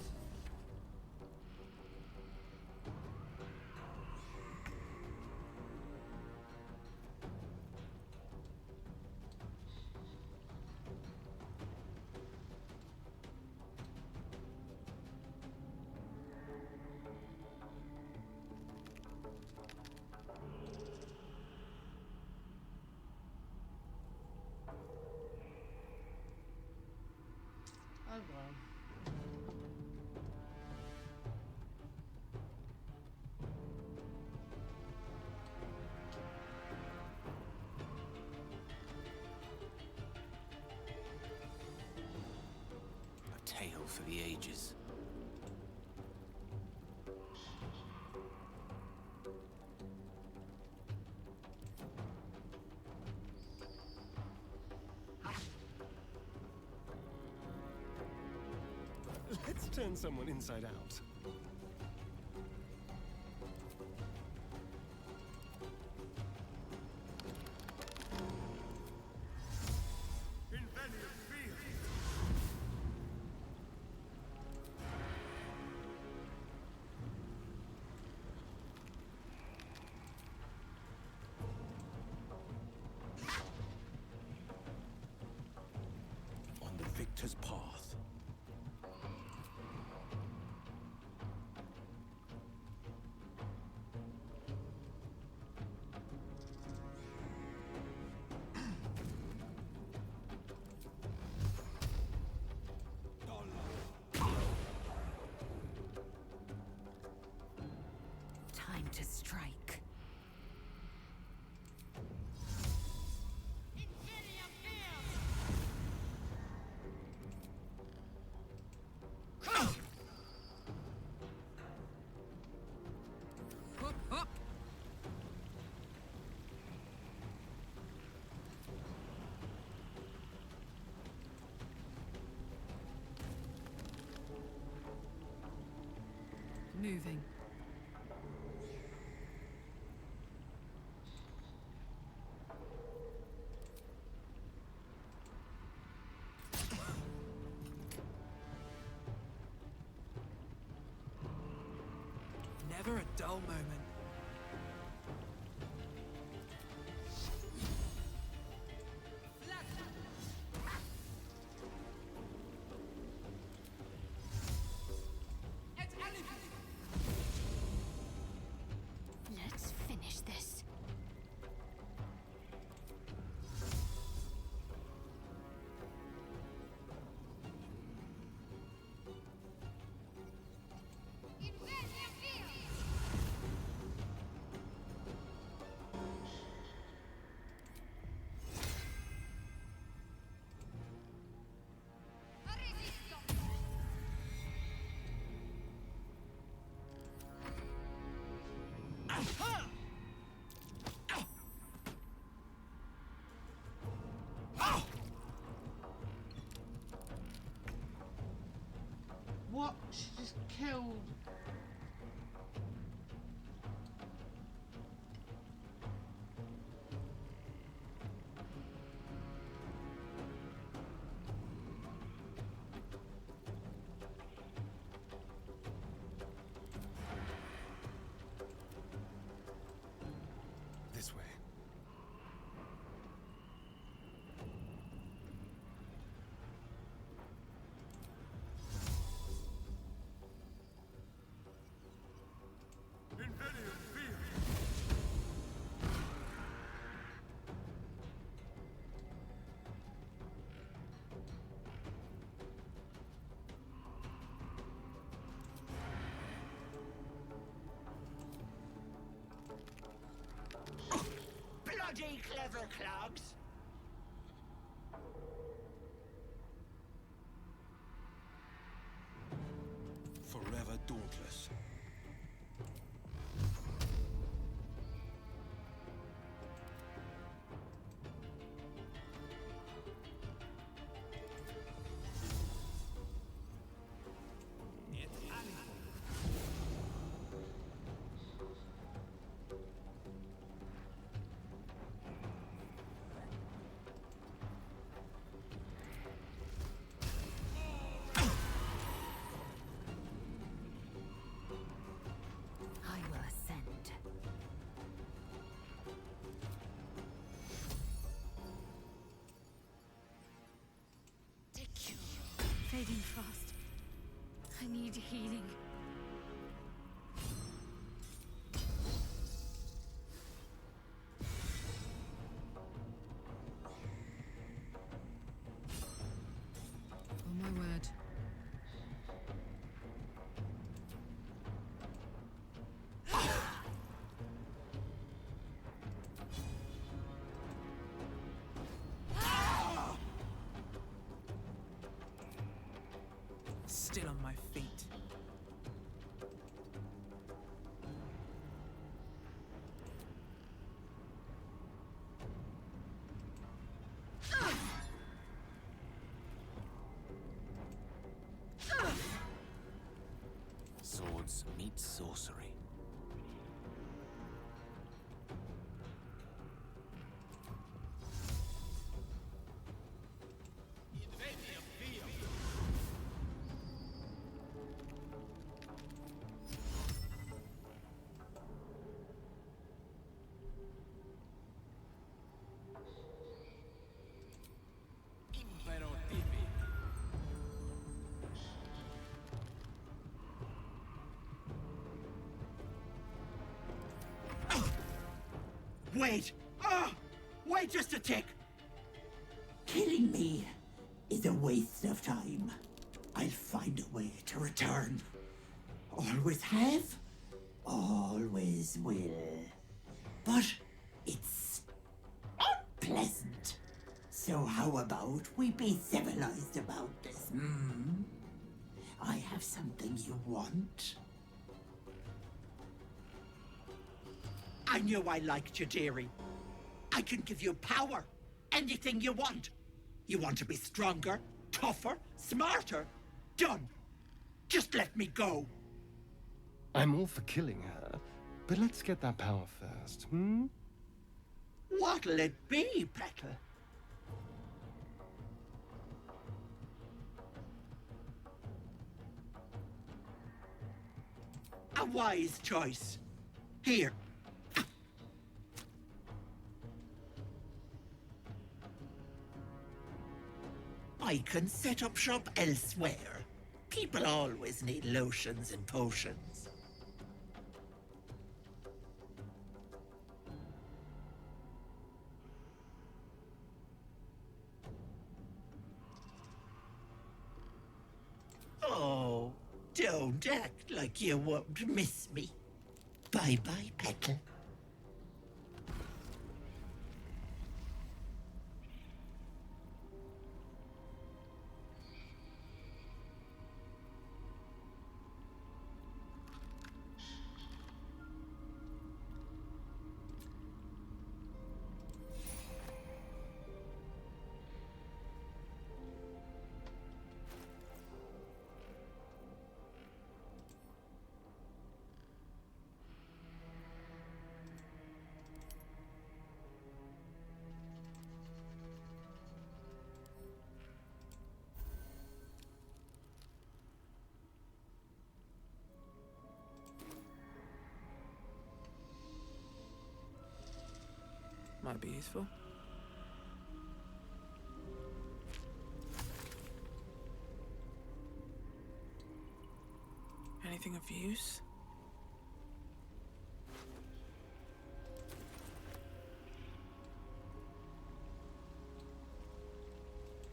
Oh well. for the ages. Let's turn someone inside out. On the victor's path. Time to strike. Moving. Never a dull moment. Let's finish this. What? She just killed. This way. Bloody clever clogs! Forever dauntless. I will ascend. Fading fast. I need healing. On my word. sorcery. Wait! Ah! Wait just a tick! Killing me is a waste of time. I'll find a way to return. Always have, always will. But it's unpleasant. So how about we be civilized about this, hmm? I have something you want. I knew I liked you, dearie. I can give you power. Anything you want. You want to be stronger, tougher, smarter? Done. Just let me go. I'm all for killing her, but let's get that power first, hmm? What'll it be, Petal? A wise choice. Here. I can set up shop elsewhere. People always need lotions and potions. Oh, don't act like you won't miss me. Bye-bye, Petal. Might be useful. Anything of use?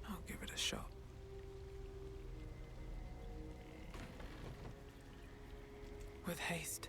I'll give it a shot. With haste.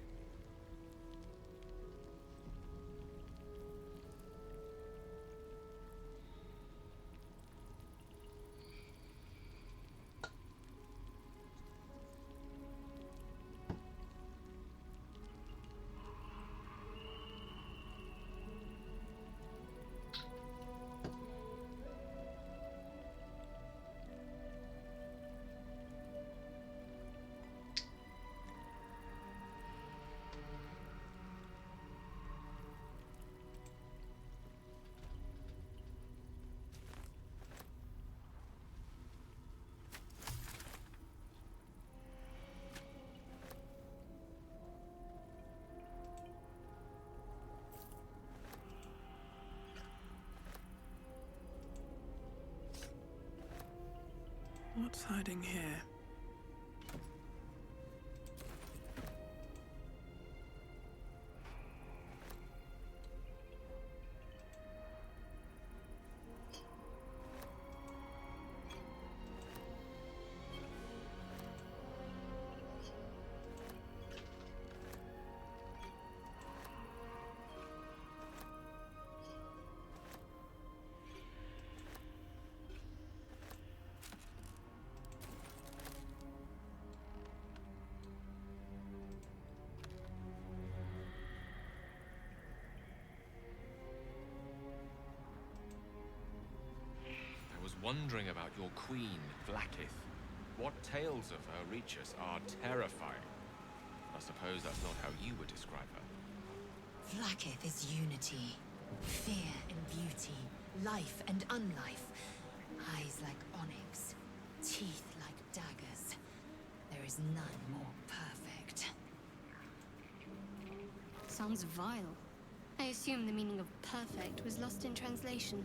What's hiding here? Wondering about your queen, Blackith. What tales of her reach us are terrifying. I suppose that's not how you would describe her. Vlaakith is unity, fear and beauty, life and unlife. Eyes like onyx, teeth like daggers. There is none more perfect. Sounds vile. I assume the meaning of perfect was lost in translation.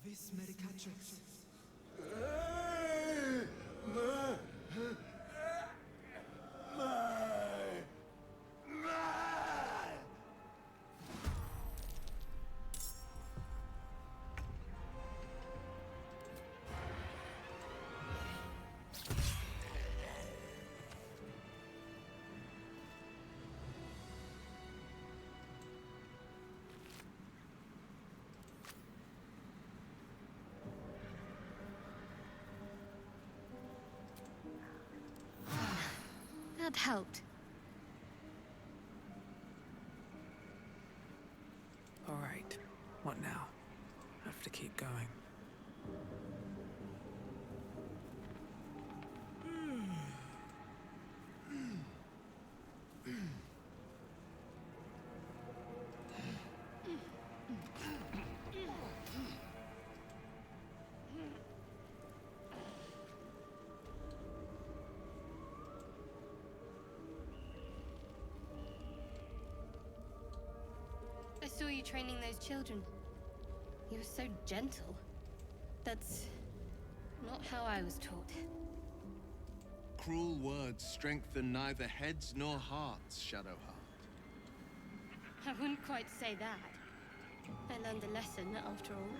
Vis medicatrix. That helped. All right. What now? Have to keep going. I saw you training those children. You were so gentle. That's not how I was taught. Cruel words strengthen neither heads nor hearts, Shadowheart. I wouldn't quite say that. I learned a lesson, after all.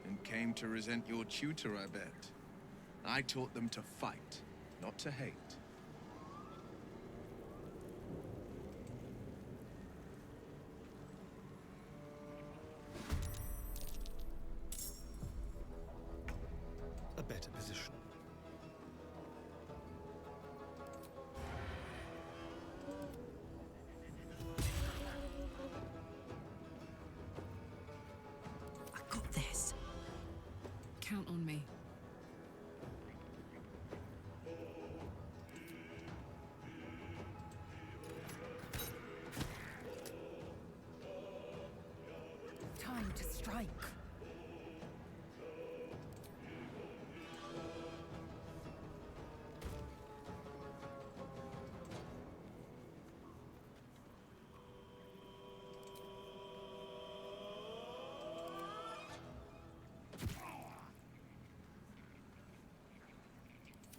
And came to resent your tutor, I bet. I taught them to fight, not to hate. A better position. I got this. Count on me. Time to strike.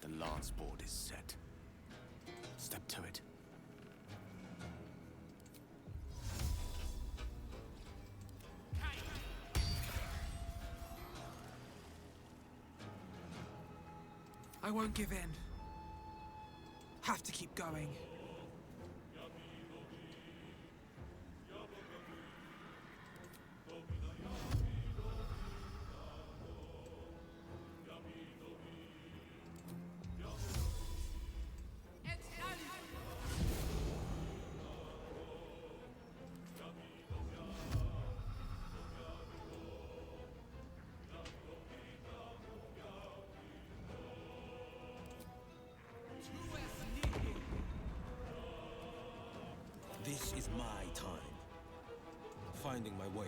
The lance board is set. Step to it. I won't give in. Have to keep going. This is my time. Finding my way.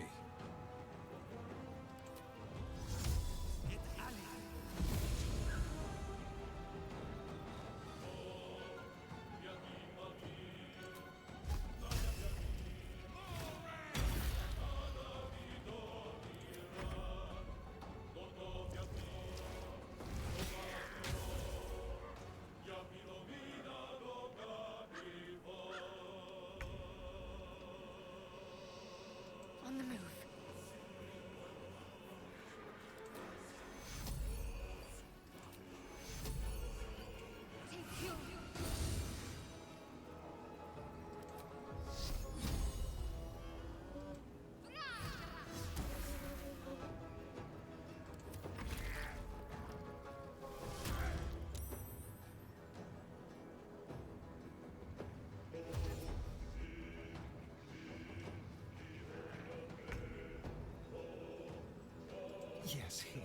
Yes, here.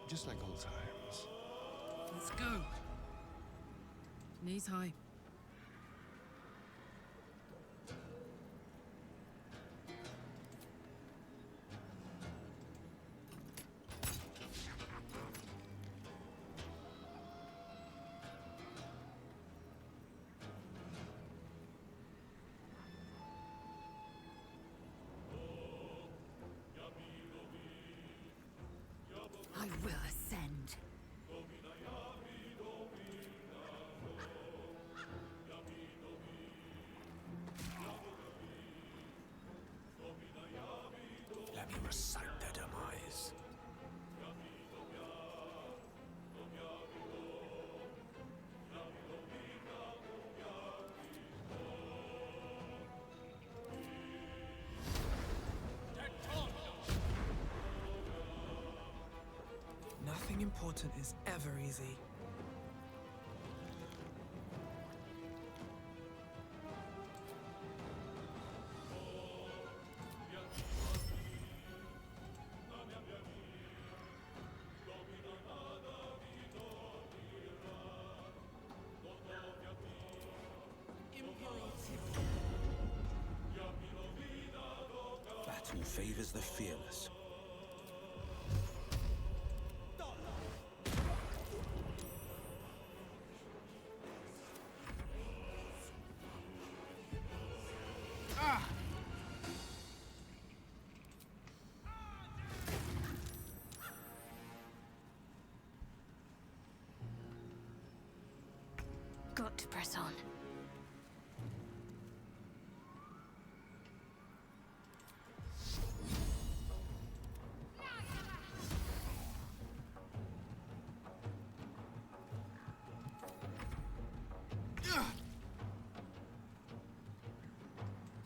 Just like old times. Let's go. Knees high. I will ascend. Let me recite their demise. Nothing important is ever easy. Battle favors the fearless. Got to press on.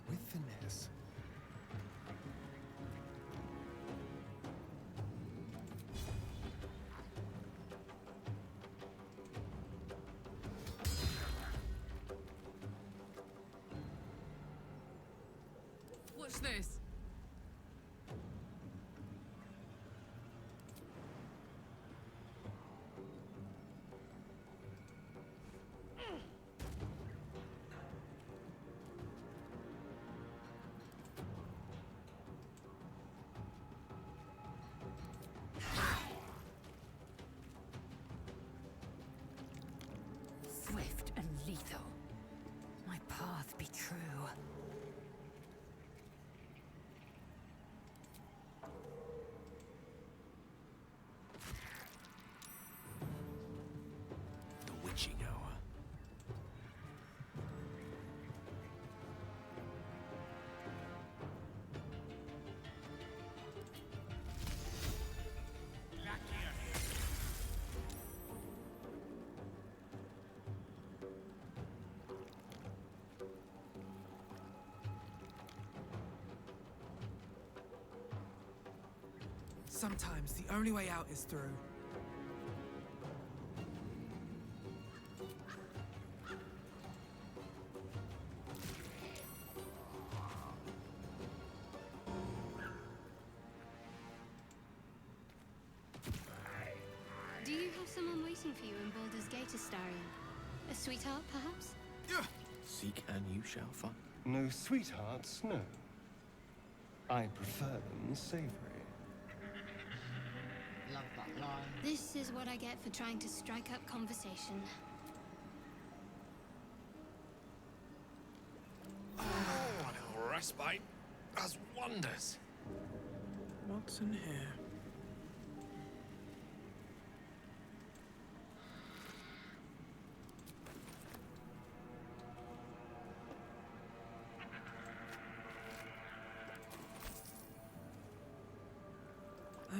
With finesse. Watch this. Swift and lethal. My path be true. The witching hour. Sometimes the only way out is through. Do you have someone waiting for you in Baldur's Gate, Astarion? A sweetheart, perhaps? Seek and you shall find. No sweethearts, no. I prefer them savory. Love that line. This is what I get for trying to strike up conversation. Oh, a little respite does wonders. What's in here?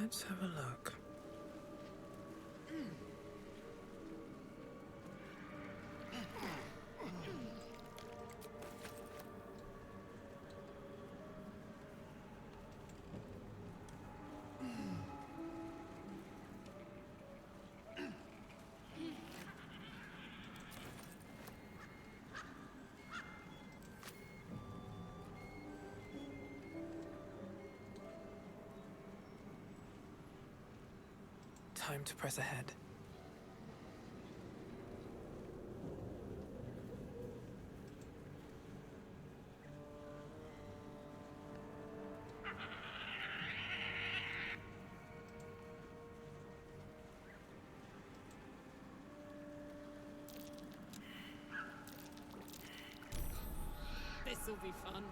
Let's have a look. Time to press ahead. This'll be fun.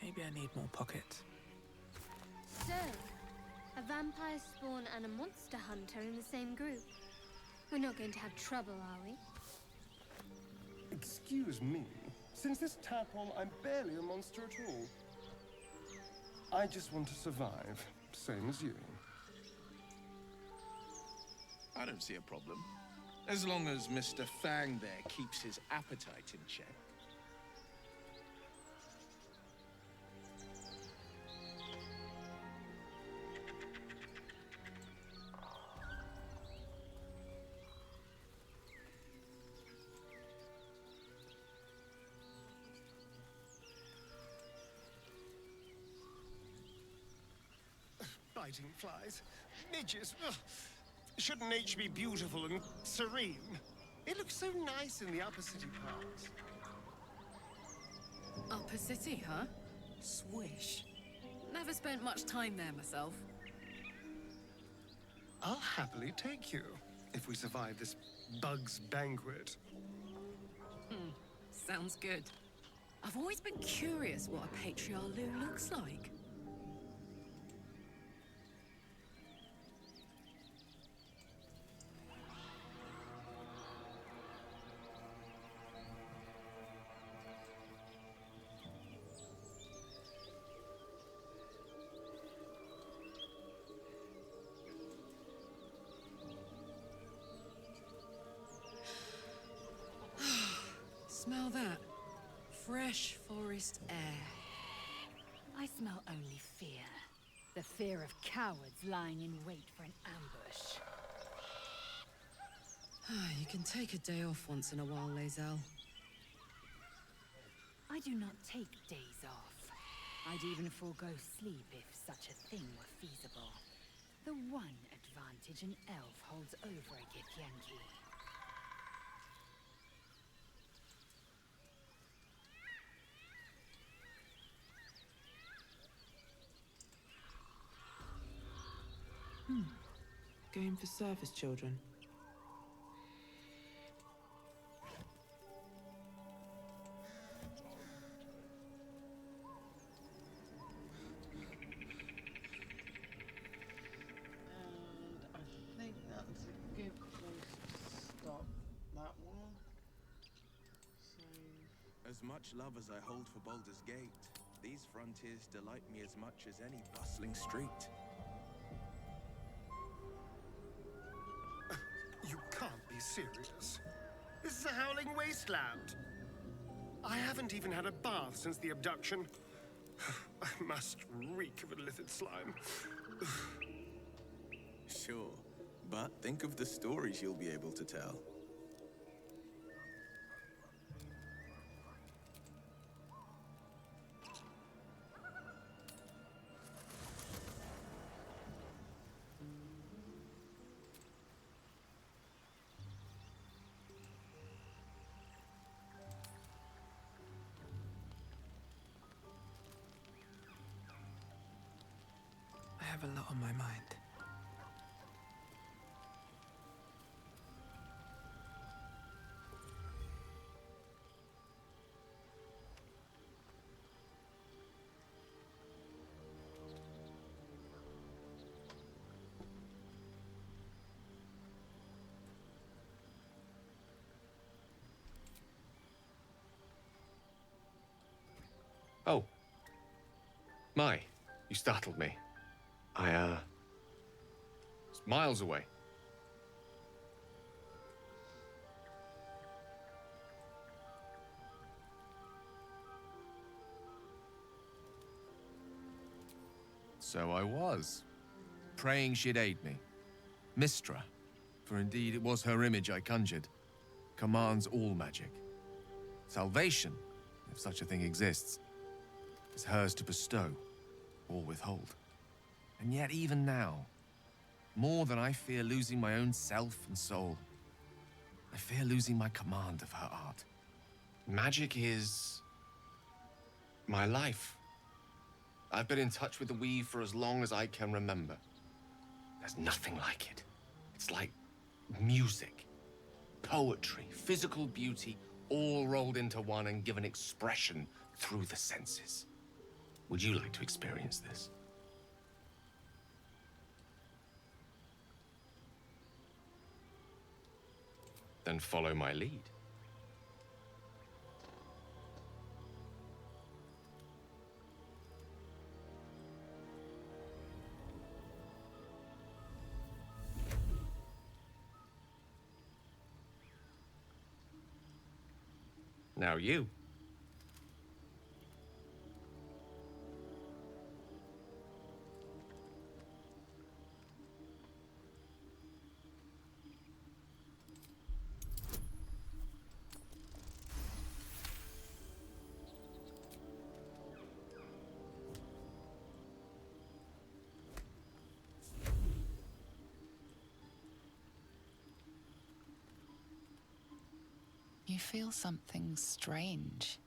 Maybe I need more pockets. So, a vampire spawn and a monster hunter in the same group. We're not going to have trouble, are we? Excuse me. Since this tadpole, I'm barely a monster at all. I just want to survive, same as you. I don't see a problem. As long as Mr. Fang there keeps his appetite in check. Biting flies, midges. Ugh. Shouldn't nature be beautiful and serene? It looks so nice in the upper city parts. Upper City, huh? Swish. Never spent much time there myself. I'll happily take you, if we survive this bug's banquet. Sounds good. I've always been curious what a patriarch looks like. Smell that. Fresh forest air. I smell only fear. The fear of cowards lying in wait for an ambush. You can take a day off once in a while, Lae'zel. I do not take days off. I'd even forego sleep if such a thing were feasible. The one advantage an elf holds over a Githyanki. Game for service children. And I think that's a good place to stop that one. So, As much love as I hold for Baldur's Gate, these frontiers delight me as much as any bustling street. You can't be serious. This is a howling wasteland. I haven't even had a bath since the abduction. I must reek of illithid slime. Sure, but think of the stories you'll be able to tell. I have a lot on my mind. Oh. My, you startled me. It's miles away. So I was, praying she'd aid me. Mistra, for indeed it was her image I conjured, commands all magic. Salvation, if such a thing exists, is hers to bestow or withhold. And yet even now, more than I fear losing my own self and soul, I fear losing my command of her art. Magic is my life. I've been in touch with the weave for as long as I can remember. There's nothing like it. It's like music, poetry, physical beauty, all rolled into one and given expression through the senses. Would you like to experience this? Then follow my lead. Now you. You feel something strange,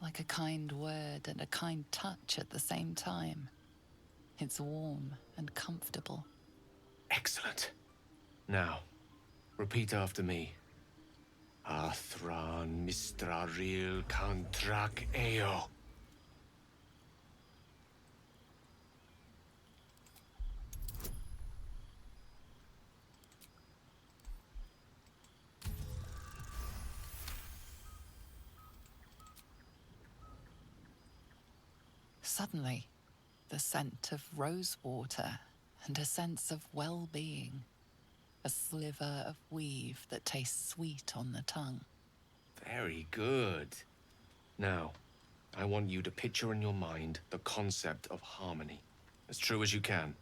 like a kind word and a kind touch at the same time. It's warm and comfortable. Excellent. Now, repeat after me. Athran mistraril kantrak eo. Suddenly, the scent of rosewater and a sense of well-being. A sliver of weave that tastes sweet on the tongue. Very good. Now, I want you to picture in your mind the concept of harmony, as true as you can.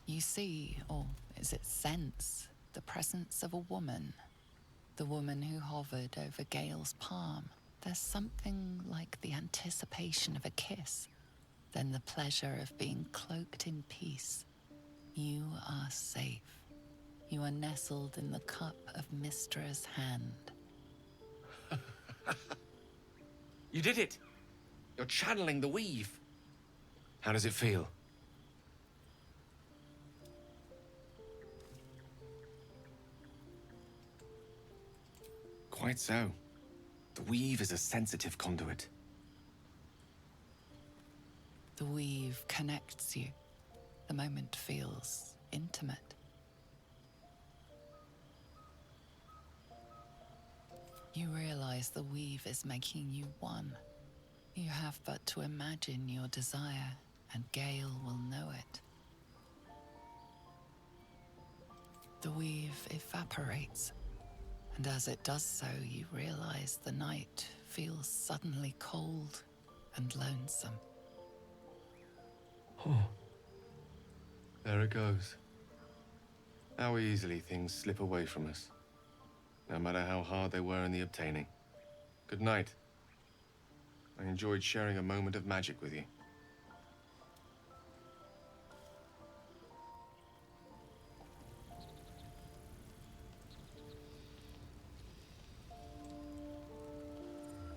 You see, or is it sense, the presence of a woman. The woman who hovered over Gale's palm. There's something like the anticipation of a kiss, then the pleasure of being cloaked in peace. You are safe. You are nestled in the cup of Mistra's hand. You did it! You're channeling the weave. How does it feel? Quite so. The weave is a sensitive conduit. The weave connects you. The moment feels intimate. You realize the weave is making you one. You have but to imagine your desire, and Gale will know it. The weave evaporates. And as it does so, you realize the night feels suddenly cold and lonesome. Oh. There it goes. How easily things slip away from us, no matter how hard they were in the obtaining. Good night. I enjoyed sharing a moment of magic with you.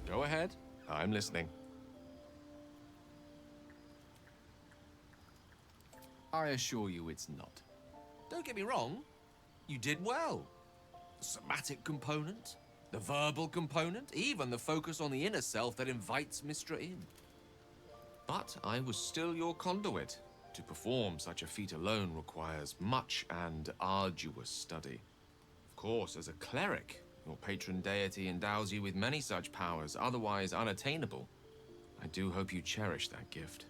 Go ahead. I'm listening. I assure you it's not. Don't get me wrong. You did well. The somatic component, the verbal component, even the focus on the inner self that invites Mistra in. But I was still your conduit. To perform such a feat alone requires much and arduous study. Of course, as a cleric, your patron deity endows you with many such powers, otherwise unattainable. I do hope you cherish that gift.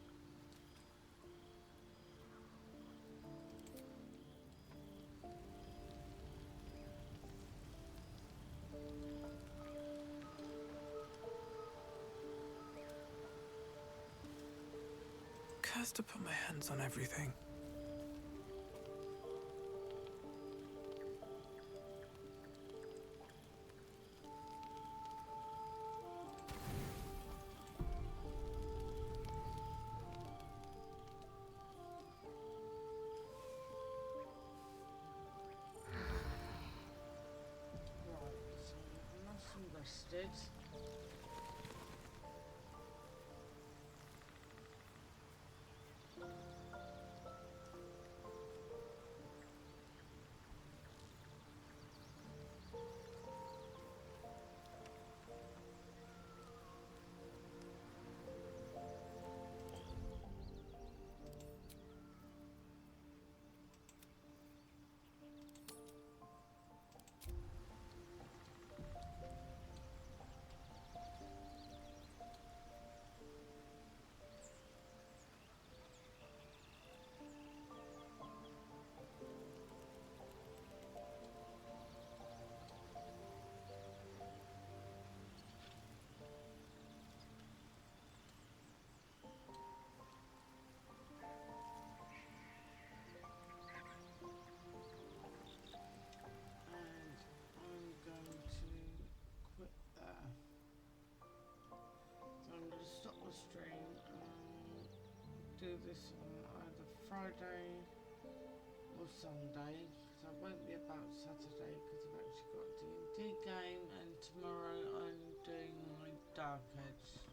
Cursed to put my hands on everything. Rested. Do this on either Friday or Sunday, because I won't be about Saturday because I've actually got a D&D game, and tomorrow I'm doing my Dark Edge